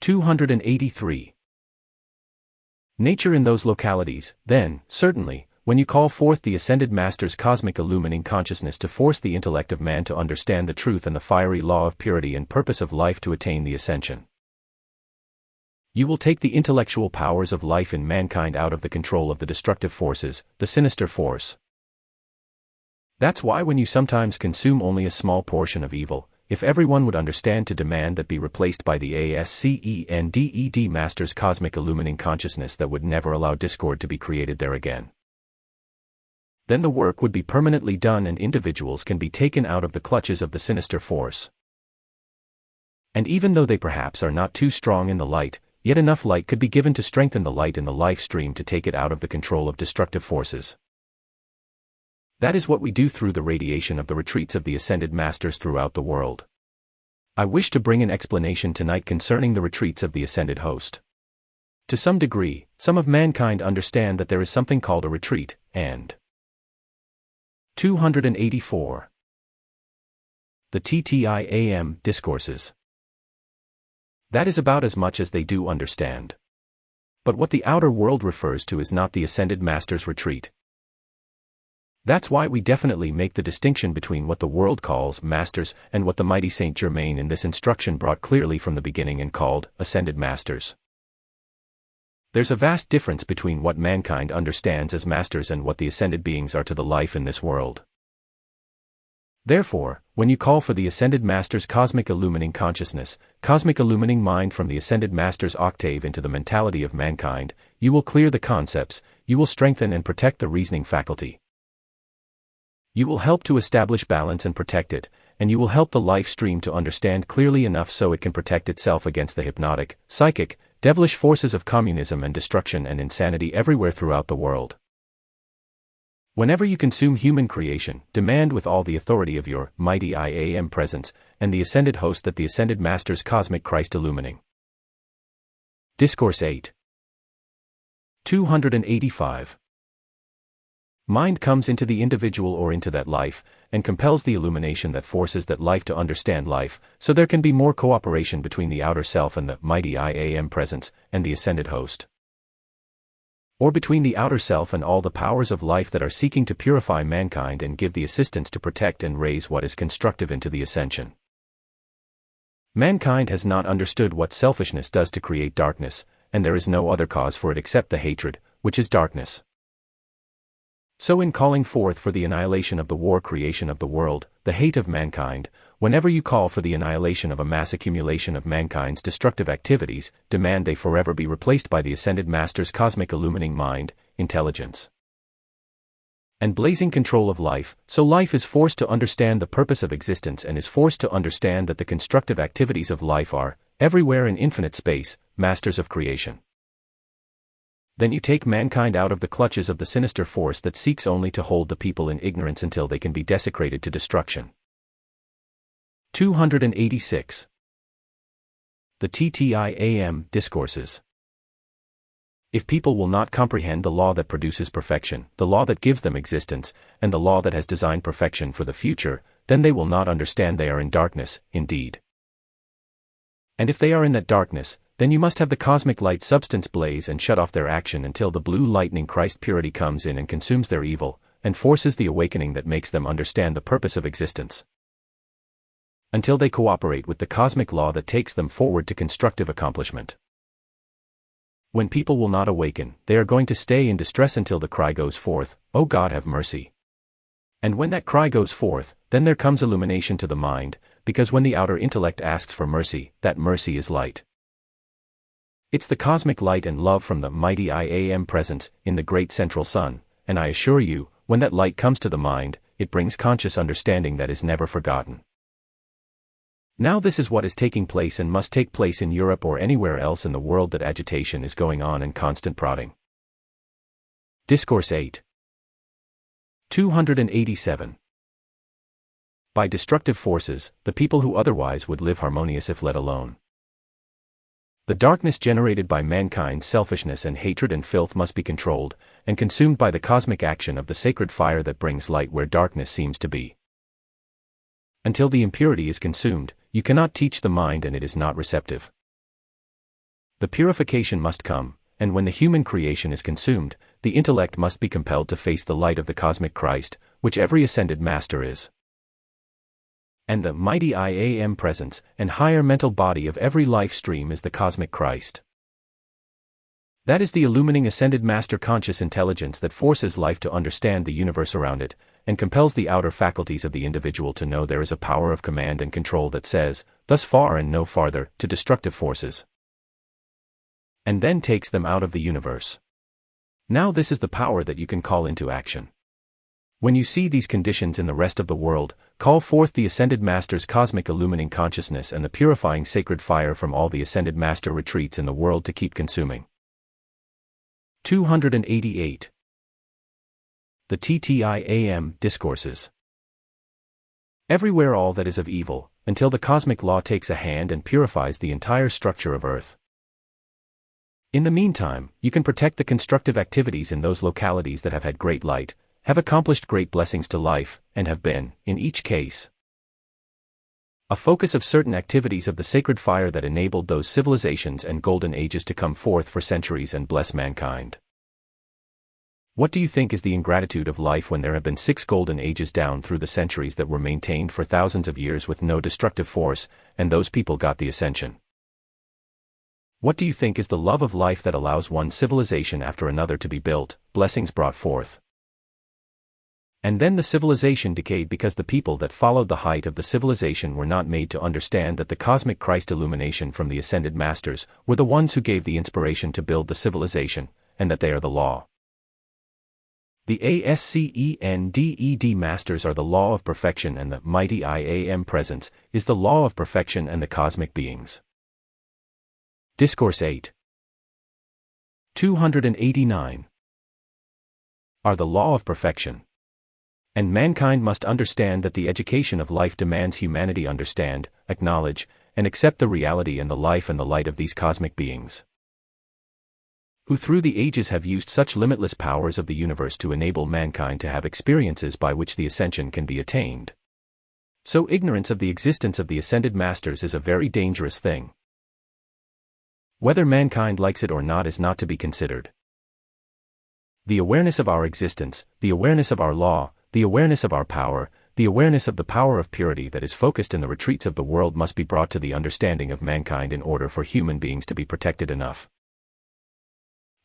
283. Nature in those localities, then, certainly, when you call forth the ascended master's cosmic illumining consciousness to force the intellect of man to understand the truth and the fiery law of purity and purpose of life to attain the ascension, you will take the intellectual powers of life in mankind out of the control of the destructive forces, the sinister force. That's why when you sometimes consume only a small portion of evil, if everyone would understand to demand that be replaced by the ASCENDED master's cosmic illumining consciousness that would never allow discord to be created there again, then the work would be permanently done and individuals can be taken out of the clutches of the sinister force. And even though they perhaps are not too strong in the light, yet enough light could be given to strengthen the light in the life stream to take it out of the control of destructive forces. That is what we do through the radiation of the retreats of the Ascended Masters throughout the world. I wish to bring an explanation tonight concerning the retreats of the Ascended Host. To some degree, some of mankind understand that there is something called a retreat, and 284. The TTIAM discourses. That is about as much as they do understand. But what the outer world refers to is not the Ascended Master's retreat. That's why we definitely make the distinction between what the world calls Masters and what the mighty Saint Germain in this instruction brought clearly from the beginning and called Ascended Masters. There's a vast difference between what mankind understands as Masters and what the Ascended beings are to the life in this world. Therefore, when you call for the Ascended Master's cosmic illumining consciousness, cosmic illumining mind from the Ascended Master's octave into the mentality of mankind, you will clear the concepts, you will strengthen and protect the reasoning faculty. You will help to establish balance and protect it, and you will help the life stream to understand clearly enough so it can protect itself against the hypnotic, psychic, devilish forces of communism and destruction and insanity everywhere throughout the world. Whenever you consume human creation, demand with all the authority of your mighty I Am presence and the Ascended Host that the Ascended Master's cosmic Christ illumining. Discourse 8. 285. Mind comes into the individual or into that life, and compels the illumination that forces that life to understand life, so there can be more cooperation between the outer self and the mighty I Am presence and the Ascended Host. Or between the outer self and all the powers of life that are seeking to purify mankind and give the assistance to protect and raise what is constructive into the ascension. Mankind has not understood what selfishness does to create darkness, and there is no other cause for it except the hatred, which is darkness. So in calling forth for the annihilation of the war creation of the world, the hate of mankind, whenever you call for the annihilation of a mass accumulation of mankind's destructive activities, demand they forever be replaced by the Ascended Master's cosmic illumining mind, intelligence, and blazing control of life, so life is forced to understand the purpose of existence and is forced to understand that the constructive activities of life are, everywhere in infinite space, masters of creation. Then you take mankind out of the clutches of the sinister force that seeks only to hold the people in ignorance until they can be desecrated to destruction. 286. The TTIAM discourses. If people will not comprehend the law that produces perfection, the law that gives them existence, and the law that has designed perfection for the future, then they will not understand they are in darkness, indeed. And if they are in that darkness, then you must have the cosmic light substance blaze and shut off their action until the blue lightning Christ purity comes in and consumes their evil, and forces the awakening that makes them understand the purpose of existence. Until they cooperate with the cosmic law that takes them forward to constructive accomplishment. When people will not awaken, they are going to stay in distress until the cry goes forth, "O God, have mercy." And when that cry goes forth, then there comes illumination to the mind, because when the outer intellect asks for mercy, that mercy is light. It's the cosmic light and love from the mighty I Am presence in the great central sun, and I assure you, when that light comes to the mind, it brings conscious understanding that is never forgotten. Now this is what is taking place and must take place in Europe or anywhere else in the world that agitation is going on and constant prodding. Discourse 8. 287. By destructive forces, the people who otherwise would live harmonious if let alone. The darkness generated by mankind's selfishness and hatred and filth must be controlled, and consumed by the cosmic action of the sacred fire that brings light where darkness seems to be. Until the impurity is consumed, you cannot teach the mind and it is not receptive. The purification must come, and when the human creation is consumed, the intellect must be compelled to face the light of the cosmic Christ, which every ascended master is. And the mighty I Am presence and higher mental body of every life stream is the cosmic Christ. That is the illumining ascended master conscious intelligence that forces life to understand the universe around it, and compels the outer faculties of the individual to know there is a power of command and control that says, thus far and no farther, to destructive forces. And then takes them out of the universe. Now this is the power that you can call into action. When you see these conditions in the rest of the world, call forth the Ascended Master's cosmic illumining consciousness and the purifying sacred fire from all the Ascended Master retreats in the world to keep consuming. 288. The XIII Discourses. Everywhere all that is of evil, until the cosmic law takes a hand and purifies the entire structure of Earth. In the meantime, you can protect the constructive activities in those localities that have had great light, have accomplished great blessings to life, and have been, in each case, a focus of certain activities of the sacred fire that enabled those civilizations and golden ages to come forth for centuries and bless mankind. What do you think is the ingratitude of life when there have been 6 golden ages down through the centuries that were maintained for thousands of years with no destructive force, and those people got the ascension? What do you think is the love of life that allows one civilization after another to be built, blessings brought forth? And then the civilization decayed because the people that followed the height of the civilization were not made to understand that the cosmic Christ illumination from the ascended masters were the ones who gave the inspiration to build the civilization, and that they are the law. The ASCENDED masters are the law of perfection, and the mighty IAM presence is the law of perfection and the cosmic beings. Discourse 8. 289. Are the law of perfection. And mankind must understand that the education of life demands humanity understand, acknowledge, and accept the reality and the life and the light of these cosmic beings, who through the ages have used such limitless powers of the universe to enable mankind to have experiences by which the ascension can be attained. So ignorance of the existence of the ascended masters is a very dangerous thing. Whether mankind likes it or not is not to be considered. The awareness of our existence, the awareness of our law, the awareness of our power, the awareness of the power of purity that is focused in the retreats of the world must be brought to the understanding of mankind in order for human beings to be protected enough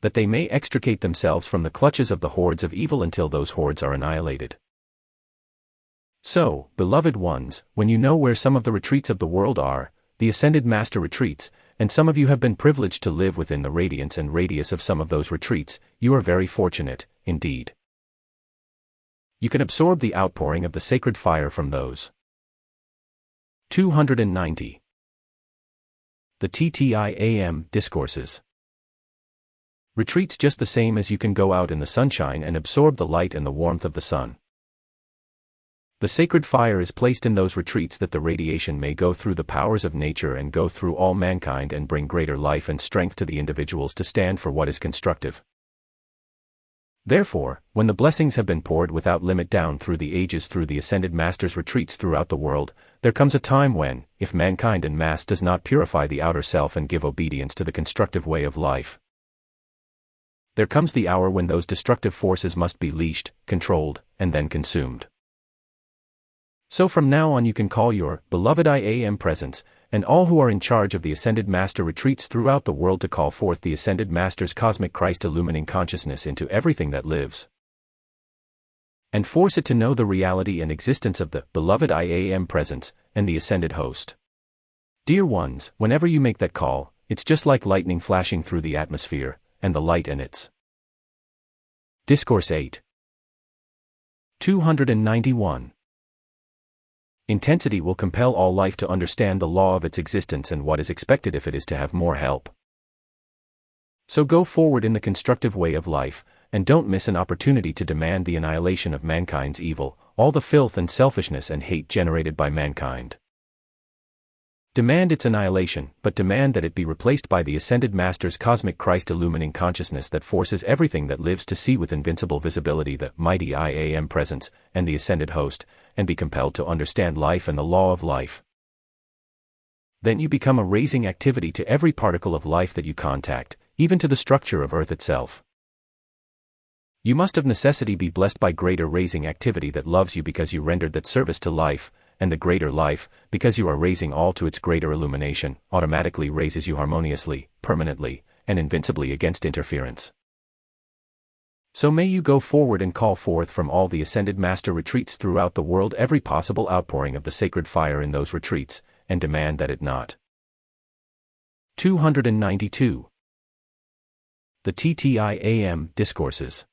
that they may extricate themselves from the clutches of the hordes of evil until those hordes are annihilated. So, beloved ones, when you know where some of the retreats of the world are, the ascended master retreats, and some of you have been privileged to live within the radiance and radius of some of those retreats, you are very fortunate, indeed. You can absorb the outpouring of the sacred fire from those. 290. The XIII Discourses. Retreats just the same as you can go out in the sunshine and absorb the light and the warmth of the sun. The sacred fire is placed in those retreats that the radiation may go through the powers of nature and go through all mankind and bring greater life and strength to the individuals to stand for what is constructive. Therefore, when the blessings have been poured without limit down through the ages through the ascended masters' retreats throughout the world, there comes a time when, if mankind en masse does not purify the outer self and give obedience to the constructive way of life, there comes the hour when those destructive forces must be leashed, controlled, and then consumed. So from now on you can call your beloved IAM presence, and all who are in charge of the Ascended Master retreats throughout the world to call forth the Ascended Master's cosmic Christ illumining consciousness into everything that lives, and force it to know the reality and existence of the beloved IAM presence, and the Ascended Host. Dear ones, whenever you make that call, it's just like lightning flashing through the atmosphere, and the light in its. Discourse 8. 291. Intensity will compel all life to understand the law of its existence and what is expected if it is to have more help. So go forward in the constructive way of life, and don't miss an opportunity to demand the annihilation of mankind's evil, all the filth and selfishness and hate generated by mankind. Demand its annihilation, but demand that it be replaced by the Ascended Master's cosmic Christ illumining consciousness that forces everything that lives to see with invincible visibility the mighty IAM presence, and the Ascended Host, and be compelled to understand life and the law of life. Then you become a raising activity to every particle of life that you contact, even to the structure of Earth itself. You must of necessity be blessed by greater raising activity that loves you because you rendered that service to life, and the greater life, because you are raising all to its greater illumination, automatically raises you harmoniously, permanently, and invincibly against interference. So may you go forward and call forth from all the Ascended Master retreats throughout the world every possible outpouring of the sacred fire in those retreats, and demand that it not. 292. The XIII Discourses.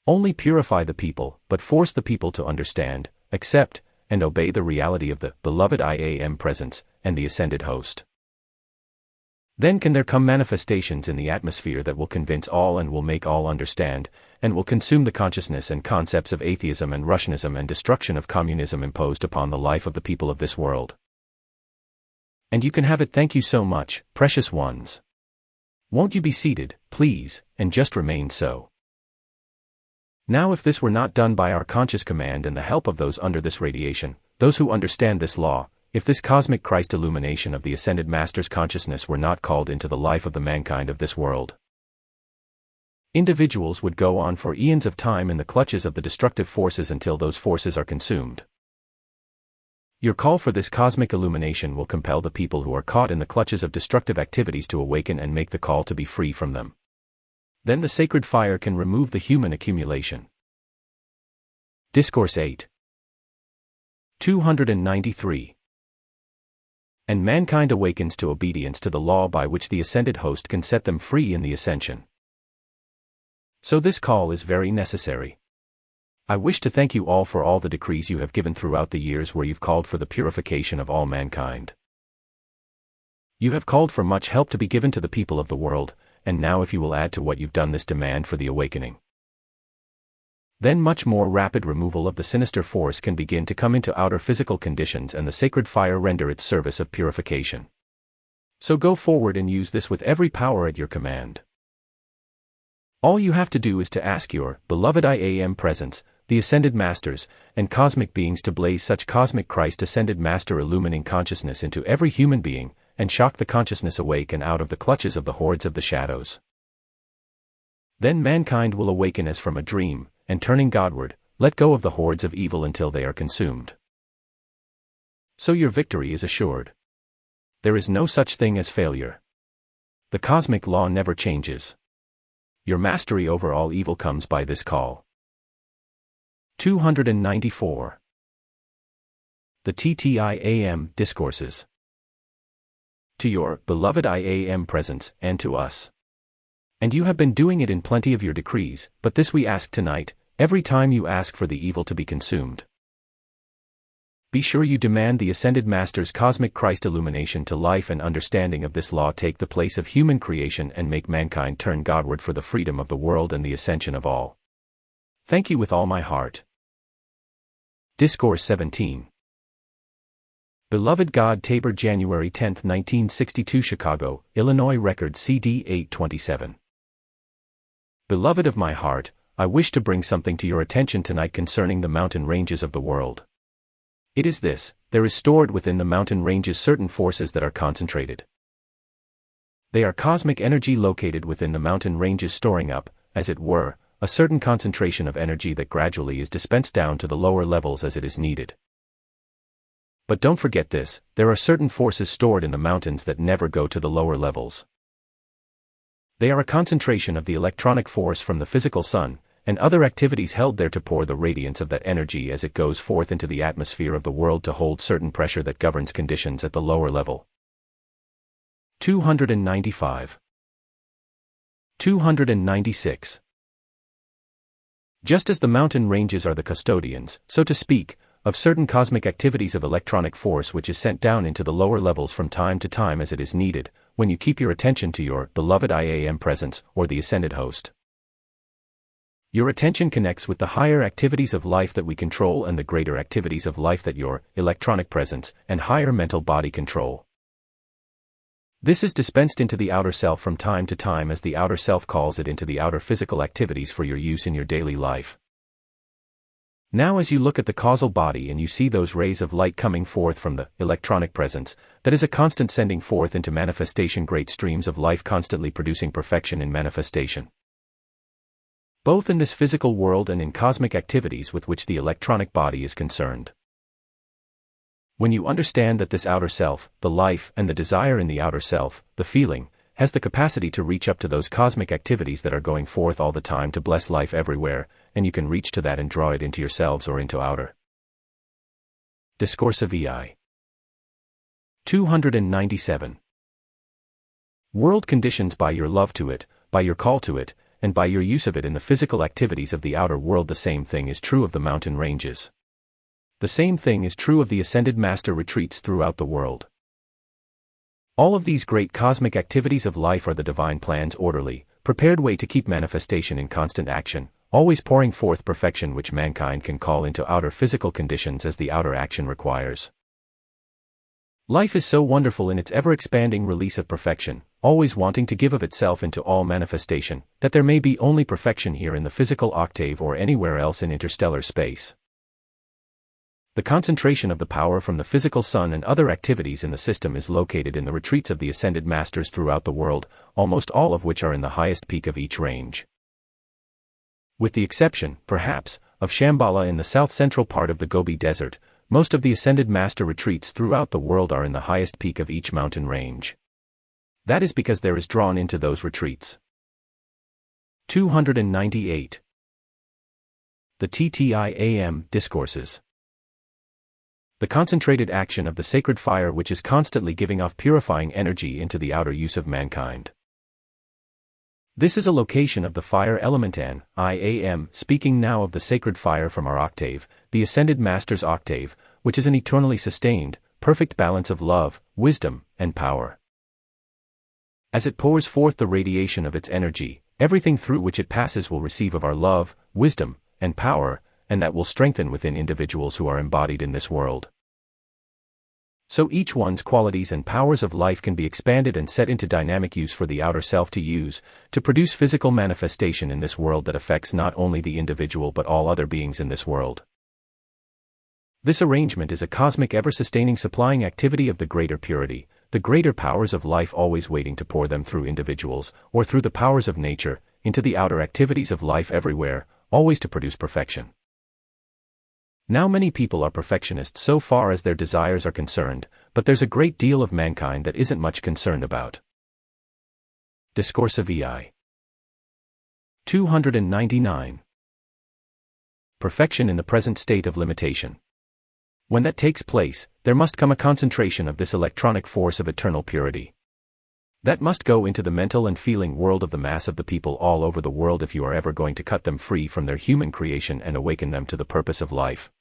Only purify the people, but force the people to understand, accept, and obey the reality of the beloved IAM presence, and the Ascended Host. Then can there come manifestations in the atmosphere that will convince all and will make all understand, and will consume the consciousness and concepts of atheism and Russianism and destruction of communism imposed upon the life of the people of this world. And you can have it. Thank you so much, precious ones. Won't you be seated, please, and just remain so. Now if this were not done by our conscious command and the help of those under this radiation, those who understand this law, if this cosmic Christ illumination of the Ascended Master's consciousness were not called into the life of the mankind of this world, individuals would go on for eons of time in the clutches of the destructive forces until those forces are consumed. Your call for this cosmic illumination will compel the people who are caught in the clutches of destructive activities to awaken and make the call to be free from them. Then the sacred fire can remove the human accumulation. Discourse 8. 293. And mankind awakens to obedience to the law by which the ascended host can set them free in the ascension. So this call is very necessary. I wish to thank you all for all the decrees you have given throughout the years where you've called for the purification of all mankind. You have called for much help to be given to the people of the world, and now if you will add to what you've done this demand for the awakening, then much more rapid removal of the sinister force can begin to come into outer physical conditions and the sacred fire render its service of purification. So go forward and use this with every power at your command. All you have to do is to ask your beloved IAM presence, the Ascended Masters, and cosmic beings to blaze such cosmic Christ Ascended Master illumining consciousness into every human being, and shock the consciousness awake and out of the clutches of the hordes of the shadows. Then mankind will awaken as from a dream, and turning Godward, let go of the hordes of evil until they are consumed. So your victory is assured. There is no such thing as failure. The cosmic law never changes. Your mastery over all evil comes by this call. 294. The TTIAM Discourses. To your beloved IAM presence, and to us. And you have been doing it in plenty of your decrees, but this we ask tonight, every time you ask for the evil to be consumed. Be sure you demand the Ascended Master's cosmic Christ illumination to life and understanding of this law take the place of human creation and make mankind turn Godward for the freedom of the world and the ascension of all. Thank you with all my heart. Discourse 17. Beloved God Tabor January 10, 1962 Chicago, Illinois Record CD 827. Beloved of my heart, I wish to bring something to your attention tonight concerning the mountain ranges of the world. It is this: there is stored within the mountain ranges certain forces that are concentrated. They are cosmic energy located within the mountain ranges storing up, as it were, a certain concentration of energy that gradually is dispensed down to the lower levels as it is needed. But don't forget this, there are certain forces stored in the mountains that never go to the lower levels. They are a concentration of the electronic force from the physical sun, and other activities held there to pour the radiance of that energy as it goes forth into the atmosphere of the world to hold certain pressure that governs conditions at the lower level. 295. 296. Just as the mountain ranges are the custodians, so to speak, of certain cosmic activities of electronic force which is sent down into the lower levels from time to time as it is needed, when you keep your attention to your beloved IAM presence, or the ascended host. Your attention connects with the higher activities of life that we control and the greater activities of life that your electronic presence and higher mental body control. This is dispensed into the outer self from time to time as the outer self calls it into the outer physical activities for your use in your daily life. Now as you look at the causal body and you see those rays of light coming forth from the electronic presence, that is a constant sending forth into manifestation great streams of life constantly producing perfection in manifestation. Both in this physical world and in cosmic activities with which the electronic body is concerned. When you understand that this outer self, the life and the desire in the outer self, the feeling, has the capacity to reach up to those cosmic activities that are going forth all the time to bless life everywhere, and you can reach to that and draw it into yourselves or into outer. Discourse of VIII. 297. World conditions by your love to it, by your call to it, and by your use of it in the physical activities of the outer world. The same thing is true of the mountain ranges. The same thing is true of the ascended master retreats throughout the world. All of these great cosmic activities of life are the divine plan's orderly, prepared way to keep manifestation in constant action, always pouring forth perfection which mankind can call into outer physical conditions as the outer action requires. Life is so wonderful in its ever-expanding release of perfection, always wanting to give of itself into all manifestation, that there may be only perfection here in the physical octave or anywhere else in interstellar space. The concentration of the power from the physical sun and other activities in the system is located in the retreats of the ascended masters throughout the world, almost all of which are in the highest peak of each range. With the exception, perhaps, of Shambhala in the south-central part of the Gobi Desert, most of the ascended master retreats throughout the world are in the highest peak of each mountain range. That is because there is drawn into those retreats. 298. The TTIAM Discourses. The concentrated action of the sacred fire which is constantly giving off purifying energy into the outer use of mankind. This is a location of the fire element and IAM, speaking now of the sacred fire from our octave, the ascended master's octave, which is an eternally sustained, perfect balance of love, wisdom, and power. As it pours forth the radiation of its energy, everything through which it passes will receive of our love, wisdom, and power, and that will strengthen within individuals who are embodied in this world. So each one's qualities and powers of life can be expanded and set into dynamic use for the outer self to use, to produce physical manifestation in this world that affects not only the individual but all other beings in this world. This arrangement is a cosmic ever-sustaining supplying activity of the greater purity, the greater powers of life always waiting to pour them through individuals, or through the powers of nature, into the outer activities of life everywhere, always to produce perfection. Now many people are perfectionists so far as their desires are concerned, but there's a great deal of mankind that isn't much concerned about. Discourse of VIII. 299. Perfection in the present state of limitation. When that takes place, there must come a concentration of this electronic force of eternal purity. That must go into the mental and feeling world of the mass of the people all over the world if you are ever going to cut them free from their human creation and awaken them to the purpose of life.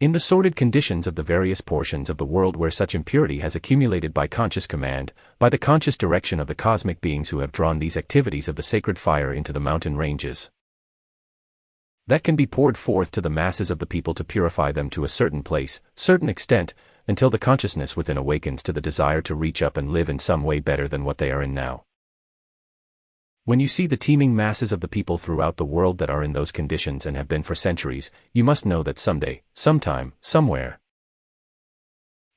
In the sordid conditions of the various portions of the world where such impurity has accumulated by conscious command, by the conscious direction of the cosmic beings who have drawn these activities of the sacred fire into the mountain ranges, that can be poured forth to the masses of the people to purify them to a certain place, certain extent, until the consciousness within awakens to the desire to reach up and live in some way better than what they are in now. When you see the teeming masses of the people throughout the world that are in those conditions and have been for centuries, you must know that someday, sometime, somewhere,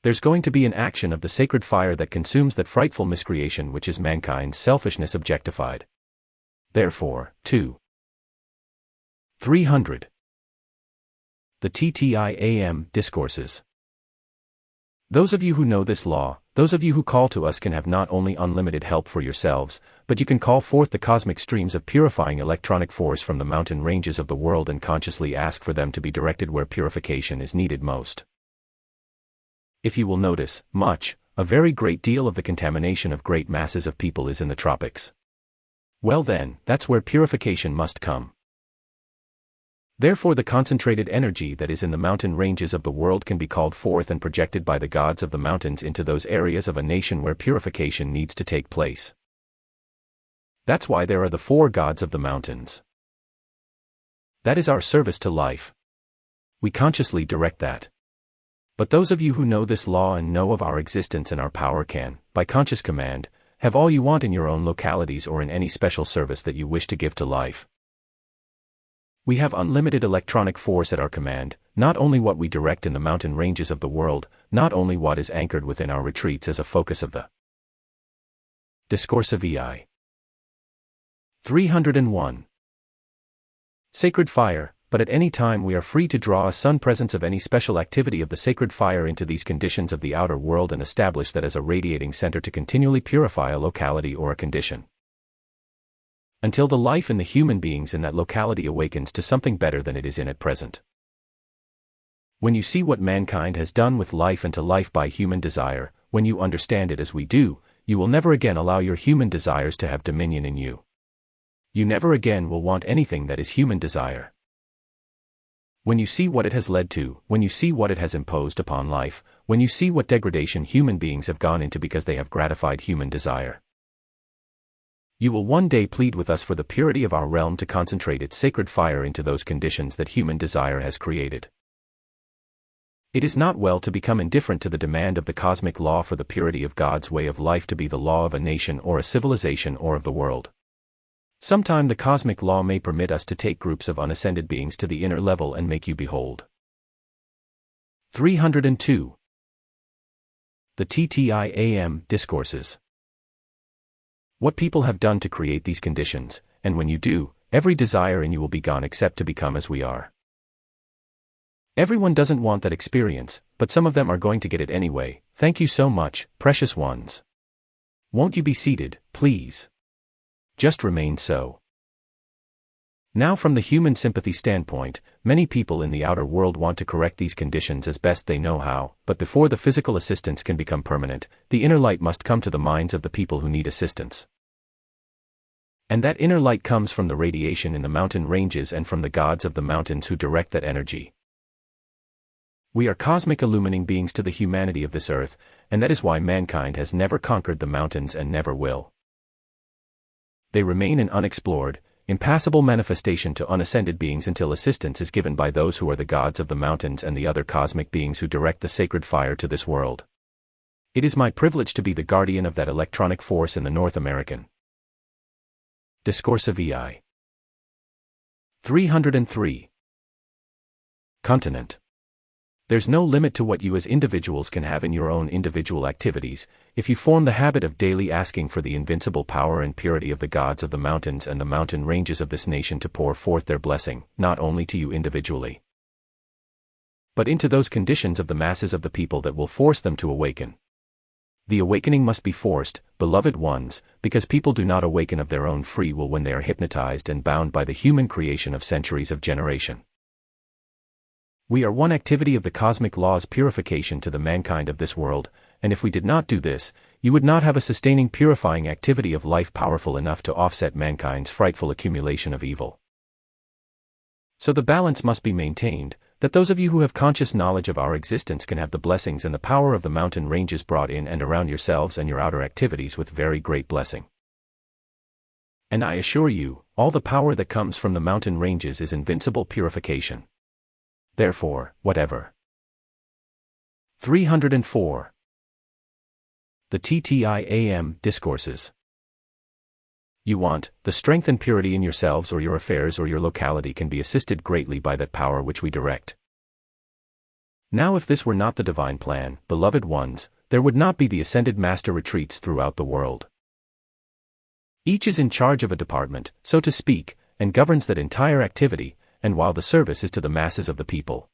there's going to be an action of the sacred fire that consumes that frightful miscreation which is mankind's selfishness objectified. Therefore, 300. The TTIAM Discourses. Those of you who know this law, those of you who call to us can have not only unlimited help for yourselves, but you can call forth the cosmic streams of purifying electronic force from the mountain ranges of the world and consciously ask for them to be directed where purification is needed most. If you will notice, a very great deal of the contamination of great masses of people is in the tropics. Well then, that's where purification must come. Therefore the concentrated energy that is in the mountain ranges of the world can be called forth and projected by the gods of the mountains into those areas of a nation where purification needs to take place. That's why there are the 4 gods of the mountains. That is our service to life. We consciously direct that. But those of you who know this law and know of our existence and our power can, by conscious command, have all you want in your own localities or in any special service that you wish to give to life. We have unlimited electronic force at our command, not only what we direct in the mountain ranges of the world, not only what is anchored within our retreats as a focus of the Discourse of VIII. 301. Sacred fire, but at any time we are free to draw a sun presence of any special activity of the sacred fire into these conditions of the outer world and establish that as a radiating center to continually purify a locality or a condition, until the life in the human beings in that locality awakens to something better than it is in at present. When you see what mankind has done with life and to life by human desire, when you understand it as we do, you will never again allow your human desires to have dominion in you. You never again will want anything that is human desire. When you see what it has led to, when you see what it has imposed upon life, when you see what degradation human beings have gone into because they have gratified human desire. You will one day plead with us for the purity of our realm to concentrate its sacred fire into those conditions that human desire has created. It is not well to become indifferent to the demand of the cosmic law for the purity of God's way of life to be the law of a nation or a civilization or of the world. Sometime the cosmic law may permit us to take groups of unascended beings to the inner level and make you behold. 302. The XIII Discourses. What people have done to create these conditions, and when you do, every desire in you will be gone except to become as we are. Everyone doesn't want that experience, but some of them are going to get it anyway. Thank you so much, precious ones. Won't you be seated, please? Just remain so. Now from the human sympathy standpoint, many people in the outer world want to correct these conditions as best they know how, but before the physical assistance can become permanent, the inner light must come to the minds of the people who need assistance. And that inner light comes from the radiation in the mountain ranges and from the gods of the mountains who direct that energy. We are cosmic illumining beings to the humanity of this earth, and that is why mankind has never conquered the mountains and never will. They remain an unexplored, impassable manifestation to unascended beings until assistance is given by those who are the gods of the mountains and the other cosmic beings who direct the sacred fire to this world. It is my privilege to be the guardian of that electronic force in the North American Discourse of VIII. 303. Continent. There's no limit to what you as individuals can have in your own individual activities, if you form the habit of daily asking for the invincible power and purity of the gods of the mountains and the mountain ranges of this nation to pour forth their blessing, not only to you individually, but into those conditions of the masses of the people that will force them to awaken. The awakening must be forced, beloved ones, because people do not awaken of their own free will when they are hypnotized and bound by the human creation of centuries of generation. We are one activity of the cosmic law's purification to the mankind of this world, and if we did not do this, you would not have a sustaining purifying activity of life powerful enough to offset mankind's frightful accumulation of evil. So the balance must be maintained, that those of you who have conscious knowledge of our existence can have the blessings and the power of the mountain ranges brought in and around yourselves and your outer activities with very great blessing. And I assure you, all the power that comes from the mountain ranges is invincible purification. Therefore, whatever. 304. The XIII Discourses. You want, the strength and purity in yourselves or your affairs or your locality can be assisted greatly by that power which we direct. Now if this were not the divine plan, beloved ones, there would not be the ascended master retreats throughout the world. Each is in charge of a department, so to speak, and governs that entire activity, and while the service is to the masses of the people.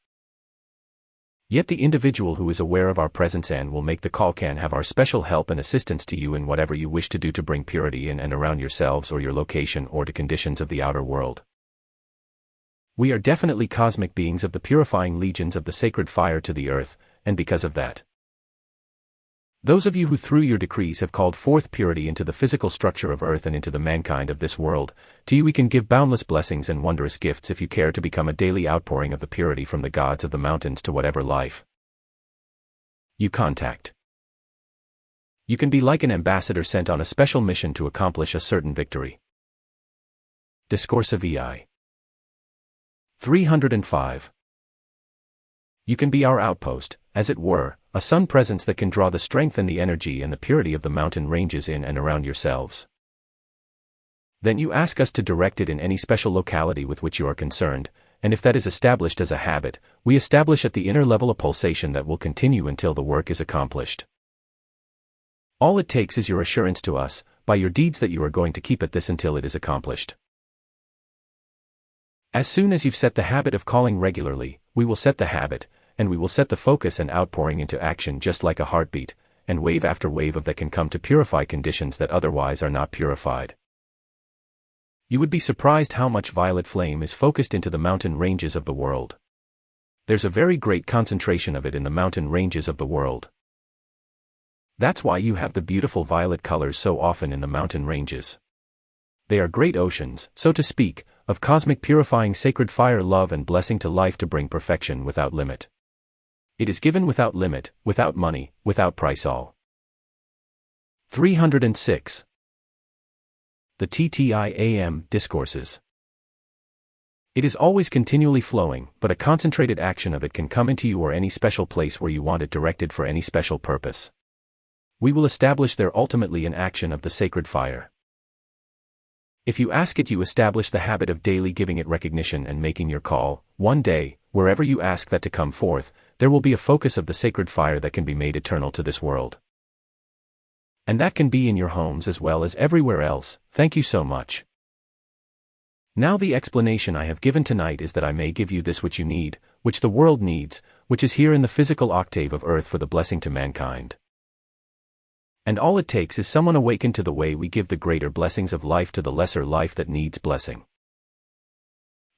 Yet the individual who is aware of our presence and will make the call can have our special help and assistance to you in whatever you wish to do to bring purity in and around yourselves or your location or to conditions of the outer world. We are definitely cosmic beings of the purifying legions of the sacred fire to the earth, and because of that, those of you who through your decrees have called forth purity into the physical structure of earth and into the mankind of this world, to you we can give boundless blessings and wondrous gifts if you care to become a daily outpouring of the purity from the gods of the mountains to whatever life you contact. You can be like an ambassador sent on a special mission to accomplish a certain victory. Discourse of VIII. 305. You can be our outpost, as it were, a sun presence that can draw the strength and the energy and the purity of the mountain ranges in and around yourselves. Then you ask us to direct it in any special locality with which you are concerned, and if that is established as a habit, we establish at the inner level a pulsation that will continue until the work is accomplished. All it takes is your assurance to us, by your deeds, that you are going to keep at this until it is accomplished. As soon as you've set the habit of calling regularly, we will set the habit, and we will set the focus and outpouring into action just like a heartbeat, and wave after wave of that can come to purify conditions that otherwise are not purified. You would be surprised how much violet flame is focused into the mountain ranges of the world. There's a very great concentration of it in the mountain ranges of the world. That's why you have the beautiful violet colors so often in the mountain ranges. They are great oceans, so to speak, of cosmic purifying sacred fire, love and blessing to life to bring perfection without limit. It is given without limit, without money, without price all. 306. The XIII Discourses. It is always continually flowing, but a concentrated action of it can come into you or any special place where you want it directed for any special purpose. We will establish there ultimately an action of the sacred fire. If you ask it, you establish the habit of daily giving it recognition and making your call. One day, wherever you ask that to come forth, there will be a focus of the sacred fire that can be made eternal to this world. And that can be in your homes as well as everywhere else. Thank you so much. Now the explanation I have given tonight is that I may give you this which you need, which the world needs, which is here in the physical octave of earth for the blessing to mankind. And all it takes is someone awakened to the way we give the greater blessings of life to the lesser life that needs blessing.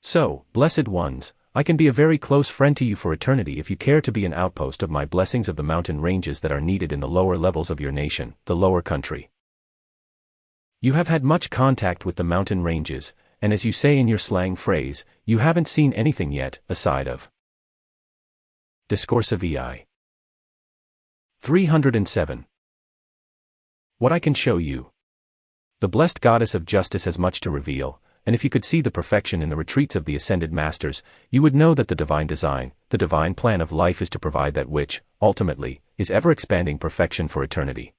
So, blessed ones, I can be a very close friend to you for eternity if you care to be an outpost of my blessings of the mountain ranges that are needed in the lower levels of your nation, the lower country. You have had much contact with the mountain ranges, and as you say in your slang phrase, you haven't seen anything yet, aside of Discourse of VIII. 307. What I can show you. The blessed goddess of justice has much to reveal, and if you could see the perfection in the retreats of the ascended masters, you would know that the divine design, the divine plan of life is to provide that which, ultimately, is ever-expanding perfection for eternity.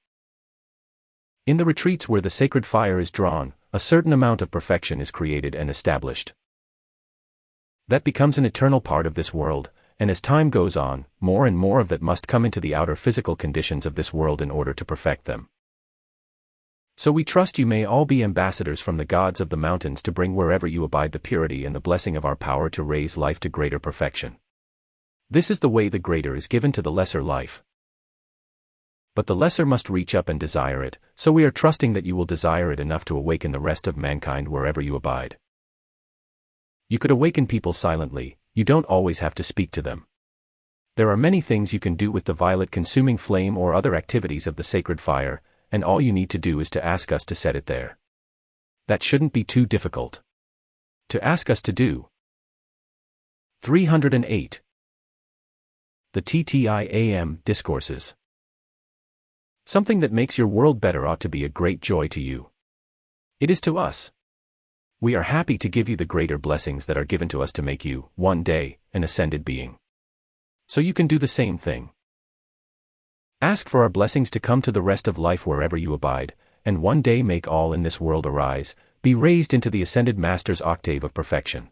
In the retreats where the sacred fire is drawn, a certain amount of perfection is created and established. That becomes an eternal part of this world, and as time goes on, more and more of that must come into the outer physical conditions of this world in order to perfect them. So we trust you may all be ambassadors from the gods of the mountains to bring wherever you abide the purity and the blessing of our power to raise life to greater perfection. This is the way the greater is given to the lesser life. But the lesser must reach up and desire it, so we are trusting that you will desire it enough to awaken the rest of mankind wherever you abide. You could awaken people silently, you don't always have to speak to them. There are many things you can do with the violet consuming flame or other activities of the sacred fire, and all you need to do is to ask us to set it there. That shouldn't be too difficult to ask us to do. 308. The XIII Discourses. Something that makes your world better ought to be a great joy to you. It is to us. We are happy to give you the greater blessings that are given to us to make you, one day, an ascended being. So you can do the same thing. Ask for our blessings to come to the rest of life wherever you abide, and one day make all in this world arise, be raised into the ascended master's octave of perfection.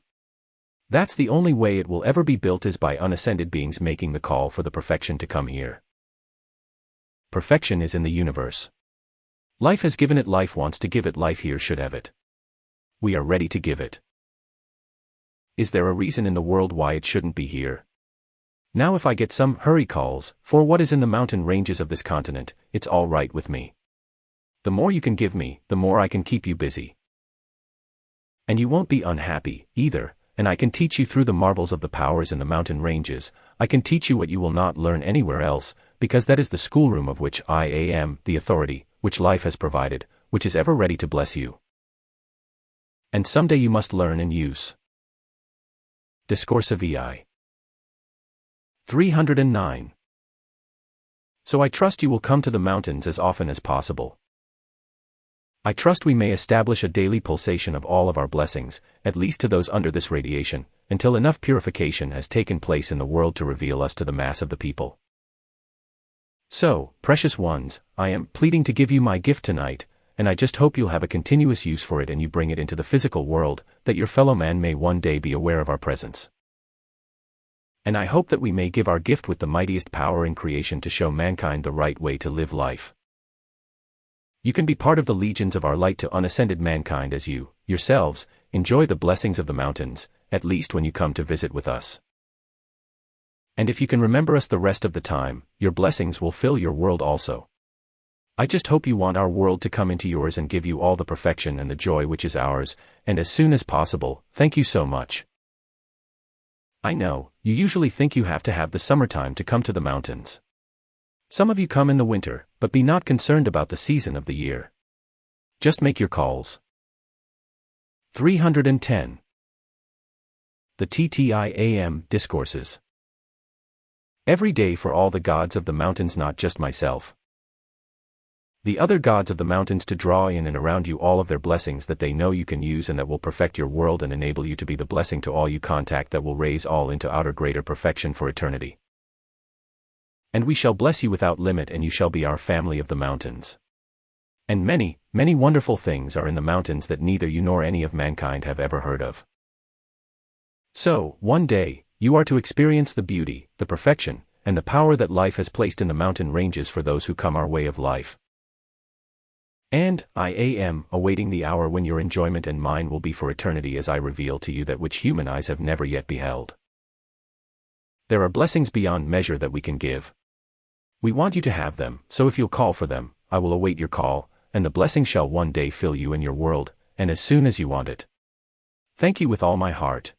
That's the only way it will ever be built, is by unascended beings making the call for the perfection to come here. Perfection is in the universe. Life has given it life, wants to give it life here, should have it. We are ready to give it. Is there a reason in the world why it shouldn't be here? Now if I get some hurry calls for what is in the mountain ranges of this continent, it's all right with me. The more you can give me, the more I can keep you busy. And you won't be unhappy, either, and I can teach you through the marvels of the powers in the mountain ranges. I can teach you what you will not learn anywhere else, because that is the schoolroom of which I am the authority, which life has provided, which is ever ready to bless you. And someday you must learn and use. Discourse of VIII. 309. So I trust you will come to the mountains as often as possible. I trust we may establish a daily pulsation of all of our blessings, at least to those under this radiation, until enough purification has taken place in the world to reveal us to the mass of the people. So, precious ones, I am pleading to give you my gift tonight, and I just hope you'll have a continuous use for it and you bring it into the physical world, that your fellow man may one day be aware of our presence. And I hope that we may give our gift with the mightiest power in creation to show mankind the right way to live life. You can be part of the legions of our light to unascended mankind as you, yourselves, enjoy the blessings of the mountains, at least when you come to visit with us. And if you can remember us the rest of the time, your blessings will fill your world also. I just hope you want our world to come into yours and give you all the perfection and the joy which is ours, and as soon as possible. Thank you so much. I know, you usually think you have to have the summertime to come to the mountains. Some of you come in the winter, but be not concerned about the season of the year. Just make your calls. 310. The XIII Discourses. Every day for all the gods of the mountains, not just myself. The other gods of the mountains, to draw in and around you all of their blessings that they know you can use and that will perfect your world and enable you to be the blessing to all you contact, that will raise all into outer greater perfection for eternity. And we shall bless you without limit, and you shall be our family of the mountains. And many, many wonderful things are in the mountains that neither you nor any of mankind have ever heard of. So, one day, you are to experience the beauty, the perfection, and the power that life has placed in the mountain ranges for those who come our way of life. And I am awaiting the hour when your enjoyment and mine will be for eternity, as I reveal to you that which human eyes have never yet beheld. There are blessings beyond measure that we can give. We want you to have them, so if you'll call for them, I will await your call, and the blessing shall one day fill you and your world, and as soon as you want it. Thank you with all my heart.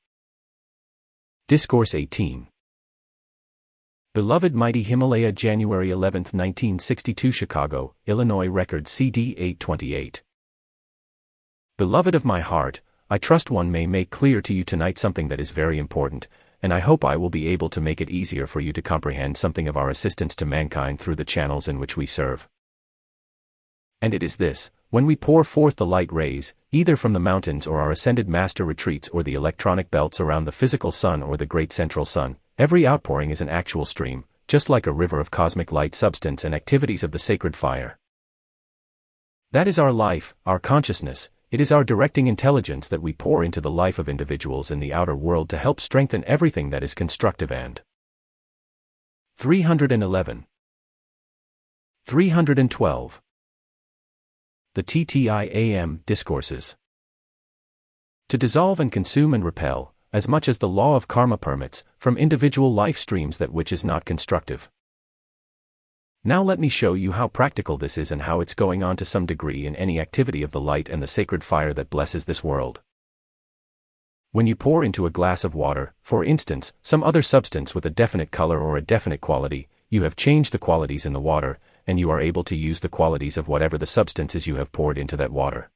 Discourse 18. Beloved Mighty Himalaya, January 11, 1962, Chicago, Illinois. Record CD 828. Beloved of my heart, I trust one may make clear to you tonight something that is very important, and I hope I will be able to make it easier for you to comprehend something of our assistance to mankind through the channels in which we serve. And it is this: when we pour forth the light rays, either from the mountains or our ascended master retreats or the electronic belts around the physical sun or the great central sun, every outpouring is an actual stream, just like a river of cosmic light substance and activities of the sacred fire. That is our life, our consciousness. It is our directing intelligence that we pour into the life of individuals in the outer world to help strengthen everything that is constructive. And 311. 312. The XIII Discourses. To dissolve and consume and repel, as much as the law of karma permits, from individual life streams that which is not constructive. Now let me show you how practical this is and how it's going on to some degree in any activity of the light and the sacred fire that blesses this world. When you pour into a glass of water, for instance, some other substance with a definite color or a definite quality, you have changed the qualities in the water, and you are able to use the qualities of whatever the substance is you have poured into that water.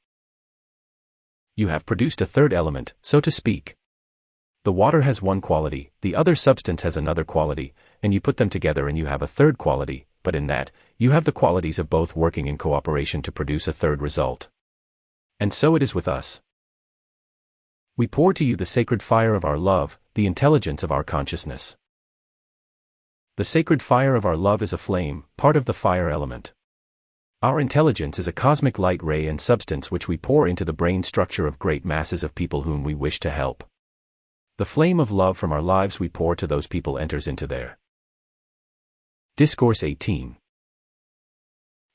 You have produced a third element, so to speak. The water has one quality, the other substance has another quality, and you put them together and you have a third quality, but in that, you have the qualities of both working in cooperation to produce a third result. And so it is with us. We pour to you the sacred fire of our love, the intelligence of our consciousness. The sacred fire of our love is a flame, part of the fire element. Our intelligence is a cosmic light ray and substance which we pour into the brain structure of great masses of people whom we wish to help. The flame of love from our lives we pour to those people enters into their Discourse 18.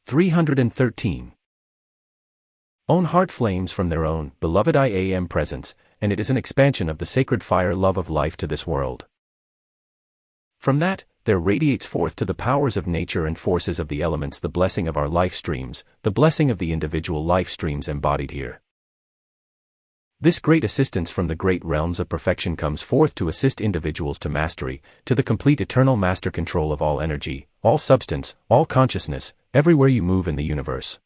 313. Own heart flames from their own, beloved I am presence, and it is an expansion of the sacred fire love of life to this world. From that, there radiates forth to the powers of nature and forces of the elements the blessing of our life streams, the blessing of the individual life streams embodied here. This great assistance from the great realms of perfection comes forth to assist individuals to mastery, to the complete eternal master control of all energy, all substance, all consciousness, everywhere you move in the universe.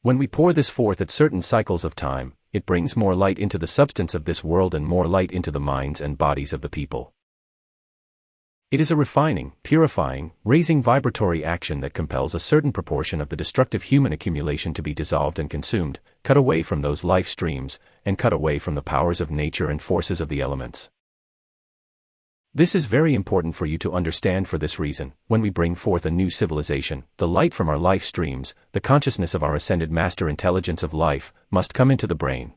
When we pour this forth at certain cycles of time, it brings more light into the substance of this world and more light into the minds and bodies of the people. It is a refining, purifying, raising vibratory action that compels a certain proportion of the destructive human accumulation to be dissolved and consumed, cut away from those life streams, and cut away from the powers of nature and forces of the elements. This is very important for you to understand. For this reason, when we bring forth a new civilization, the light from our life streams, the consciousness of our ascended master intelligence of life, must come into the brain.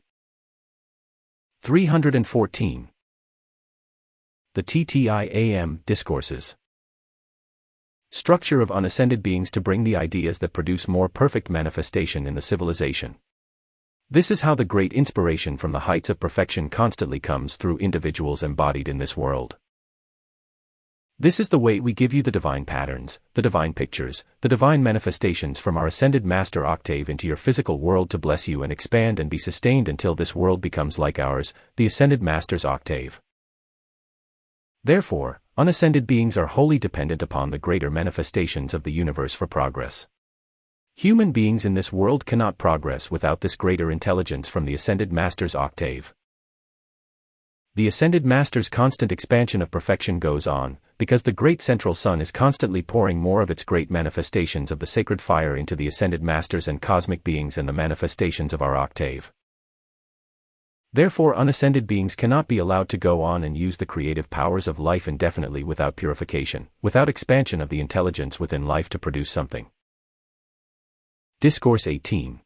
314. The XIII Discourses. Structure of unascended beings to bring the ideas that produce more perfect manifestation in the civilization. This is how the great inspiration from the heights of perfection constantly comes through individuals embodied in this world. This is the way we give you the divine patterns, the divine pictures, the divine manifestations from our ascended master octave into your physical world to bless you and expand and be sustained until this world becomes like ours, the ascended master's octave. Therefore, unascended beings are wholly dependent upon the greater manifestations of the universe for progress. Human beings in this world cannot progress without this greater intelligence from the ascended master's octave. The ascended master's constant expansion of perfection goes on, because the great central sun is constantly pouring more of its great manifestations of the sacred fire into the ascended masters and cosmic beings and the manifestations of our octave. Therefore, unascended beings cannot be allowed to go on and use the creative powers of life indefinitely without purification, without expansion of the intelligence within life to produce something. Discourse 18.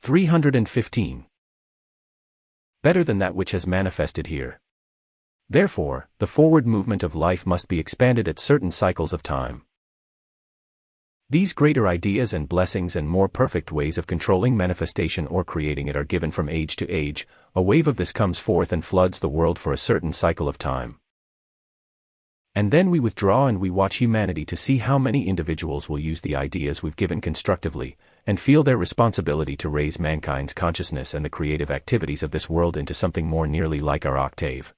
315. Better than that which has manifested here. Therefore, the forward movement of life must be expanded at certain cycles of time. These greater ideas and blessings and more perfect ways of controlling manifestation or creating it are given from age to age. A wave of this comes forth and floods the world for a certain cycle of time. And then we withdraw and we watch humanity to see how many individuals will use the ideas we've given constructively, and feel their responsibility to raise mankind's consciousness and the creative activities of this world into something more nearly like our octave.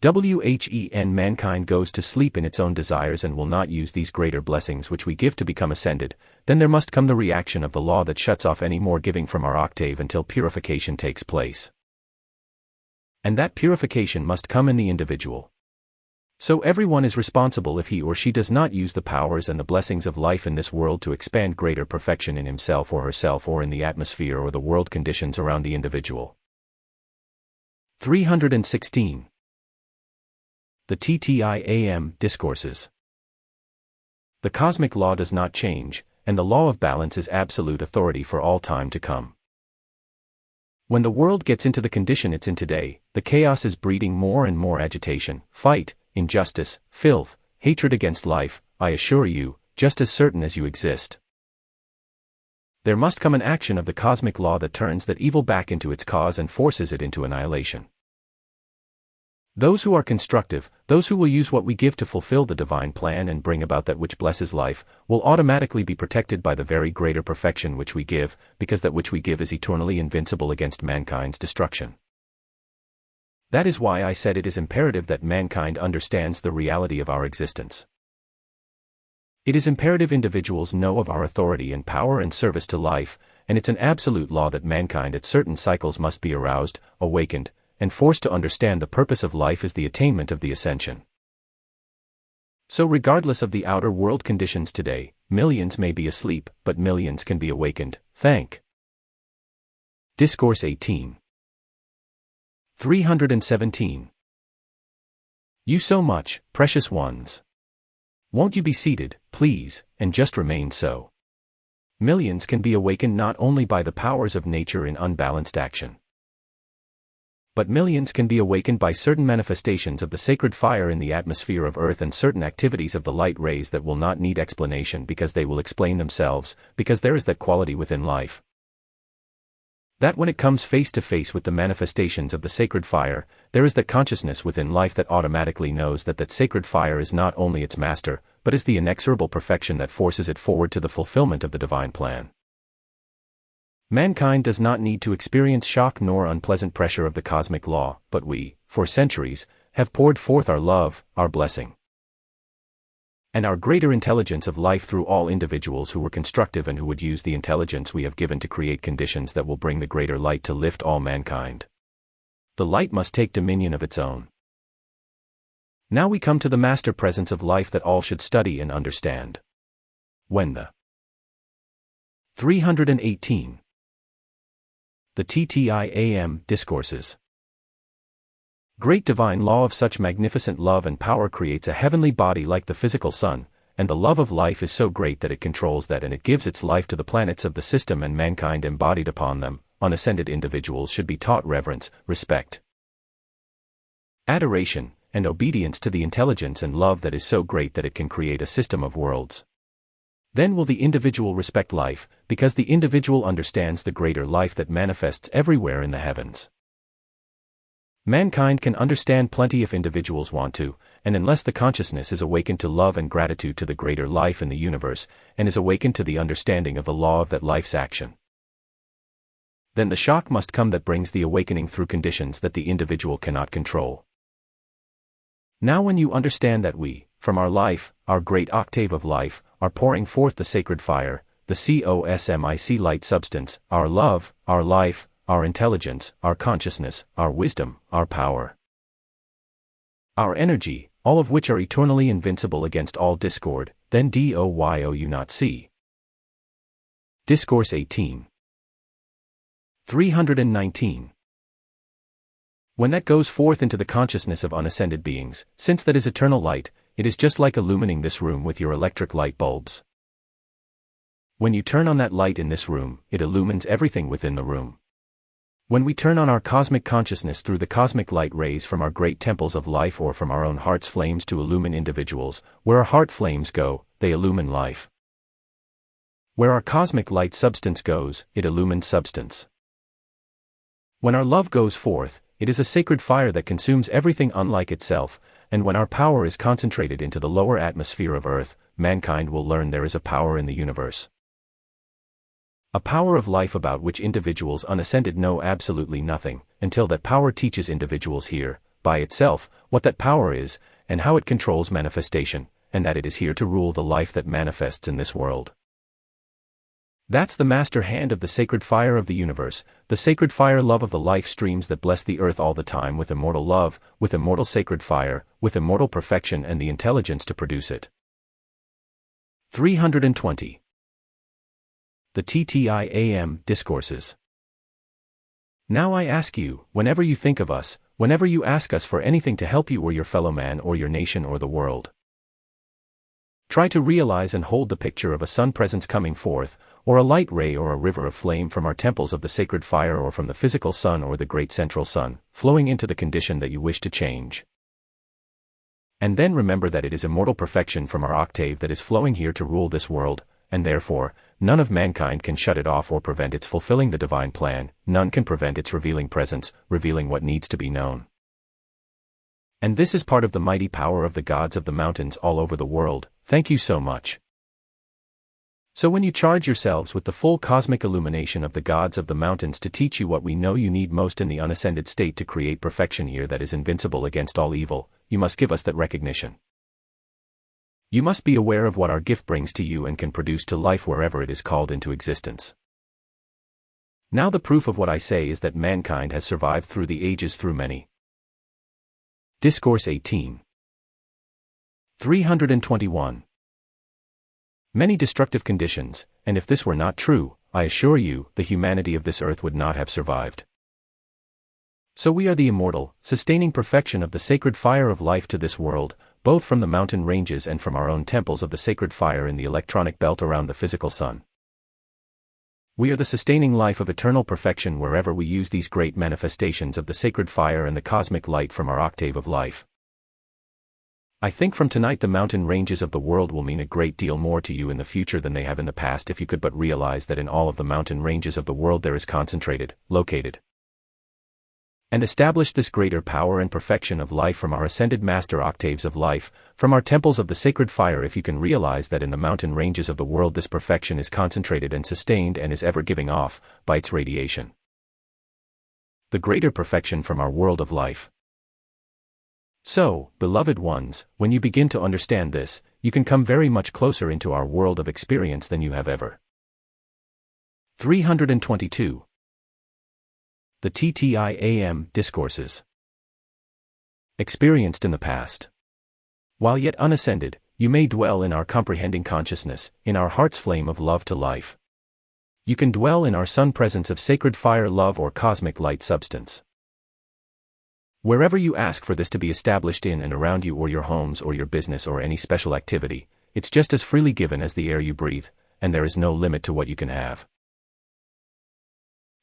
When mankind goes to sleep in its own desires and will not use these greater blessings which we give to become ascended, then there must come the reaction of the law that shuts off any more giving from our octave until purification takes place. And that purification must come in the individual. So everyone is responsible if he or she does not use the powers and the blessings of life in this world to expand greater perfection in himself or herself or in the atmosphere or the world conditions around the individual. 316. The XIII Discourses. The cosmic law does not change, and the law of balance is absolute authority for all time to come. When the world gets into the condition it's in today, the chaos is breeding more and more agitation, fight, injustice, filth, hatred against life, I assure you, just as certain as you exist. There must come an action of the cosmic law that turns that evil back into its cause and forces it into annihilation. Those who are constructive, those who will use what we give to fulfill the divine plan and bring about that which blesses life, will automatically be protected by the very greater perfection which we give, because that which we give is eternally invincible against mankind's destruction. That is why I said it is imperative that mankind understands the reality of our existence. It is imperative individuals know of our authority and power and service to life, and it's an absolute law that mankind at certain cycles must be aroused, awakened, and forced to understand the purpose of life is the attainment of the ascension. So regardless of the outer world conditions today, millions may be asleep, but millions can be awakened, thank. Discourse 18. 317. You so much, precious ones. Won't you be seated, please, and just remain so. Millions can be awakened not only by the powers of nature in unbalanced action, but millions can be awakened by certain manifestations of the sacred fire in the atmosphere of Earth and certain activities of the light rays that will not need explanation because they will explain themselves, because there is that quality within life, that when it comes face to face with the manifestations of the sacred fire, there is that consciousness within life that automatically knows that that sacred fire is not only its master, but is the inexorable perfection that forces it forward to the fulfillment of the divine plan. Mankind does not need to experience shock nor unpleasant pressure of the cosmic law, but we, for centuries, have poured forth our love, our blessing, and our greater intelligence of life through all individuals who were constructive and who would use the intelligence we have given to create conditions that will bring the greater light to lift all mankind. The light must take dominion of its own. Now we come to the master presence of life that all should study and understand. When the 318. The XIII Discourses. Great divine law of such magnificent love and power creates a heavenly body like the physical sun, and the love of life is so great that it controls that and it gives its life to the planets of the system and mankind embodied upon them. Unascended individuals should be taught reverence, respect, adoration, and obedience to the intelligence and love that is so great that it can create a system of worlds. Then will the individual respect life, because the individual understands the greater life that manifests everywhere in the heavens. Mankind can understand plenty if individuals want to, and unless the consciousness is awakened to love and gratitude to the greater life in the universe, and is awakened to the understanding of the law of that life's action, then the shock must come that brings the awakening through conditions that the individual cannot control. Now when you understand that we, from our life, our great octave of life, are pouring forth the sacred fire, the cosmic light substance, our love, our life, our intelligence, our consciousness, our wisdom, our power, our energy, all of which are eternally invincible against all discord, then do you not see. Discourse 18. 319. When that goes forth into the consciousness of unascended beings, since that is eternal light, it is just like illumining this room with your electric light bulbs. When you turn on that light in this room, it illumines everything within the room. When we turn on our cosmic consciousness through the cosmic light rays from our great temples of life or from our own heart's flames to illumine individuals, where our heart flames go, they illumine life. Where our cosmic light substance goes, it illumines substance. When our love goes forth, it is a sacred fire that consumes everything unlike itself, and when our power is concentrated into the lower atmosphere of Earth, mankind will learn there is a power in the universe. A power of life about which individuals unascended know absolutely nothing, until that power teaches individuals here, by itself, what that power is, and how it controls manifestation, and that it is here to rule the life that manifests in this world. That's the master hand of the sacred fire of the universe, the sacred fire love of the life streams that bless the earth all the time with immortal love, with immortal sacred fire, with immortal perfection and the intelligence to produce it. 320. The XIII Discourses. Now I ask you, whenever you think of us, whenever you ask us for anything to help you or your fellow man or your nation or the world, try to realize and hold the picture of a sun presence coming forth, or a light ray or a river of flame from our temples of the sacred fire or from the physical sun or the great central sun, flowing into the condition that you wish to change. And then remember that it is immortal perfection from our octave that is flowing here to rule this world, and therefore, none of mankind can shut it off or prevent its fulfilling the divine plan, none can prevent its revealing presence, revealing what needs to be known. And this is part of the mighty power of the gods of the mountains all over the world. Thank you so much. So when you charge yourselves with the full cosmic illumination of the gods of the mountains to teach you what we know you need most in the unascended state to create perfection here that is invincible against all evil, you must give us that recognition. You must be aware of what our gift brings to you and can produce to life wherever it is called into existence. Now the proof of what I say is that mankind has survived through the ages through many. Discourse 18. 321. Many destructive conditions, and if this were not true, I assure you, the humanity of this earth would not have survived. So we are the immortal, sustaining perfection of the sacred fire of life to this world, both from the mountain ranges and from our own temples of the sacred fire in the electronic belt around the physical sun. We are the sustaining life of eternal perfection wherever we use these great manifestations of the sacred fire and the cosmic light from our octave of life. I think from tonight the mountain ranges of the world will mean a great deal more to you in the future than they have in the past if you could but realize that in all of the mountain ranges of the world there is concentrated, located, and established this greater power and perfection of life from our ascended master octaves of life, from our temples of the sacred fire. If you can realize that in the mountain ranges of the world this perfection is concentrated and sustained and is ever giving off, by its radiation, the greater perfection from our world of life. So, beloved ones, when you begin to understand this, you can come very much closer into our world of experience than you have ever. 322. The XIII Discourses. Experienced in the past. While yet unascended, you may dwell in our comprehending consciousness, in our heart's flame of love to life. You can dwell in our sun presence of sacred fire love or cosmic light substance. Wherever you ask for this to be established in and around you or your homes or your business or any special activity, it's just as freely given as the air you breathe, and there is no limit to what you can have.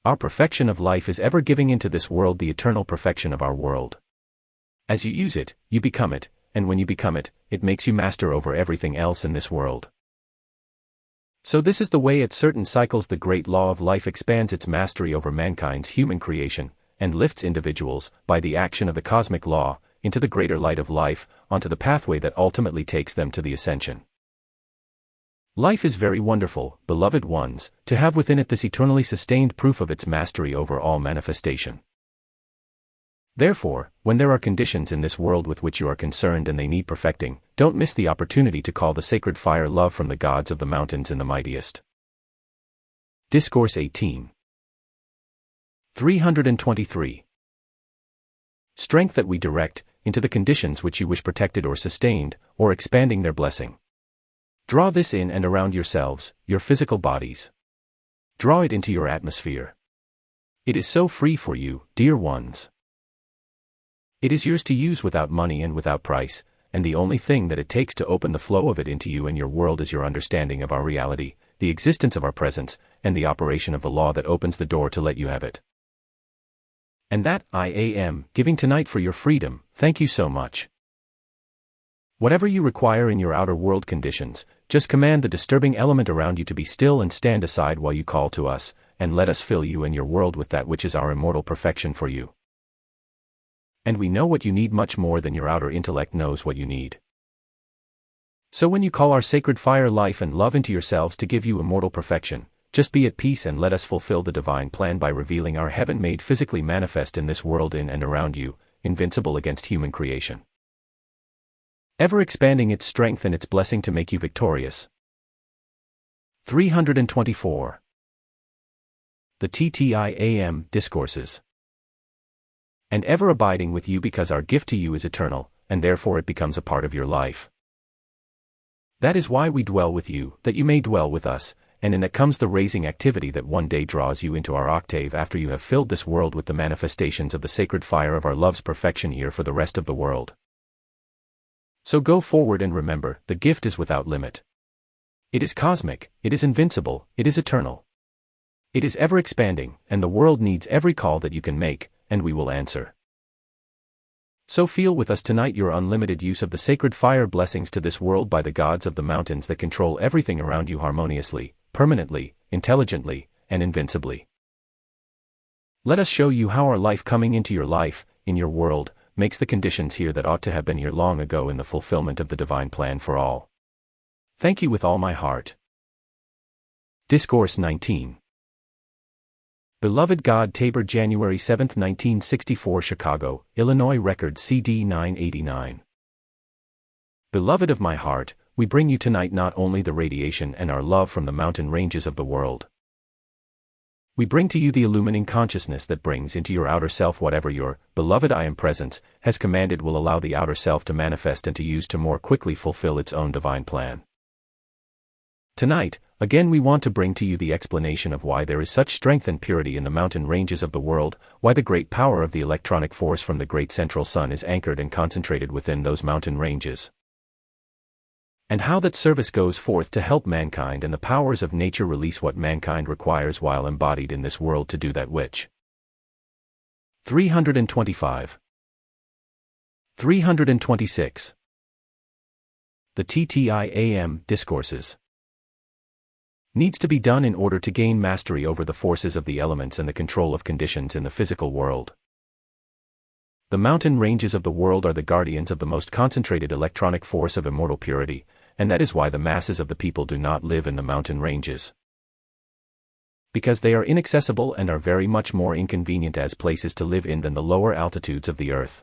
Our perfection of life is ever giving into this world the eternal perfection of our world. As you use it, you become it, and when you become it, it makes you master over everything else in this world. So this is the way at certain cycles the great law of life expands its mastery over mankind's human creation, and lifts individuals, by the action of the cosmic law, into the greater light of life, onto the pathway that ultimately takes them to the ascension. Life is very wonderful, beloved ones, to have within it this eternally sustained proof of its mastery over all manifestation. Therefore, when there are conditions in this world with which you are concerned and they need perfecting, don't miss the opportunity to call the sacred fire love from the gods of the mountains in the mightiest. Discourse 18. 323. Strength that we direct, into the conditions which you wish protected or sustained, or expanding their blessing. Draw this in and around yourselves, your physical bodies. Draw it into your atmosphere. It is so free for you, dear ones. It is yours to use without money and without price, and the only thing that it takes to open the flow of it into you and your world is your understanding of our reality, the existence of our presence, and the operation of the law that opens the door to let you have it. And that I am giving tonight for your freedom. Thank you so much. Whatever you require in your outer world conditions, just command the disturbing element around you to be still and stand aside while you call to us, and let us fill you and your world with that which is our immortal perfection for you. And we know what you need much more than your outer intellect knows what you need. So when you call our sacred fire life and love into yourselves to give you immortal perfection, just be at peace and let us fulfill the divine plan by revealing our heaven made physically manifest in this world in and around you, invincible against human creation. Ever expanding its strength and its blessing to make you victorious. 324. The TTIAM Discourses. And ever abiding with you because our gift to you is eternal, and therefore it becomes a part of your life. That is why we dwell with you, that you may dwell with us, and in that comes the raising activity that one day draws you into our octave after you have filled this world with the manifestations of the sacred fire of our love's perfection here for the rest of the world. So go forward and remember, the gift is without limit. It is cosmic, it is invincible, it is eternal. It is ever expanding, and the world needs every call that you can make, and we will answer. So feel with us tonight your unlimited use of the sacred fire blessings to this world by the gods of the mountains that control everything around you harmoniously, permanently, intelligently, and invincibly. Let us show you how our life coming into your life, in your world, makes the conditions here that ought to have been here long ago in the fulfillment of the divine plan for all. Thank you with all my heart. Discourse 19. Beloved God Tabor, January 7, 1964, Chicago, Illinois. Record CD 989. Beloved of my heart, we bring you tonight not only the radiation and our love from the mountain ranges of the world. We bring to you the illumining consciousness that brings into your outer self whatever your beloved I am presence has commanded will allow the outer self to manifest and to use to more quickly fulfill its own divine plan. Tonight, again we want to bring to you the explanation of why there is such strength and purity in the mountain ranges of the world, why the great power of the electronic force from the great central sun is anchored and concentrated within those mountain ranges. And how that service goes forth to help mankind and the powers of nature release what mankind requires while embodied in this world to do that which. 325. 326. The TTIAM Discourses. Needs to be done in order to gain mastery over the forces of the elements and the control of conditions in the physical world. The mountain ranges of the world are the guardians of the most concentrated electronic force of immortal purity, and that is why the masses of the people do not live in the mountain ranges. Because they are inaccessible and are very much more inconvenient as places to live in than the lower altitudes of the earth.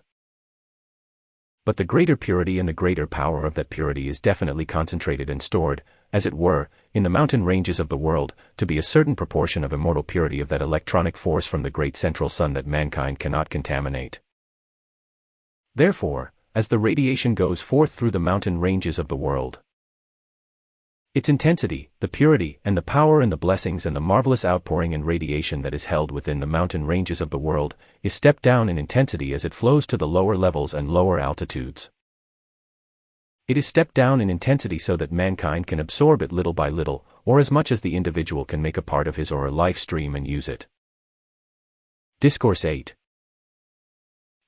But the greater purity and the greater power of that purity is definitely concentrated and stored, as it were, in the mountain ranges of the world, to be a certain proportion of immortal purity of that electronic force from the great central sun that mankind cannot contaminate. Therefore, as the radiation goes forth through the mountain ranges of the world, its intensity, the purity, and the power and the blessings and the marvelous outpouring and radiation that is held within the mountain ranges of the world, is stepped down in intensity as it flows to the lower levels and lower altitudes. It is stepped down in intensity so that mankind can absorb it little by little, or as much as the individual can make a part of his or her life stream and use it. Discourse 8.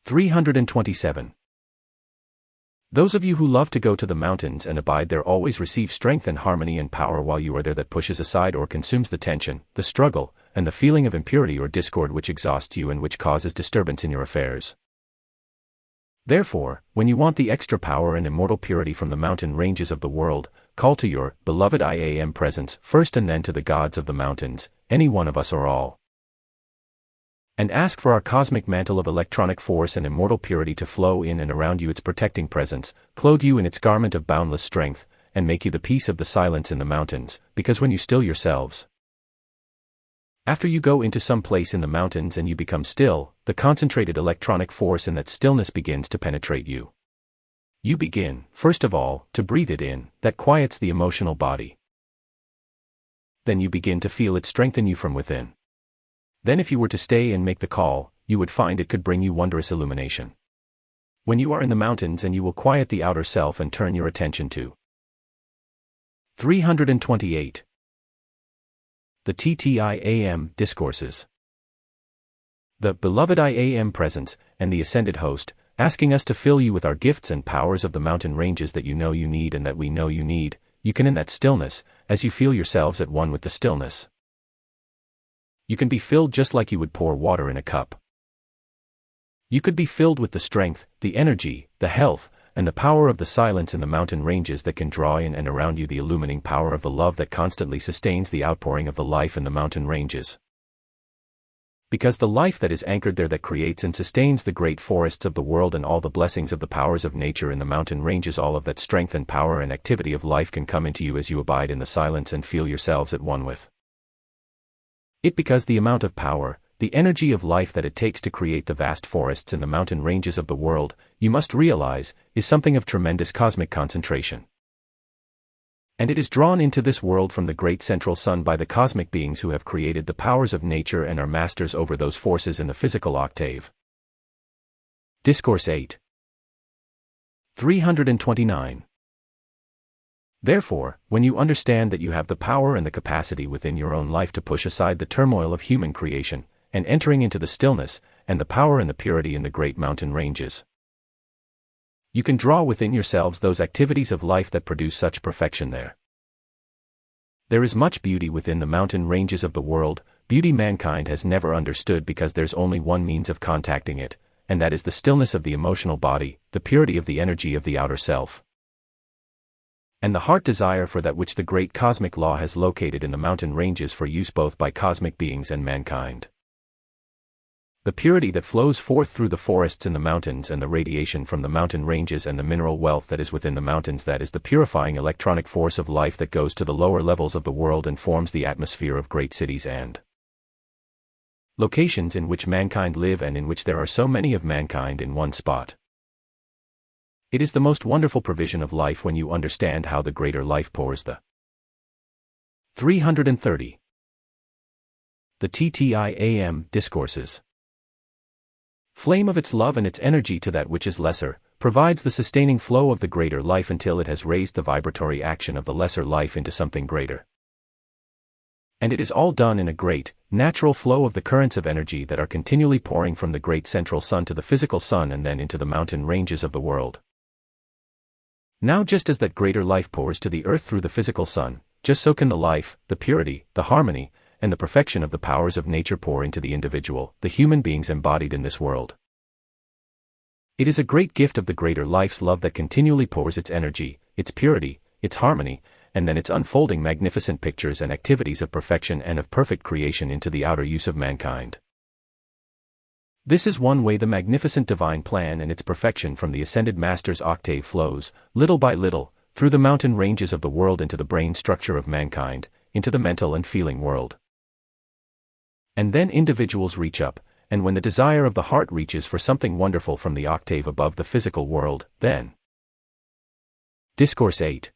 327. Those of you who love to go to the mountains and abide there always receive strength and harmony and power while you are there that pushes aside or consumes the tension, the struggle, and the feeling of impurity or discord which exhausts you and which causes disturbance in your affairs. Therefore, when you want the extra power and immortal purity from the mountain ranges of the world, call to your beloved I am presence first and then to the gods of the mountains, any one of us or all. And ask for our cosmic mantle of electronic force and immortal purity to flow in and around you its protecting presence, clothe you in its garment of boundless strength, and make you the peace of the silence in the mountains, because when you still yourselves, After you go into some place in the mountains and you become still, the concentrated electronic force in that stillness begins to penetrate you. You begin, first of all, to breathe it in, that quiets the emotional body. Then you begin to feel it strengthen you from within. Then if you were to stay and make the call, you would find it could bring you wondrous illumination. When you are in the mountains and you will quiet the outer self and turn your attention to 328. The TTIAM Discourses. The Beloved IAM Presence, and the Ascended Host, asking us to fill you with our gifts and powers of the mountain ranges that you know you need and that we know you need, you can in that stillness, as you feel yourselves at one with the stillness. You can be filled just like you would pour water in a cup. You could be filled with the strength, the energy, the health, and the power of the silence in the mountain ranges that can draw in and around you the illumining power of the love that constantly sustains the outpouring of the life in the mountain ranges. Because the life that is anchored there that creates and sustains the great forests of the world and all the blessings of the powers of nature in the mountain ranges, all of that strength and power and activity of life can come into you as you abide in the silence and feel yourselves at one with it, because the amount of power, the energy of life that it takes to create the vast forests in the mountain ranges of the world, you must realize, is something of tremendous cosmic concentration. And it is drawn into this world from the great central sun by the cosmic beings who have created the powers of nature and are masters over those forces in the physical octave. Discourse 8. 329. Therefore, when you understand that you have the power and the capacity within your own life to push aside the turmoil of human creation, and entering into the stillness, and the power and the purity in the great mountain ranges, you can draw within yourselves those activities of life that produce such perfection there. There is much beauty within the mountain ranges of the world, beauty mankind has never understood because there's only one means of contacting it, and that is the stillness of the emotional body, the purity of the energy of the outer self, and the heart desire for that which the great cosmic law has located in the mountain ranges for use both by cosmic beings and mankind. The purity that flows forth through the forests in the mountains and the radiation from the mountain ranges and the mineral wealth that is within the mountains, that is the purifying electronic force of life that goes to the lower levels of the world and forms the atmosphere of great cities and locations in which mankind live and in which there are so many of mankind in one spot. It is the most wonderful provision of life when you understand how the greater life pours the 330. The TTIAM Discourses. Flame of its love and its energy to that which is lesser, provides the sustaining flow of the greater life until it has raised the vibratory action of the lesser life into something greater. And it is all done in a great, natural flow of the currents of energy that are continually pouring from the great central sun to the physical sun and then into the mountain ranges of the world. Now just as that greater life pours to the earth through the physical sun, just so can the life, the purity, the harmony, and the perfection of the powers of nature pour into the individual, the human beings embodied in this world. It is a great gift of the greater life's love that continually pours its energy, its purity, its harmony, and then its unfolding magnificent pictures and activities of perfection and of perfect creation into the outer use of mankind. This is one way the magnificent divine plan and its perfection from the ascended master's octave flows, little by little, through the mountain ranges of the world into the brain structure of mankind, into the mental and feeling world. And then individuals reach up, and when the desire of the heart reaches for something wonderful from the octave above the physical world, then Discourse 8.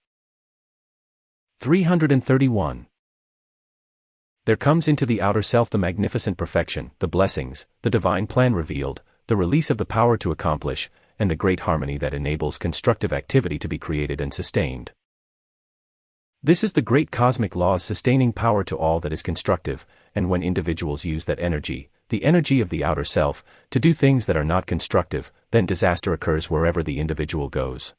331. There comes into the outer self the magnificent perfection, the blessings, the divine plan revealed, the release of the power to accomplish, and the great harmony that enables constructive activity to be created and sustained. This is the great cosmic law's sustaining power to all that is constructive, and when individuals use that energy, the energy of the outer self, to do things that are not constructive, then disaster occurs wherever the individual goes.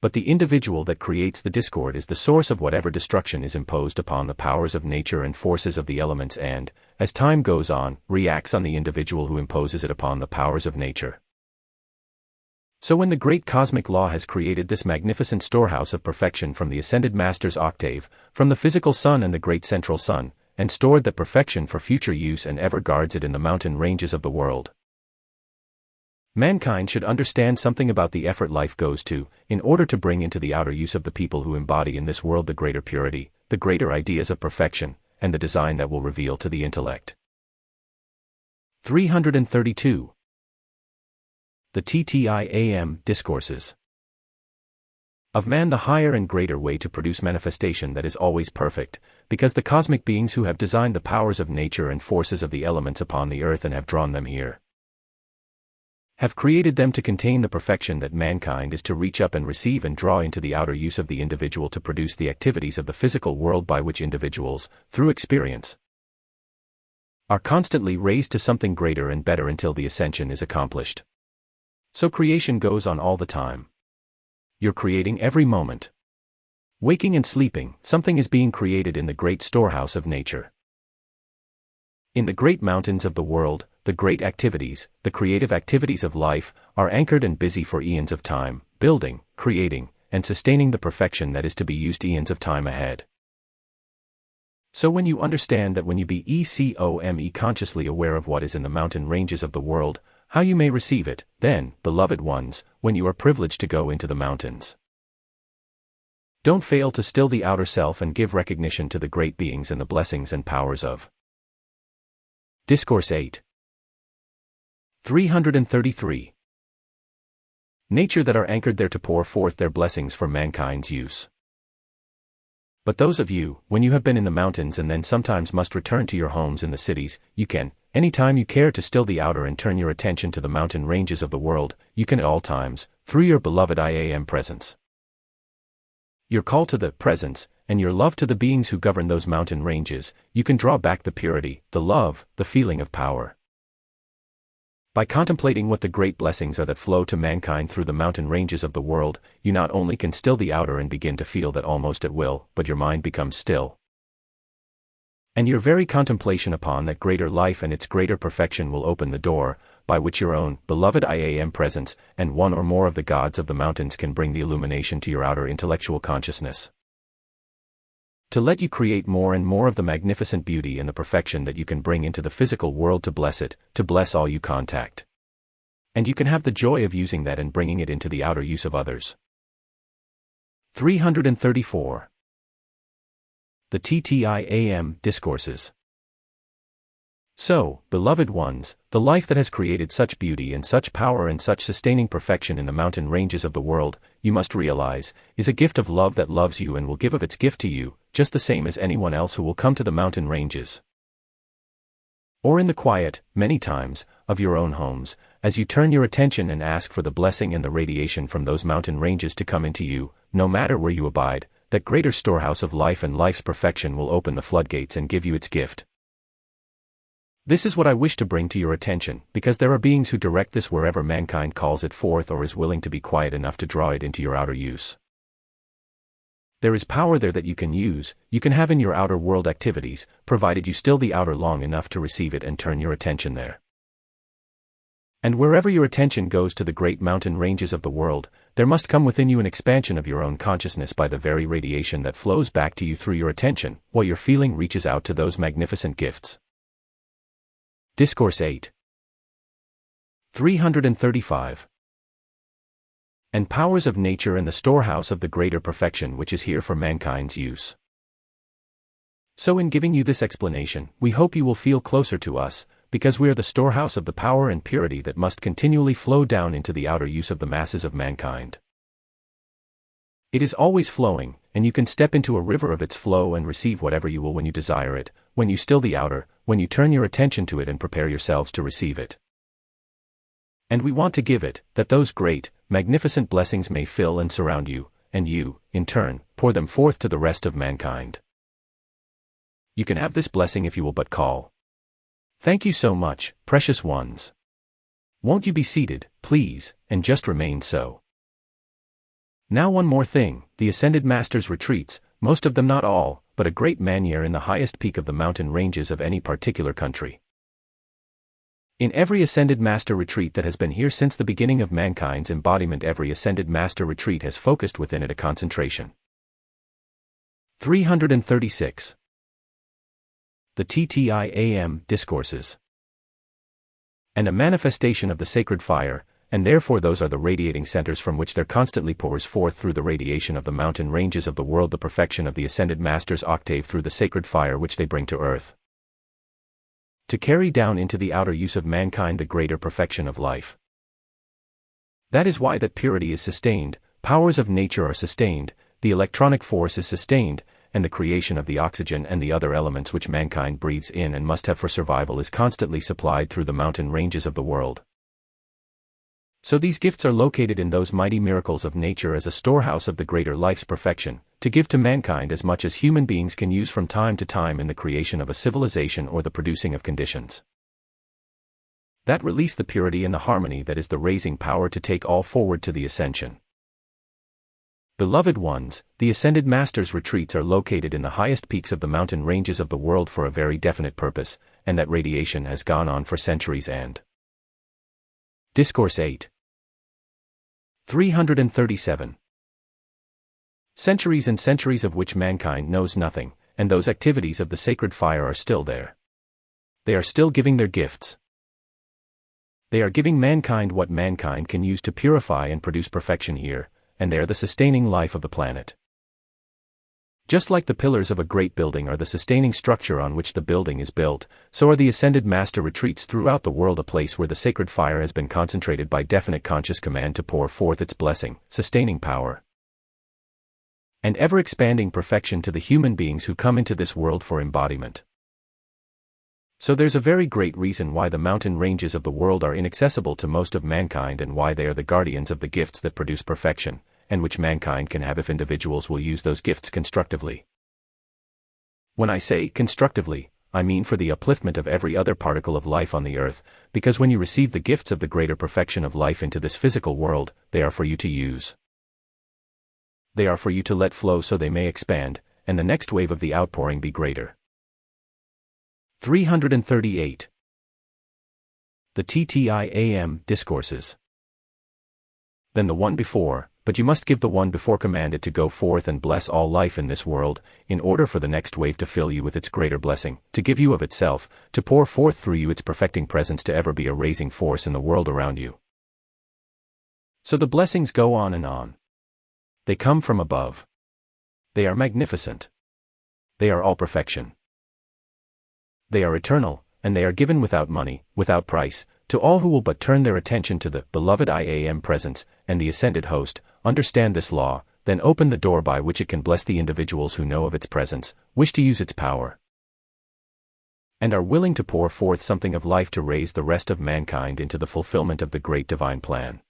But the individual that creates the discord is the source of whatever destruction is imposed upon the powers of nature and forces of the elements and, as time goes on, reacts on the individual who imposes it upon the powers of nature. So when the great cosmic law has created this magnificent storehouse of perfection from the ascended master's octave, from the physical sun and the great central sun, and stored that perfection for future use and ever guards it in the mountain ranges of the world, mankind should understand something about the effort life goes to, in order to bring into the outer use of the people who embody in this world the greater purity, the greater ideas of perfection, and the design that will reveal to the intellect. 332. The XIII Discourses. Of man the higher and greater way to produce manifestation that is always perfect, because the cosmic beings who have designed the powers of nature and forces of the elements upon the earth and have drawn them here, have created them to contain the perfection that mankind is to reach up and receive and draw into the outer use of the individual to produce the activities of the physical world by which individuals, through experience, are constantly raised to something greater and better until the ascension is accomplished. So creation goes on all the time. You're creating every moment. Waking and sleeping, something is being created in the great storehouse of nature. In the great mountains of the world, the great activities, the creative activities of life, are anchored and busy for eons of time, building, creating, and sustaining the perfection that is to be used eons of time ahead. So when you understand that when you be consciously aware of what is in the mountain ranges of the world, how you may receive it, then, beloved ones, when you are privileged to go into the mountains, don't fail to still the outer self and give recognition to the great beings and the blessings and powers of Discourse 8. 333. Nature that are anchored there to pour forth their blessings for mankind's use. But those of you, when you have been in the mountains and then sometimes must return to your homes in the cities, you can, anytime you care to still the outer and turn your attention to the mountain ranges of the world, you can at all times, through your beloved IAM presence. Your call to the presence, and your love to the beings who govern those mountain ranges, you can draw back the purity, the love, the feeling of power. By contemplating what the great blessings are that flow to mankind through the mountain ranges of the world, you not only can still the outer and begin to feel that almost at will, but your mind becomes still. And your very contemplation upon that greater life and its greater perfection will open the door, by which your own beloved IAM presence, and one or more of the gods of the mountains can bring the illumination to your outer intellectual consciousness, to let you create more and more of the magnificent beauty and the perfection that you can bring into the physical world to bless it, to bless all you contact. And you can have the joy of using that and bringing it into the outer use of others. 334. The XIII Discourses. So, beloved ones, the life that has created such beauty and such power and such sustaining perfection in the mountain ranges of the world, you must realize, is a gift of love that loves you and will give of its gift to you, just the same as anyone else who will come to the mountain ranges. Or in the quiet, many times, of your own homes, as you turn your attention and ask for the blessing and the radiation from those mountain ranges to come into you, no matter where you abide, that greater storehouse of life and life's perfection will open the floodgates and give you its gift. This is what I wish to bring to your attention, because there are beings who direct this wherever mankind calls it forth or is willing to be quiet enough to draw it into your outer use. There is power there that you can use, you can have in your outer world activities, provided you still the outer long enough to receive it and turn your attention there. And wherever your attention goes to the great mountain ranges of the world, there must come within you an expansion of your own consciousness by the very radiation that flows back to you through your attention, while your feeling reaches out to those magnificent gifts. Discourse 8. 335. And powers of nature and the storehouse of the greater perfection which is here for mankind's use. So in giving you this explanation, we hope you will feel closer to us, because we are the storehouse of the power and purity that must continually flow down into the outer use of the masses of mankind. It is always flowing, and you can step into a river of its flow and receive whatever you will when you desire it, when you still the outer, when you turn your attention to it and prepare yourselves to receive it. And we want to give it, that those great, magnificent blessings may fill and surround you, and you, in turn, pour them forth to the rest of mankind. You can have this blessing if you will but call. Thank you so much, precious ones. Won't you be seated, please, and just remain so. Now one more thing, the Ascended Masters' retreats, most of them not all, but a great manière in the highest peak of the mountain ranges of any particular country. In every Ascended Master retreat that has been here since the beginning of mankind's embodiment, every Ascended Master retreat has focused within it a concentration. 336. The XIII Discourses. And a manifestation of the sacred fire, and therefore those are the radiating centers from which there constantly pours forth through the radiation of the mountain ranges of the world the perfection of the ascended Master's octave through the sacred fire which they bring to earth, to carry down into the outer use of mankind the greater perfection of life. That is why that purity is sustained, powers of nature are sustained, the electronic force is sustained, and the creation of the oxygen and the other elements which mankind breathes in and must have for survival is constantly supplied through the mountain ranges of the world. So these gifts are located in those mighty miracles of nature as a storehouse of the greater life's perfection, to give to mankind as much as human beings can use from time to time in the creation of a civilization or the producing of conditions that release the purity and the harmony that is the raising power to take all forward to the ascension. Beloved ones, the ascended Master's retreats are located in the highest peaks of the mountain ranges of the world for a very definite purpose, and that radiation has gone on for centuries and Discourse 8. 337. Centuries and centuries of which mankind knows nothing, and those activities of the sacred fire are still there. They are still giving their gifts. They are giving mankind what mankind can use to purify and produce perfection here, and they are the sustaining life of the planet. Just like the pillars of a great building are the sustaining structure on which the building is built, so are the ascended Master retreats throughout the world a place where the sacred fire has been concentrated by definite conscious command to pour forth its blessing, sustaining power, and ever-expanding perfection to the human beings who come into this world for embodiment. So there's a very great reason why the mountain ranges of the world are inaccessible to most of mankind and why they are the guardians of the gifts that produce perfection, and which mankind can have if individuals will use those gifts constructively. When I say constructively, I mean for the upliftment of every other particle of life on the earth, because when you receive the gifts of the greater perfection of life into this physical world, they are for you to use. They are for you to let flow so they may expand, and the next wave of the outpouring be greater. 338. The XIII Discourses. Then the one before, but you must give the one before commanded to go forth and bless all life in this world, in order for the next wave to fill you with its greater blessing, to give you of itself, to pour forth through you its perfecting presence to ever be a raising force in the world around you. So the blessings go on and on. They come from above. They are magnificent. They are all perfection. They are eternal, and they are given without money, without price, to all who will but turn their attention to the beloved IAM presence, and the ascended host, understand this law, then open the door by which it can bless the individuals who know of its presence, wish to use its power, and are willing to pour forth something of life to raise the rest of mankind into the fulfillment of the great divine plan.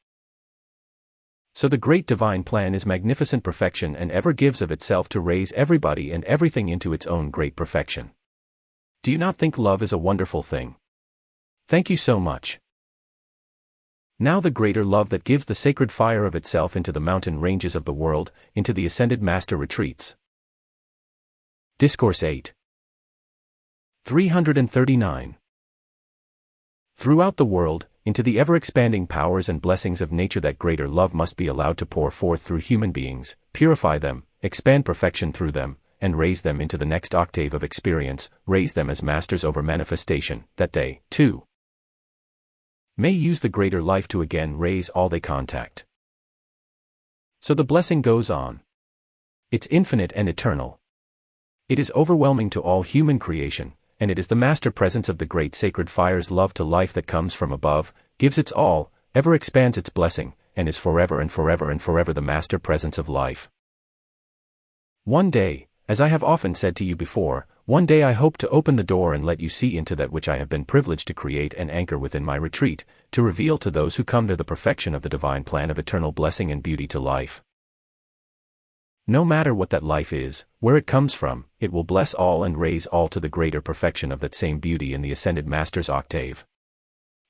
So the great divine plan is magnificent perfection and ever gives of itself to raise everybody and everything into its own great perfection. Do you not think love is a wonderful thing? Thank you so much. Now the greater love that gives the sacred fire of itself into the mountain ranges of the world, into the ascended Master retreats. Discourse 8. 339. Throughout the world, into the ever-expanding powers and blessings of nature that greater love must be allowed to pour forth through human beings, purify them, expand perfection through them, and raise them into the next octave of experience, raise them as masters over manifestation, that they, too, may use the greater life to again raise all they contact. So the blessing goes on. It's infinite and eternal. It is overwhelming to all human creation, and it is the master presence of the great sacred fire's love to life that comes from above, gives its all, ever expands its blessing, and is forever and forever and forever the master presence of life. One day, as I have often said to you before, one day I hope to open the door and let you see into that which I have been privileged to create and anchor within my retreat, to reveal to those who come to the perfection of the divine plan of eternal blessing and beauty to life. No matter what that life is, where it comes from, it will bless all and raise all to the greater perfection of that same beauty in the ascended Master's octave.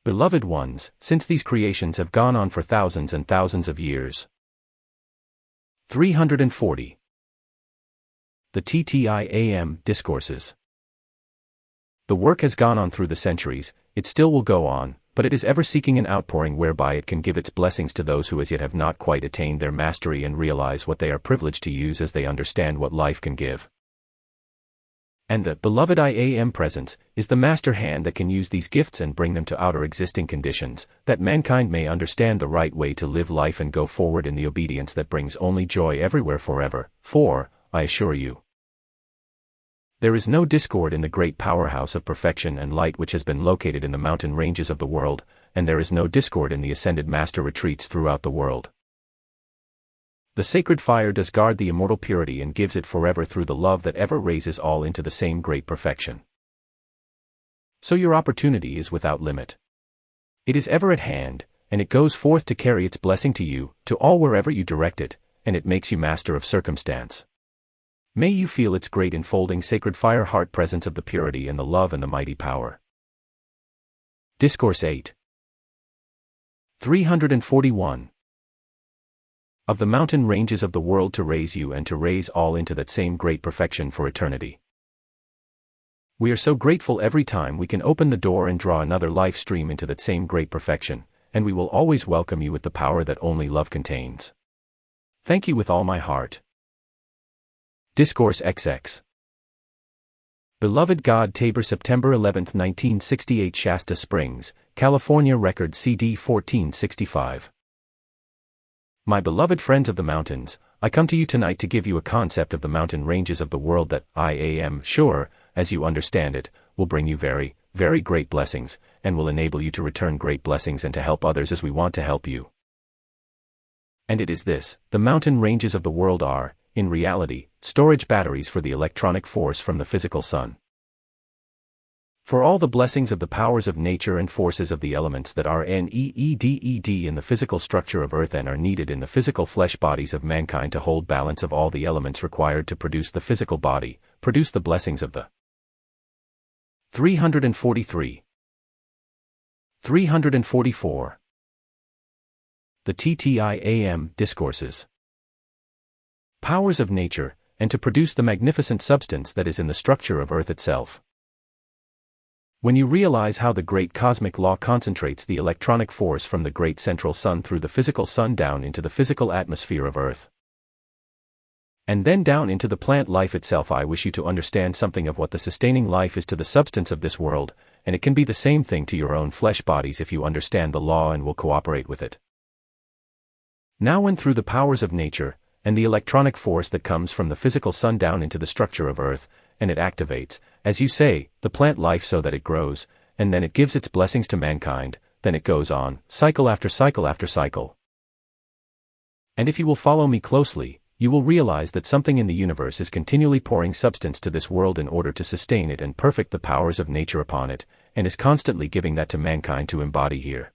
Beloved ones, since these creations have gone on for thousands and thousands of years. 340. The XIII Discourses. The work has gone on through the centuries, it still will go on, but it is ever seeking an outpouring whereby it can give its blessings to those who as yet have not quite attained their mastery and realize what they are privileged to use as they understand what life can give. And the beloved IAM presence is the master hand that can use these gifts and bring them to outer existing conditions, that mankind may understand the right way to live life and go forward in the obedience that brings only joy everywhere forever. For, I assure you, there is no discord in the great powerhouse of perfection and light which has been located in the mountain ranges of the world, and there is no discord in the ascended master retreats throughout the world. The sacred fire does guard the immortal purity and gives it forever through the love that ever raises all into the same great perfection. So your opportunity is without limit. It is ever at hand, and it goes forth to carry its blessing to you, to all wherever you direct it, and it makes you master of circumstance. May you feel its great enfolding sacred fire heart presence of the purity and the love and the mighty power. Discourse 8. 341. Of the mountain ranges of the world to raise you and to raise all into that same great perfection for eternity. We are so grateful every time we can open the door and draw another life stream into that same great perfection, and we will always welcome you with the power that only love contains. Thank you with all my heart. Discourse XX. Beloved God Tabor, September 11, 1968, Shasta Springs, California. Record CD 1465. My beloved friends of the mountains, I come to you tonight to give you a concept of the mountain ranges of the world that I am sure, as you understand it, will bring you very, very great blessings, and will enable you to return great blessings and to help others as we want to help you. And it is this: the mountain ranges of the world are, in reality, storage batteries for the electronic force from the physical sun. For all the blessings of the powers of nature and forces of the elements that are needed in the physical structure of earth and are needed in the physical flesh bodies of mankind to hold balance of all the elements required to produce the physical body, produce the blessings of the 343. 344. The TTIAM discourses. Powers of nature, and to produce the magnificent substance that is in the structure of earth itself. When you realize how the great cosmic law concentrates the electronic force from the great central sun through the physical sun down into the physical atmosphere of earth, and then down into the plant life itself, I wish you to understand something of what the sustaining life is to the substance of this world, and it can be the same thing to your own flesh bodies if you understand the law and will cooperate with it. Now when through the powers of nature, and the electronic force that comes from the physical sun down into the structure of earth, and it activates, as you say, the plant life so that it grows, and then it gives its blessings to mankind, then it goes on, cycle after cycle after cycle. And if you will follow me closely, you will realize that something in the universe is continually pouring substance to this world in order to sustain it and perfect the powers of nature upon it, and is constantly giving that to mankind to embody here.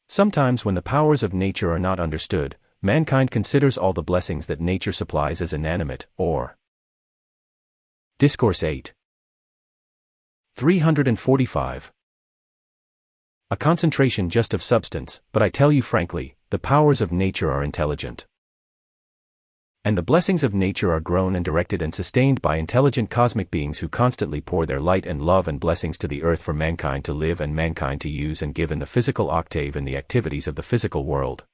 Sometimes when the powers of nature are not understood, mankind considers all the blessings that nature supplies as inanimate, or Discourse 8. 345. A concentration just of substance, but I tell you frankly, the powers of nature are intelligent. And the blessings of nature are grown and directed and sustained by intelligent cosmic beings who constantly pour their light and love and blessings to the earth for mankind to live and mankind to use and give in the physical octave and the activities of the physical world.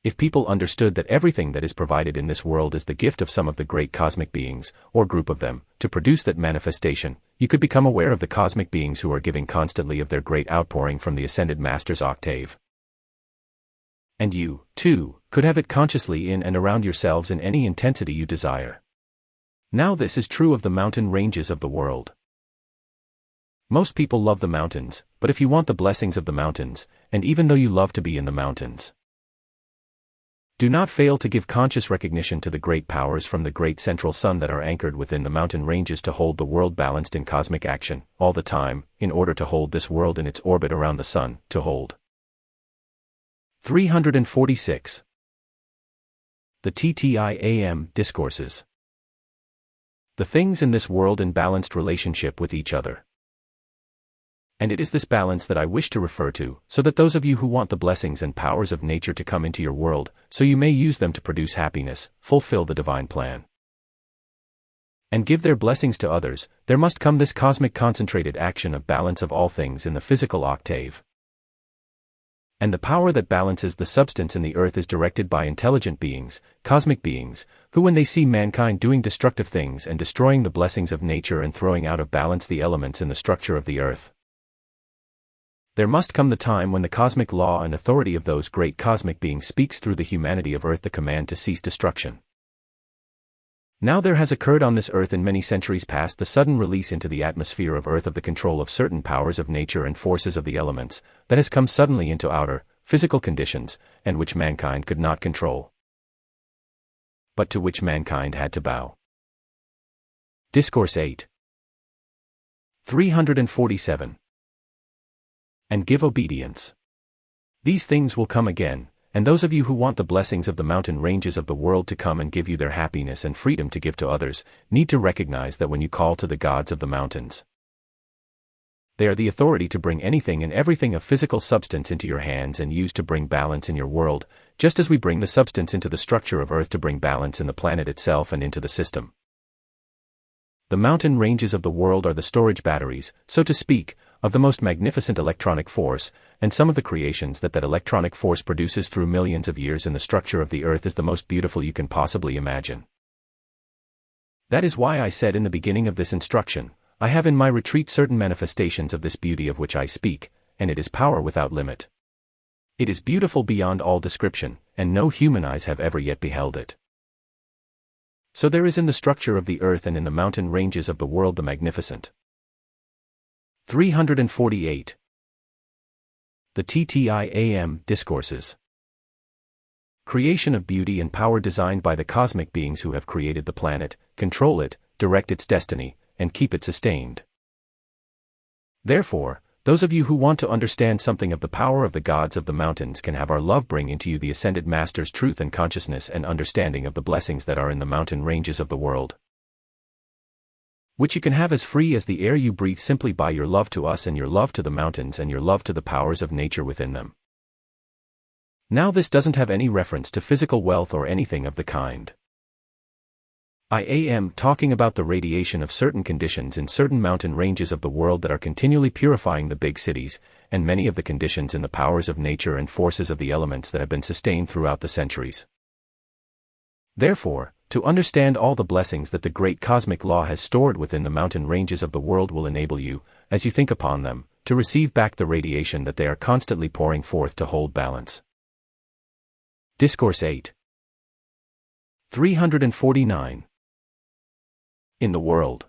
If people understood that everything that is provided in this world is the gift of some of the great cosmic beings, or group of them, to produce that manifestation, you could become aware of the cosmic beings who are giving constantly of their great outpouring from the ascended master's octave. And you, too, could have it consciously in and around yourselves in any intensity you desire. Now this is true of the mountain ranges of the world. Most people love the mountains, but if you want the blessings of the mountains, and even though you love to be in the mountains, do not fail to give conscious recognition to the great powers from the great central sun that are anchored within the mountain ranges to hold the world balanced in cosmic action, all the time, in order to hold this world in its orbit around the sun, to hold. 346. The TTIAM discourses. The things in this world in balanced relationship with each other. And it is this balance that I wish to refer to, so that those of you who want the blessings and powers of nature to come into your world, so you may use them to produce happiness, fulfill the divine plan, and give their blessings to others, there must come this cosmic concentrated action of balance of all things in the physical octave. And the power that balances the substance in the earth is directed by intelligent beings, cosmic beings, who when they see mankind doing destructive things and destroying the blessings of nature and throwing out of balance the elements in the structure of the earth, there must come the time when the cosmic law and authority of those great cosmic beings speaks through the humanity of earth the command to cease destruction. Now there has occurred on this earth in many centuries past the sudden release into the atmosphere of earth of the control of certain powers of nature and forces of the elements, that has come suddenly into outer, physical conditions, and which mankind could not control, but to which mankind had to bow. Discourse 8. 347. And give obedience. These things will come again, and those of you who want the blessings of the mountain ranges of the world to come and give you their happiness and freedom to give to others, need to recognize that when you call to the gods of the mountains, they are the authority to bring anything and everything of physical substance into your hands and use to bring balance in your world, just as we bring the substance into the structure of earth to bring balance in the planet itself and into the system. The mountain ranges of the world are the storage batteries, so to speak, of the most magnificent electronic force, and some of the creations that electronic force produces through millions of years in the structure of the earth is the most beautiful you can possibly imagine. That is why I said in the beginning of this instruction, I have in my retreat certain manifestations of this beauty of which I speak, and it is power without limit. It is beautiful beyond all description, and no human eyes have ever yet beheld it. So there is in the structure of the earth and in the mountain ranges of the world the magnificent. 348. The XIII Discourses. Creation of beauty and power designed by the cosmic beings who have created the planet, control it, direct its destiny, and keep it sustained. Therefore, those of you who want to understand something of the power of the gods of the mountains can have our love bring into you the ascended Master's truth and consciousness and understanding of the blessings that are in the mountain ranges of the world, which you can have as free as the air you breathe simply by your love to us and your love to the mountains and your love to the powers of nature within them. Now this doesn't have any reference to physical wealth or anything of the kind. I am talking about the radiation of certain conditions in certain mountain ranges of the world that are continually purifying the big cities, and many of the conditions in the powers of nature and forces of the elements that have been sustained throughout the centuries. Therefore, to understand all the blessings that the great cosmic law has stored within the mountain ranges of the world will enable you, as you think upon them, to receive back the radiation that they are constantly pouring forth to hold balance. Discourse 8. 349. In the world.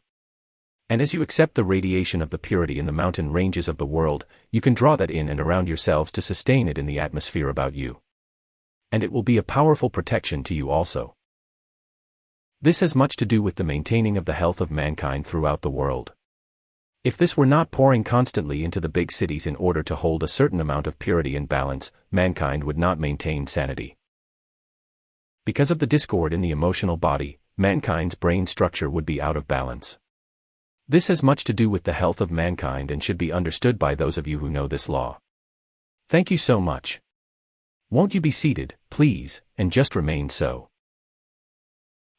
And as you accept the radiation of the purity in the mountain ranges of the world, you can draw that in and around yourselves to sustain it in the atmosphere about you. And it will be a powerful protection to you also. This has much to do with the maintaining of the health of mankind throughout the world. If this were not pouring constantly into the big cities in order to hold a certain amount of purity and balance, mankind would not maintain sanity. Because of the discord in the emotional body, mankind's brain structure would be out of balance. This has much to do with the health of mankind and should be understood by those of you who know this law. Thank you so much. Won't you be seated, please, and just remain so.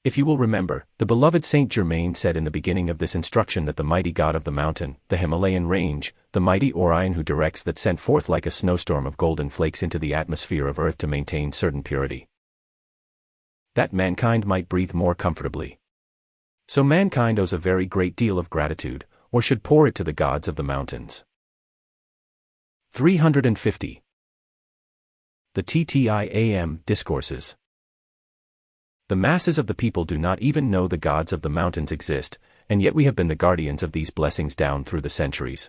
If you will remember, the beloved Saint Germain said in the beginning of this instruction that the mighty God of the mountain, the Himalayan range, the mighty Orion who directs that sent forth like a snowstorm of golden flakes into the atmosphere of earth to maintain certain purity, that mankind might breathe more comfortably. So mankind owes a very great deal of gratitude, or should pour it to the gods of the mountains. 350. The XIII Discourses. The masses of the people do not even know the gods of the mountains exist, and yet we have been the guardians of these blessings down through the centuries.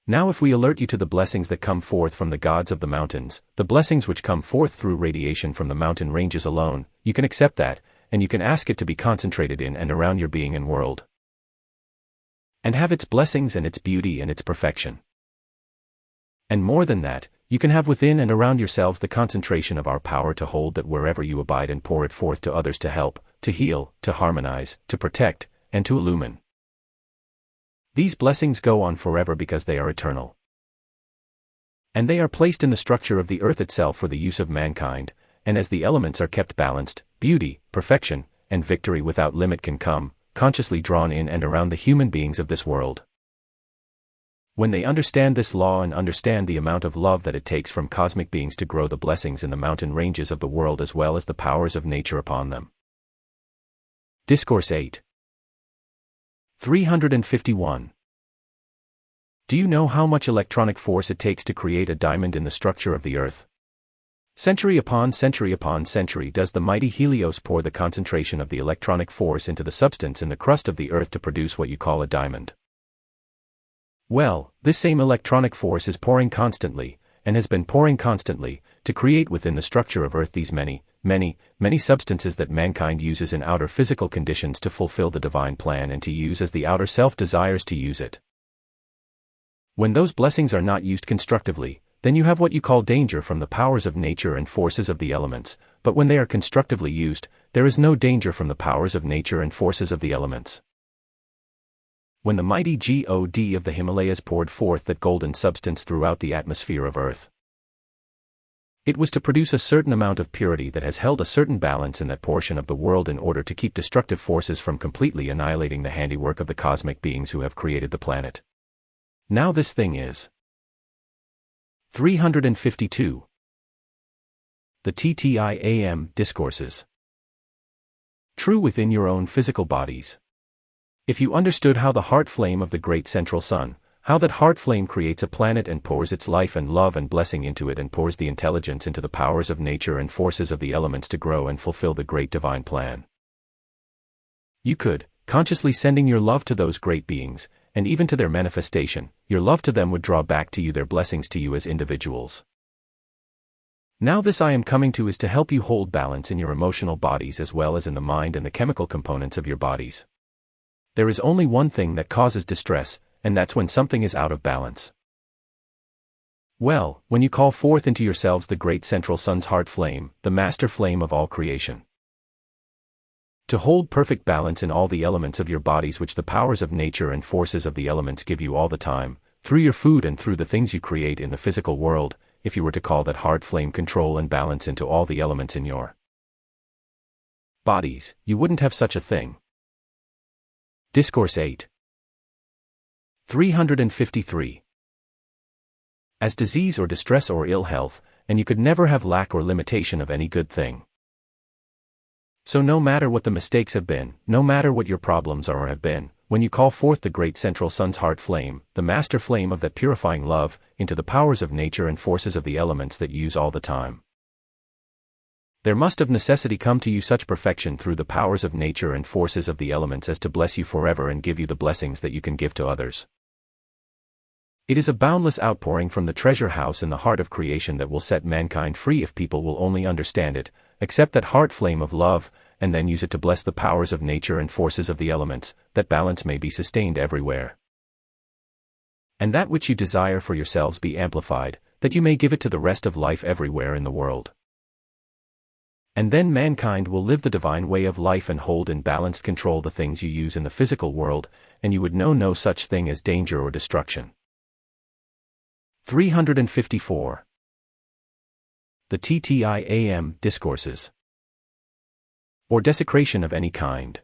Now if we alert you to the blessings that come forth from the gods of the mountains, the blessings which come forth through radiation from the mountain ranges alone, you can accept that, and you can ask it to be concentrated in and around your being and world, and have its blessings and its beauty and its perfection. And more than that, you can have within and around yourselves the concentration of our power to hold that wherever you abide and pour it forth to others to help, to heal, to harmonize, to protect, and to illumine. These blessings go on forever because they are eternal. And they are placed in the structure of the earth itself for the use of mankind, and as the elements are kept balanced, beauty, perfection, and victory without limit can come, consciously drawn in and around the human beings of this world. When they understand this law and understand the amount of love that it takes from cosmic beings to grow the blessings in the mountain ranges of the world as well as the powers of nature upon them. Discourse 8. 351. Do you know how much electronic force it takes to create a diamond in the structure of the earth? Century upon century upon century does the mighty Helios pour the concentration of the electronic force into the substance in the crust of the earth to produce what you call a diamond. Well, this same electronic force is pouring constantly, and has been pouring constantly, to create within the structure of earth these many, many, many substances that mankind uses in outer physical conditions to fulfill the divine plan and to use as the outer self desires to use it. When those blessings are not used constructively, then you have what you call danger from the powers of nature and forces of the elements, but when they are constructively used, there is no danger from the powers of nature and forces of the elements. When the mighty God of the Himalayas poured forth that golden substance throughout the atmosphere of earth, it was to produce a certain amount of purity that has held a certain balance in that portion of the world in order to keep destructive forces from completely annihilating the handiwork of the cosmic beings who have created the planet. Now this thing is 352. The XIII Discourses. True within your own physical bodies. If you understood how the heart flame of the great central sun, how that heart flame creates a planet and pours its life and love and blessing into it and pours the intelligence into the powers of nature and forces of the elements to grow and fulfill the great divine plan, you could, consciously sending your love to those great beings, and even to their manifestation, your love to them would draw back to you their blessings to you as individuals. Now this I am coming to is to help you hold balance in your emotional bodies as well as in the mind and the chemical components of your bodies. There is only one thing that causes distress, and that's when something is out of balance. Well, when you call forth into yourselves the great central sun's heart flame, the master flame of all creation, to hold perfect balance in all the elements of your bodies which the powers of nature and forces of the elements give you all the time, through your food and through the things you create in the physical world, if you were to call that heart flame control and balance into all the elements in your bodies, you wouldn't have such a thing. Discourse 8. 353. As disease or distress or ill health, and you could never have lack or limitation of any good thing. So no matter what the mistakes have been, no matter what your problems are or have been, when you call forth the great central sun's heart flame, the master flame of that purifying love, into the powers of nature and forces of the elements that you use all the time, there must of necessity come to you such perfection through the powers of nature and forces of the elements as to bless you forever and give you the blessings that you can give to others. It is a boundless outpouring from the treasure house in the heart of creation that will set mankind free if people will only understand it, accept that heart flame of love, and then use it to bless the powers of nature and forces of the elements, that balance may be sustained everywhere. And that which you desire for yourselves be amplified, that you may give it to the rest of life everywhere in the world. And then mankind will live the divine way of life and hold in balanced control the things you use in the physical world, and you would know no such thing as danger or destruction. 354. The XIII Discourses. Or desecration of any kind.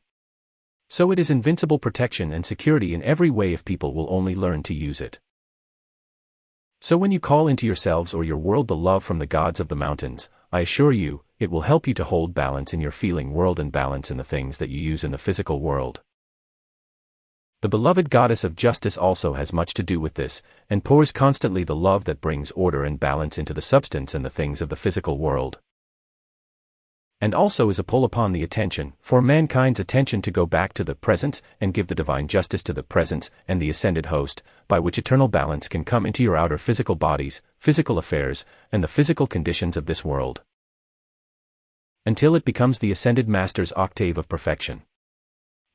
So it is invincible protection and security in every way if people will only learn to use it. So when you call into yourselves or your world the love from the gods of the mountains, I assure you, it will help you to hold balance in your feeling world and balance in the things that you use in the physical world. The beloved goddess of justice also has much to do with this, and pours constantly the love that brings order and balance into the substance and the things of the physical world. And also is a pull upon the attention, for mankind's attention to go back to the presence and give the divine justice to the presence and the ascended host, by which eternal balance can come into your outer physical bodies, physical affairs, and the physical conditions of this world, until it becomes the ascended master's octave of perfection.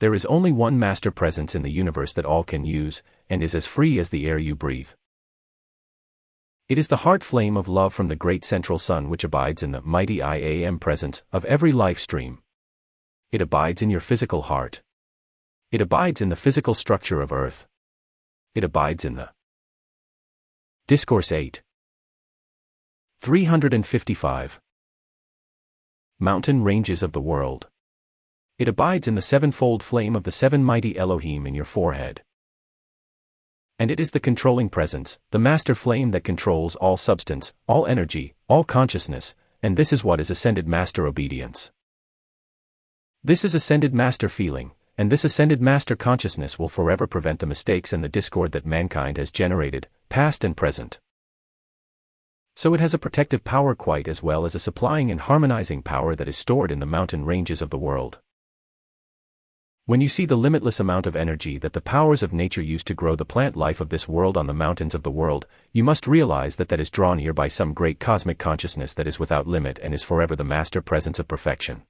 There is only one master presence in the universe that all can use, and is as free as the air you breathe. It is the heart flame of love from the great central sun which abides in the mighty I-Am presence of every life stream. It abides in your physical heart. It abides in the physical structure of earth. It abides in the Discourse 8. 355. Mountain ranges of the world. It abides in the sevenfold flame of the seven mighty Elohim in your forehead. And it is the controlling presence, the master flame that controls all substance, all energy, all consciousness, and this is what is ascended master obedience. This is ascended master feeling, and this ascended master consciousness will forever prevent the mistakes and the discord that mankind has generated, past and present. So it has a protective power quite as well as a supplying and harmonizing power that is stored in the mountain ranges of the world. When you see the limitless amount of energy that the powers of nature use to grow the plant life of this world on the mountains of the world, you must realize that that is drawn here by some great cosmic consciousness that is without limit and is forever the master presence of perfection.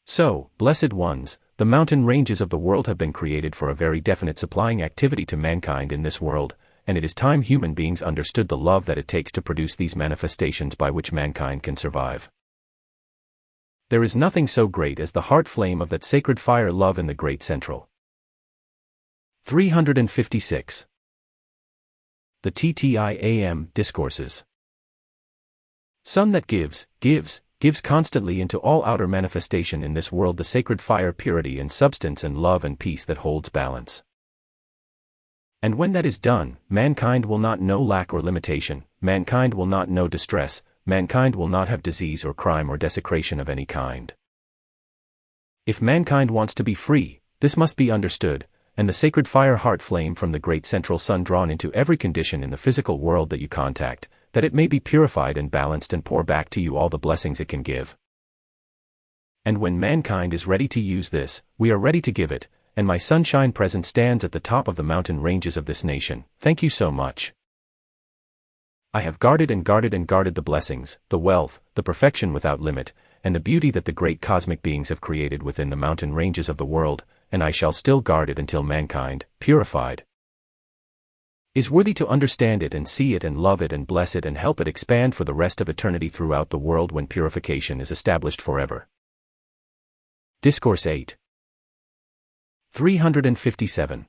So, blessed ones, the mountain ranges of the world have been created for a very definite supplying activity to mankind in this world, and it is time human beings understood the love that it takes to produce these manifestations by which mankind can survive. There is nothing so great as the heart flame of that sacred fire love in the great central. 356. The XIII Discourses. Sun that gives constantly into all outer manifestation in this world the sacred fire purity and substance and love and peace that holds balance. And when that is done, mankind will not know lack or limitation, mankind will not know distress, mankind will not have disease or crime or desecration of any kind. If mankind wants to be free, this must be understood, and the sacred fire heart flame from the great central sun drawn into every condition in the physical world that you contact, that it may be purified and balanced and pour back to you all the blessings it can give. And when mankind is ready to use this, we are ready to give it, and my sunshine presence stands at the top of the mountain ranges of this nation. Thank you so much. I have guarded and guarded and guarded the blessings, the wealth, the perfection without limit, and the beauty that the great cosmic beings have created within the mountain ranges of the world, and I shall still guard it until mankind, purified, is worthy to understand it and see it and love it and bless it and help it expand for the rest of eternity throughout the world when purification is established forever. Discourse 8. 357.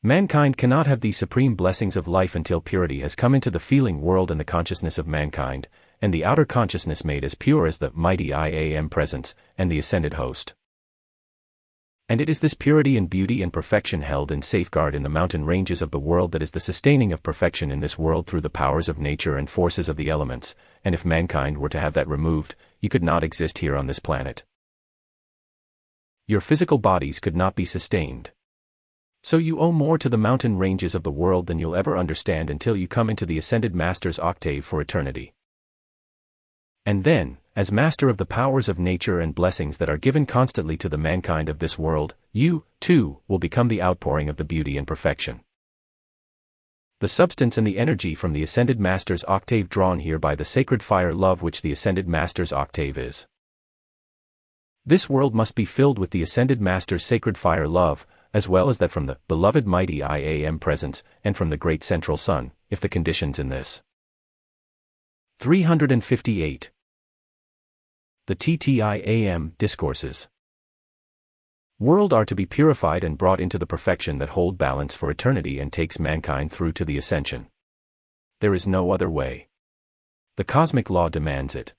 Mankind cannot have these supreme blessings of life until purity has come into the feeling world and the consciousness of mankind, and the outer consciousness made as pure as the mighty I Am presence, and the ascended host. And it is this purity and beauty and perfection held in safeguard in the mountain ranges of the world that is the sustaining of perfection in this world through the powers of nature and forces of the elements, and if mankind were to have that removed, you could not exist here on this planet. Your physical bodies could not be sustained. So you owe more to the mountain ranges of the world than you'll ever understand until you come into the ascended master's octave for eternity. And then, as master of the powers of nature and blessings that are given constantly to the mankind of this world, you, too, will become the outpouring of the beauty and perfection. The substance and the energy from the ascended master's octave drawn here by the sacred fire love which the ascended master's octave is. This world must be filled with the ascended master's sacred fire love, as well as that from the beloved mighty I Am presence, and from the great central sun, if the conditions in this. 358. The XIII Discourses. World are to be purified and brought into the perfection that hold balance for eternity and takes mankind through to the ascension. There is no other way. The cosmic law demands it.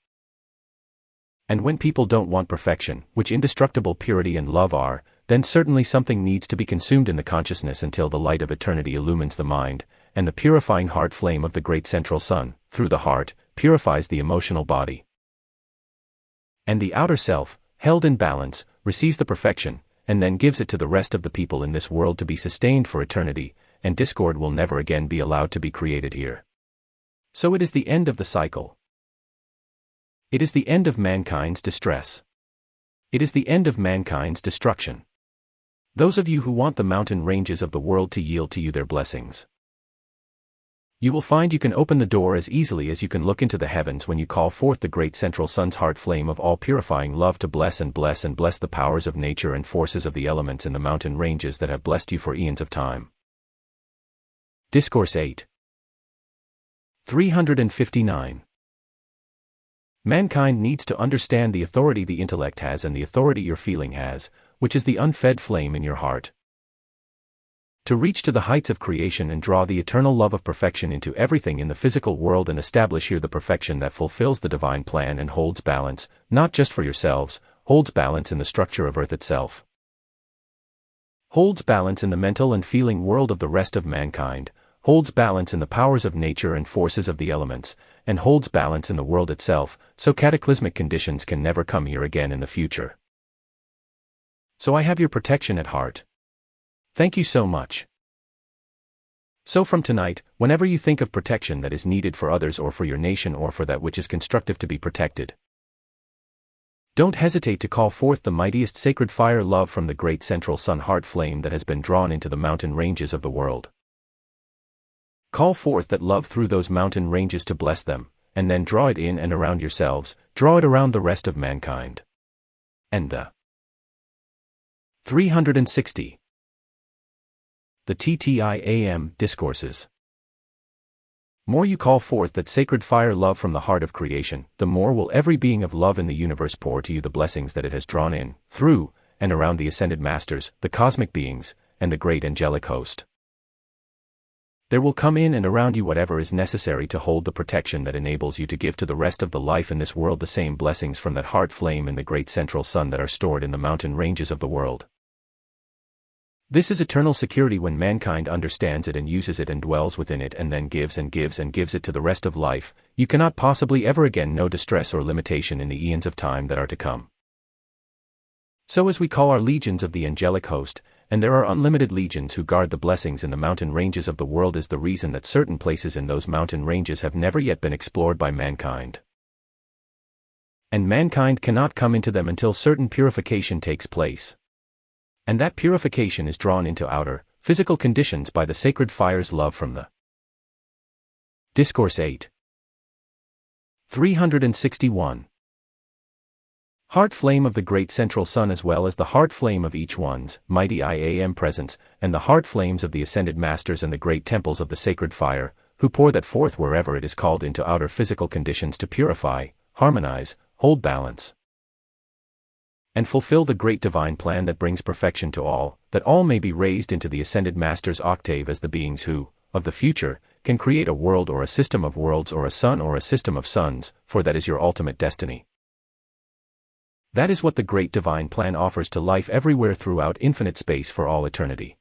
And when people don't want perfection, which indestructible purity and love are, then certainly something needs to be consumed in the consciousness until the light of eternity illumines the mind, and the purifying heart flame of the great central sun, through the heart, purifies the emotional body. And the outer self, held in balance, receives the perfection, and then gives it to the rest of the people in this world to be sustained for eternity, and discord will never again be allowed to be created here. So it is the end of the cycle. It is the end of mankind's distress. It is the end of mankind's destruction. Those of you who want the mountain ranges of the world to yield to you their blessings, you will find you can open the door as easily as you can look into the heavens when you call forth the great central sun's heart flame of all purifying love to bless and bless and bless the powers of nature and forces of the elements in the mountain ranges that have blessed you for eons of time. Discourse 8. 359. Mankind needs to understand the authority the intellect has and the authority your feeling has, which is the unfed flame in your heart. To reach to the heights of creation and draw the eternal love of perfection into everything in the physical world and establish here the perfection that fulfills the divine plan and holds balance, not just for yourselves, holds balance in the structure of earth itself. holds balance in the mental and feeling world of the rest of mankind, holds balance in the powers of nature and forces of the elements, and holds balance in the world itself, so cataclysmic conditions can never come here again in the future. So I have your protection at heart. Thank you so much. So from tonight, whenever you think of protection that is needed for others or for your nation or for that which is constructive to be protected, don't hesitate to call forth the mightiest sacred fire love from the great central sun heart flame that has been drawn into the mountain ranges of the world. Call forth that love through those mountain ranges to bless them, and then draw it in and around yourselves, draw it around the rest of mankind. And the 360. The XIII Discourses. More you call forth that sacred fire love from the heart of creation, the more will every being of love in the universe pour to you the blessings that it has drawn in, through, and around the ascended masters, the cosmic beings, and the great angelic host. There will come in and around you whatever is necessary to hold the protection that enables you to give to the rest of the life in this world the same blessings from that heart flame in the great central sun that are stored in the mountain ranges of the world. This is eternal security when mankind understands it and uses it and dwells within it and then gives and gives and gives it to the rest of life. You cannot possibly ever again know distress or limitation in the eons of time that are to come. So as we call our legions of the angelic host, and there are unlimited legions who guard the blessings in the mountain ranges of the world, is the reason that certain places in those mountain ranges have never yet been explored by mankind. And mankind cannot come into them until certain purification takes place. And that purification is drawn into outer, physical conditions by the sacred fire's love from the Discourse 8. 361. Heart flame of the great central sun, as well as the heart flame of each one's mighty IAM presence, and the heart flames of the ascended masters and the great temples of the sacred fire, who pour that forth wherever it is called into outer physical conditions to purify, harmonize, hold balance, and fulfill the great divine plan that brings perfection to all, that all may be raised into the ascended master's octave as the beings who, of the future, can create a world or a system of worlds or a sun or a system of suns, for that is your ultimate destiny. That is what the great divine plan offers to life everywhere throughout infinite space for all eternity.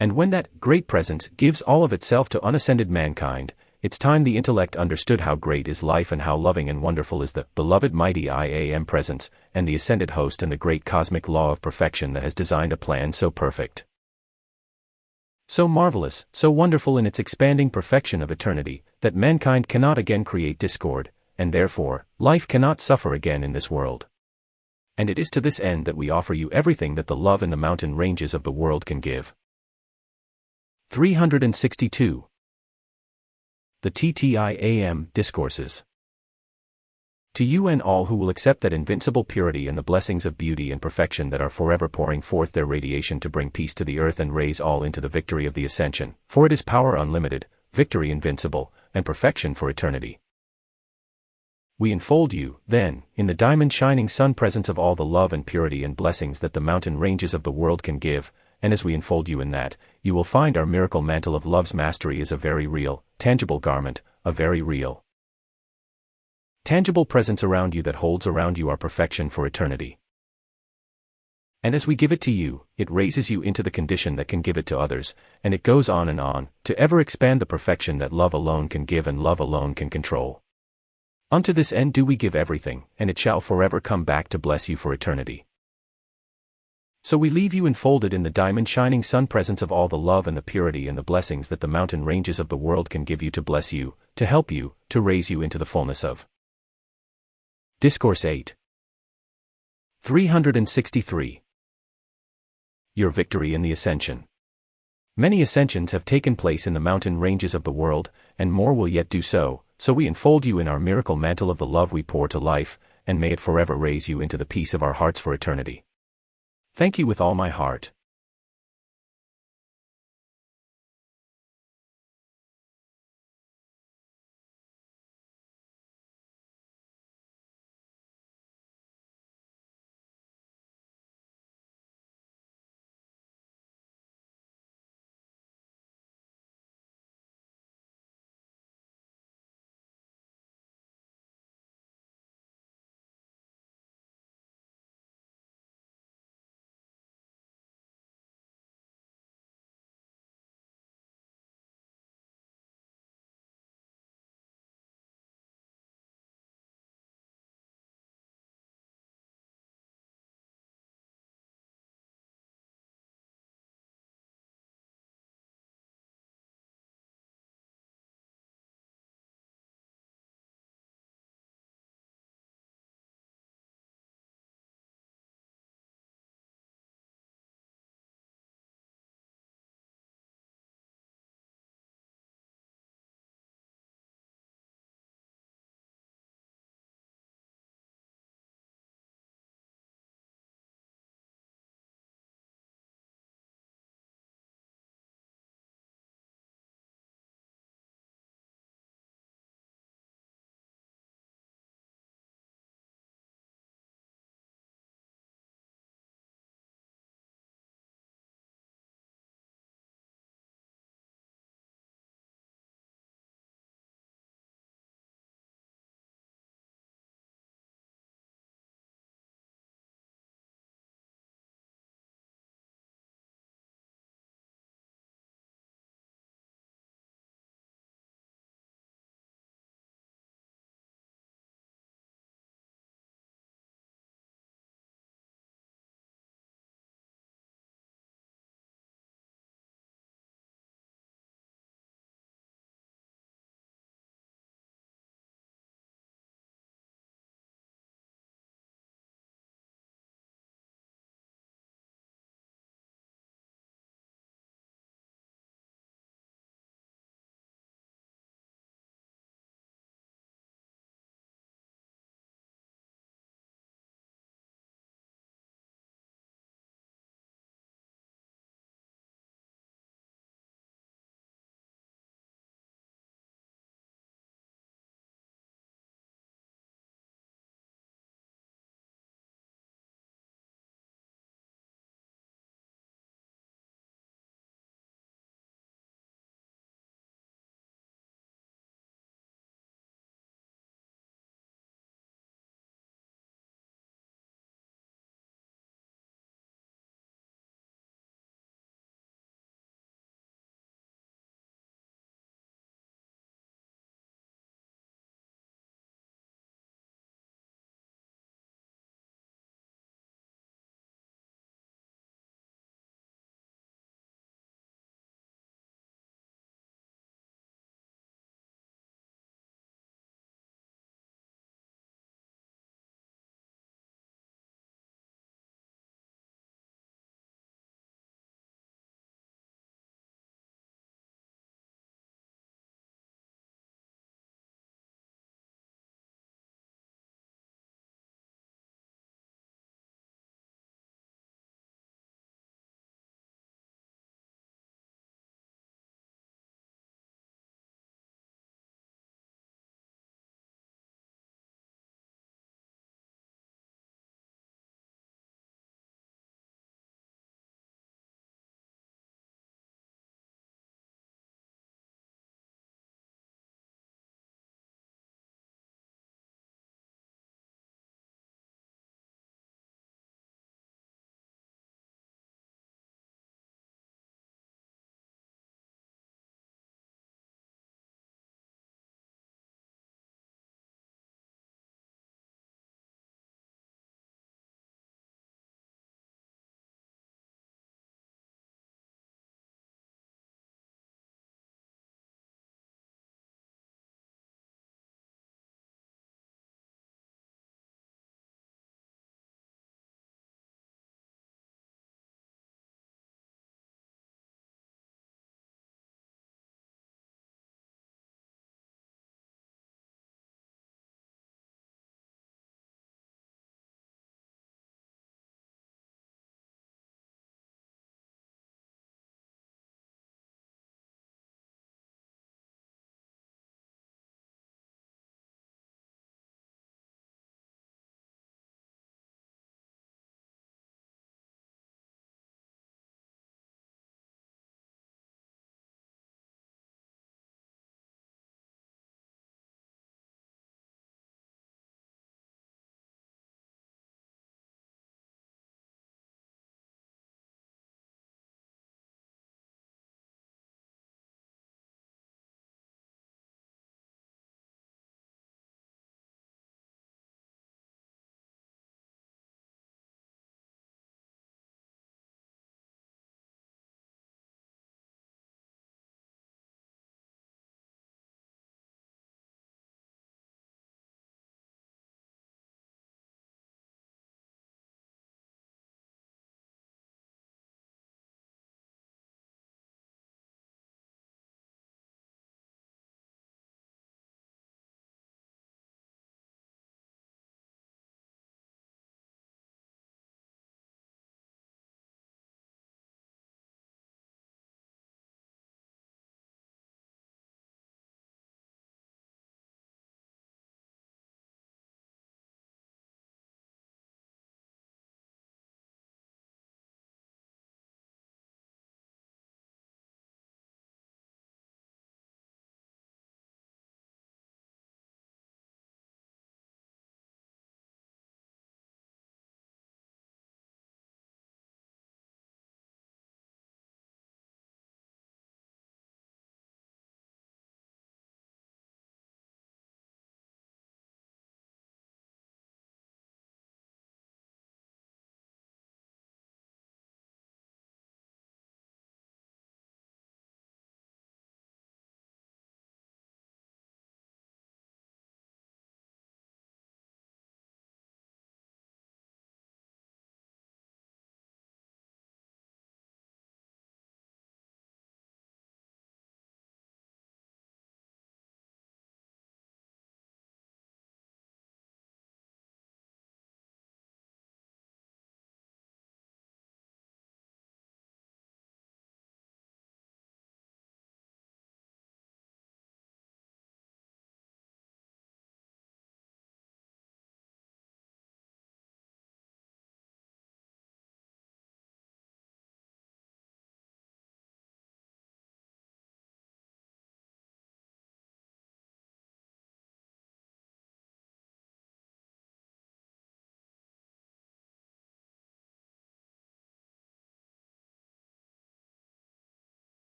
And when that great presence gives all of itself to unascended mankind, it's time the intellect understood how great is life and how loving and wonderful is the beloved mighty IAM presence, and the ascended host and the great cosmic law of perfection that has designed a plan so perfect, so marvelous, so wonderful in its expanding perfection of eternity, that mankind cannot again create discord, and therefore, life cannot suffer again in this world. And it is to this end that we offer you everything that the love in the mountain ranges of the world can give. 362. The XIII Discourses. To you and all who will accept that invincible purity and the blessings of beauty and perfection that are forever pouring forth their radiation to bring peace to the earth and raise all into the victory of the ascension, for it is power unlimited, victory invincible, and perfection for eternity. We enfold you, then, in the diamond shining sun presence of all the love and purity and blessings that the mountain ranges of the world can give, and as we enfold you in that, you will find our miracle mantle of love's mastery is a very real, tangible garment, a very real, tangible presence around you that holds around you our perfection for eternity. And as we give it to you, it raises you into the condition that can give it to others, and it goes on, to ever expand the perfection that love alone can give and love alone can control. Unto this end do we give everything, and it shall forever come back to bless you for eternity. So we leave you enfolded in the diamond shining sun presence of all the love and the purity and the blessings that the mountain ranges of the world can give you to bless you, to help you, to raise you into the fullness of Discourse 8. 363. Your victory in the ascension. Many ascensions have taken place in the mountain ranges of the world, and more will yet do so, so we enfold you in our miracle mantle of the love we pour to life, and may it forever raise you into the peace of our hearts for eternity. Thank you with all my heart.